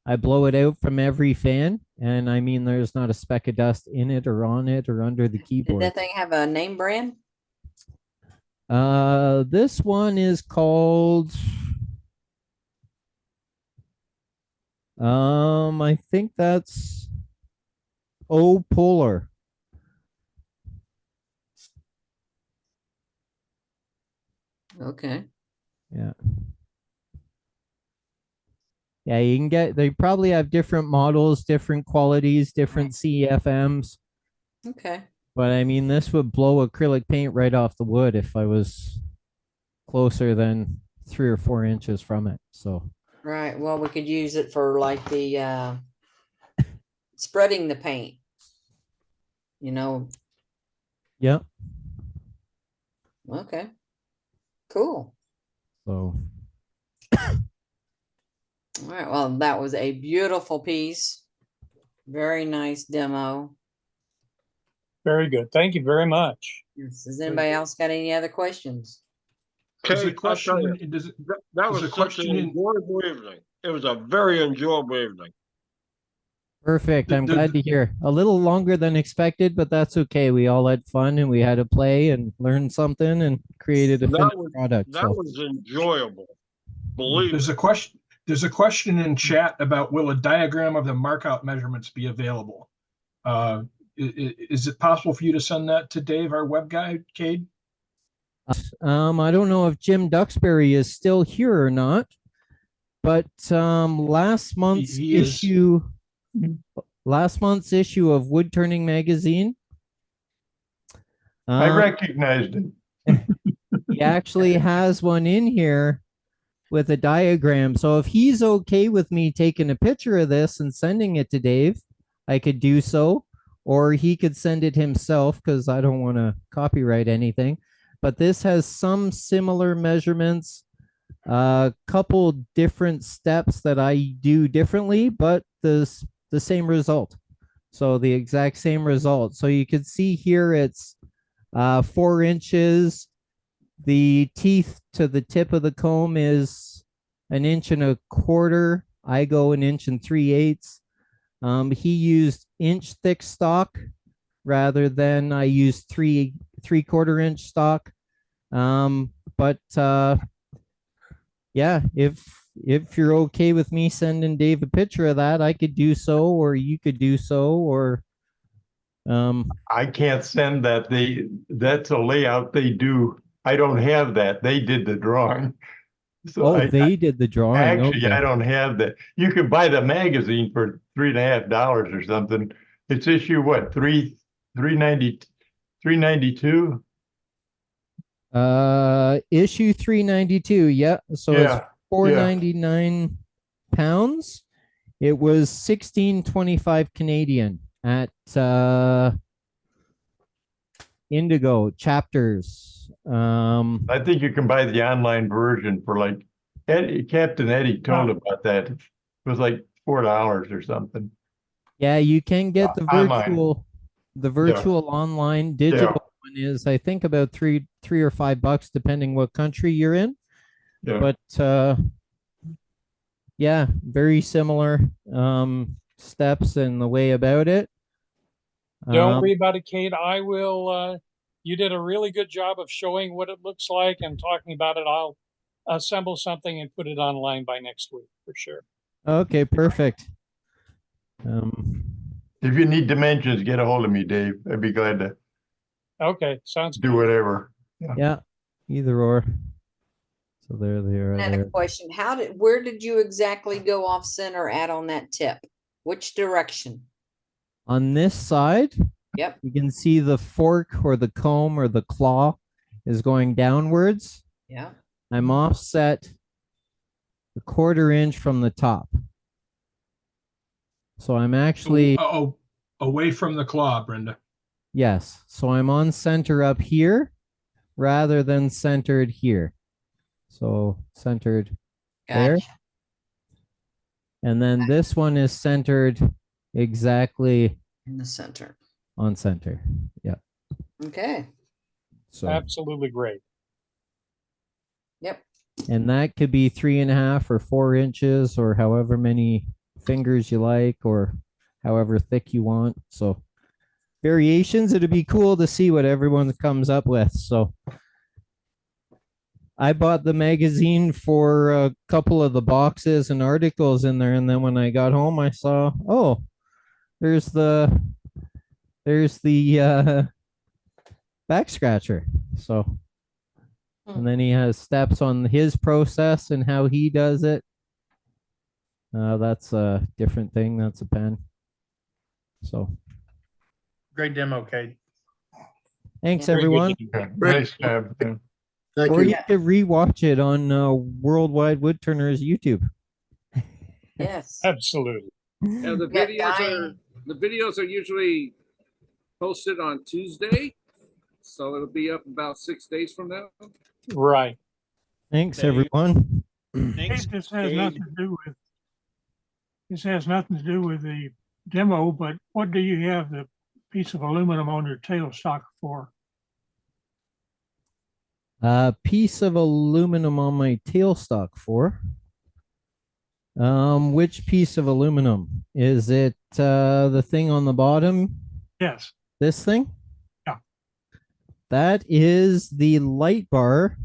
I blow it out from every fan, and I mean, there's not a speck of dust in it or on it or under the Did keyboard. that thing have a name brand? This one is called I think that's Polar. Okay. Yeah. Yeah, you can get, they probably have different models, different qualities, different CFMs. Okay. But I mean, this would blow acrylic paint right off the wood if I was closer than 3 or 4 inches from it. So Right. Well, we could use it for like the spreading the paint. You know. yeah. Okay. Cool. So All right, well, that was a beautiful piece. Very nice demo. Very good. Thank you very much. Yes. Has anybody else got any other questions? There's a Okay, I'll tell you, question. That that there's was a such question an in. enjoyable evening. It was a very enjoyable evening. Perfect. I'm The- glad to hear. A little longer than expected, but that's okay. We all had fun and we had to play and learn something and created a finished product. That So was enjoyable. Believe There's it. a question. There's a question in chat about will a diagram of the markout measurements be available? Is it possible for you to send that to Dave, our web guy, Cade? I don't know if Jim Duxbury is still here or not, but last month's He is. issue of Wood Turning Magazine, I recognized it. he actually has one in here with a diagram. So if he's okay with me taking a picture of this and sending it to Dave, I could do so, or he could send it himself because I don't want to copyright anything. But this has some similar measurements, a couple different steps that I do differently, but the same result. So the exact same result. So you can see here it's 4 inches. The teeth to the tip of the comb is 1.25 inches. I go 1 3/8 inches. He used inch thick stock rather than I used 3/4 inch stock. But yeah, if you're okay with me sending Dave a picture of that, I could do so, or you could do so, or I can't send that. That's a layout they do. I don't have that. They did the drawing. So they did the drawing. actually, Okay. I don't have that. You can buy the magazine for $3.50 or something. It's issue what, 392? Issue 392. Yeah. So it's Yeah. £4.99. It was 16.25 Canadian at Indigo Chapters. I think you can buy the online version for like Captain Eddie told about that. It was like $4 or something. Yeah, you can get the Online. virtual online digital one is I think about three or $5 depending what country you're in. Yeah. But yeah, very similar steps and the way about it. Don't worry about it, Kate. I will. You did a really good job of showing what it looks like and talking about it. I'll assemble something and put it online by next week for sure. Okay, perfect. If you need dimensions, get a hold of me, Dave. I'd be glad to Okay, sounds do good. whatever. Yeah, either or. So there they are. Another There. question. Where did you exactly go off center at on that tip? Which direction? On this side, Yep. you can see the fork or the comb or the claw is going downwards. Yeah. I'm offset 1/4 inch from the top. So I'm actually, Away from the claw, Brenda. yes. So I'm on center up here rather than centered here. So centered there. Gotcha. And then this one is centered exactly In the center. on center. Yeah. Okay. So, Absolutely great. Yep. and that could be 3.5 or 4 inches or however many fingers you like or however thick you want. So variations, it'd be cool to see what everyone comes up with. So I bought the magazine for a couple of the boxes and articles in there, and then when I got home I saw, oh, there's the back scratcher. So and then he has steps on his process and how he does it. That's a different thing. That's a pen. So Great demo, Kate. thanks, Very everyone. Nice job. Yeah. Thank Or you. you could rewatch it on Worldwide Woodturners YouTube. Yes. Absolutely. Yeah, the Yeah, videos are usually posted on Tuesday, so it'll be up about 6 days from now. Right. Thanks, Dave. everyone. Thanks, This has Dave. nothing to do with this has nothing to do with the demo, but what do you have the piece of aluminum on your tailstock for? A piece of aluminum on my tailstock for. Which piece of aluminum? Is it the thing on the bottom? Yes. This thing? Yeah. That is the light bar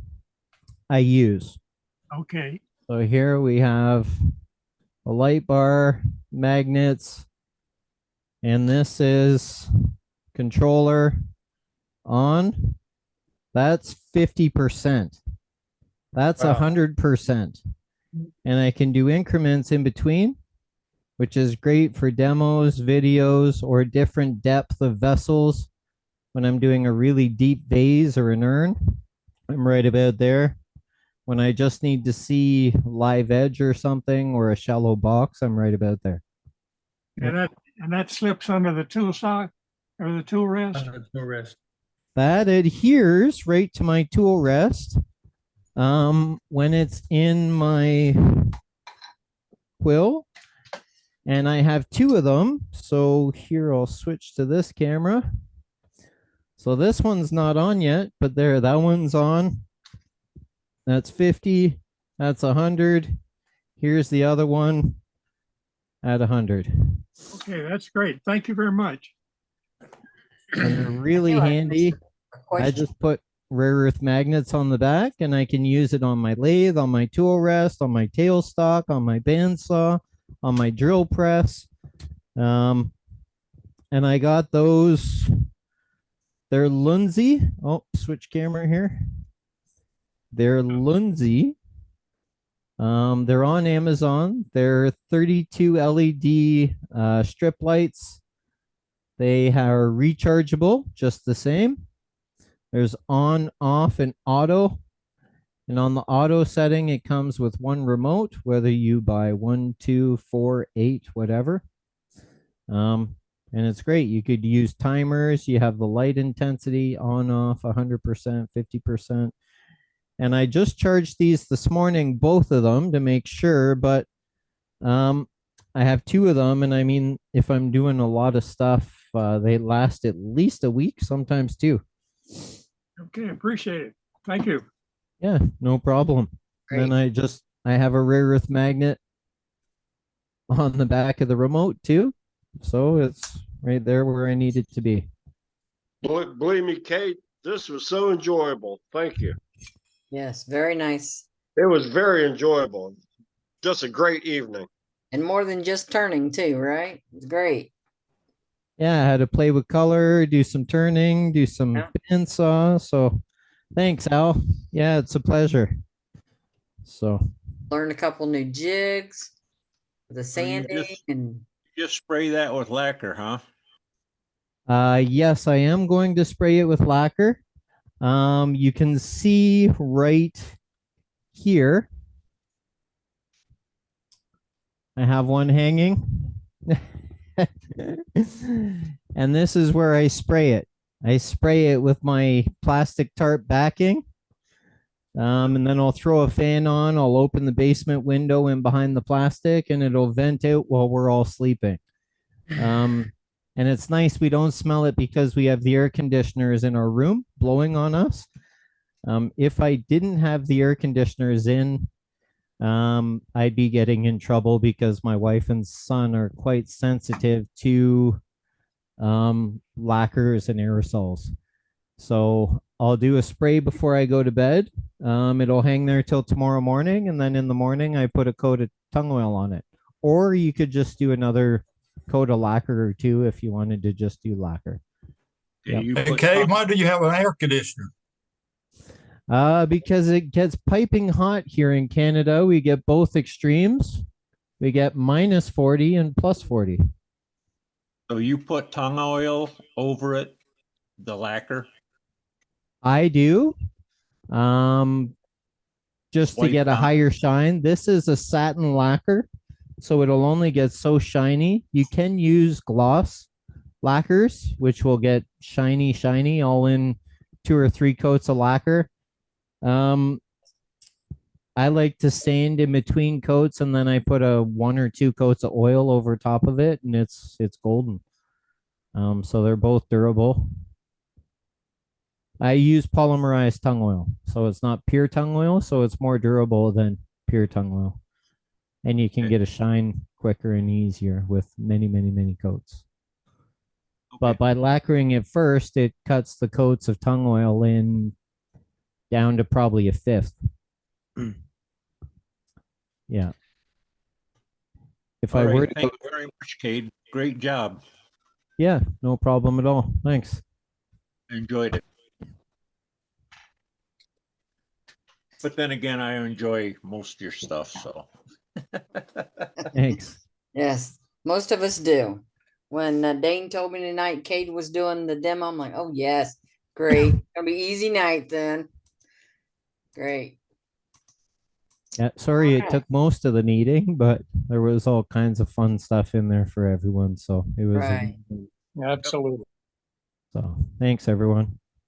I use. Okay. So here we have a light bar, magnets, and this is controller on. That's 50%. That's 100%. And I can do increments in between, which is great for demos, videos, or different depth of vessels. When I'm doing a really deep vase or an urn, I'm right about there. When I just need to see live edge or something, or a shallow box, I'm right about there. And that slips under the tool sock or the tool rest? Tool rest. That adheres right to my tool rest. When it's in my quill, and I have two of them. So here I'll switch to this camera. So this one's not on yet, but there, that one's on. That's 50. That's 100. Here's the other one at 100. Okay, that's great. Thank you very much. And they're really handy. I just put rare earth magnets on the back, and I can use it on my lathe, on my tool rest, on my tailstock, on my bandsaw, on my drill press. And I got those. They're Lindsay. Oh, switch camera here. They're Lindsay. They're on Amazon. They're 32 LED strip lights. They are rechargeable, just the same. There's on, off, and auto. And on the auto setting, it comes with one remote, whether you buy 1, 2, 4, 8, whatever. And it's great. You could use timers. You have the light intensity on, off, 100%, 50%. And I just charged these this morning, both of them, to make sure. But I have two of them. And I mean, if I'm doing a lot of stuff, they last at least a week, sometimes two. Okay, appreciate it. Thank you. Yeah, no problem. Great. And I have a rare earth magnet on the back of the remote too. So it's right there where I need it to be. Believe me, Kate, this was so enjoyable. Thank you. Yes, very nice. It was very enjoyable. Just a great evening. And more than just turning too, right? It's great. Yeah, I had to play with color, do some turning, do some bandsaw. So thanks, Al. Yeah, it's a pleasure. So Learn a couple new jigs, the sanding, and just spray that with lacquer, huh? yes, I am going to spray it with lacquer. You can see right here. I have one hanging. And this is where I spray it. I spray it with my plastic tarp backing. And then I'll throw a fan on. I'll open the basement window in behind the plastic, and it'll vent out while we're all sleeping. And it's nice. We don't smell it because we have the air conditioners in our room blowing on us. If I didn't have the air conditioners in, I'd be getting in trouble because my wife and son are quite sensitive to lacquers and aerosols. So I'll do a spray before I go to bed. It'll hang there till tomorrow morning, and then in the morning I put a coat of tung oil on it. Or you could just do another coat of lacquer or two if you wanted to just do lacquer. Yep. Okay, why do you have an air conditioner? Because it gets piping hot here in Canada. We get both extremes. We get minus 40 and plus 40. So you put tung oil over it, the lacquer? I do. Just to get a higher shine. This is a satin lacquer, so it'll only get so shiny. You can use gloss lacquers, which will get shiny, all in 2 or 3 coats of lacquer. I like to sand in between coats, and then I put a 1 or 2 coats of oil over top of it, and it's golden. So they're both durable. I use polymerized tung oil, so it's not pure tung oil, so it's more durable than pure tung oil, and you can get a shine quicker and easier with many coats. But by lacquering it first, it cuts the coats of tung oil in down to probably 1/5. Yeah. If I were to, Thank you very much, Kade. Great job. yeah, no problem at all. Thanks. Enjoyed it. But then again, I enjoy most of your stuff, so. Thanks. Yes, most of us do. When Dane told me tonight Kade was doing the demo, I'm like, oh yes, great. Gonna be easy night then. Great. Yeah, sorry it Alright. took most of the meeting, but there was all kinds of fun stuff in there for everyone. So it was Right. Absolutely. so thanks everyone.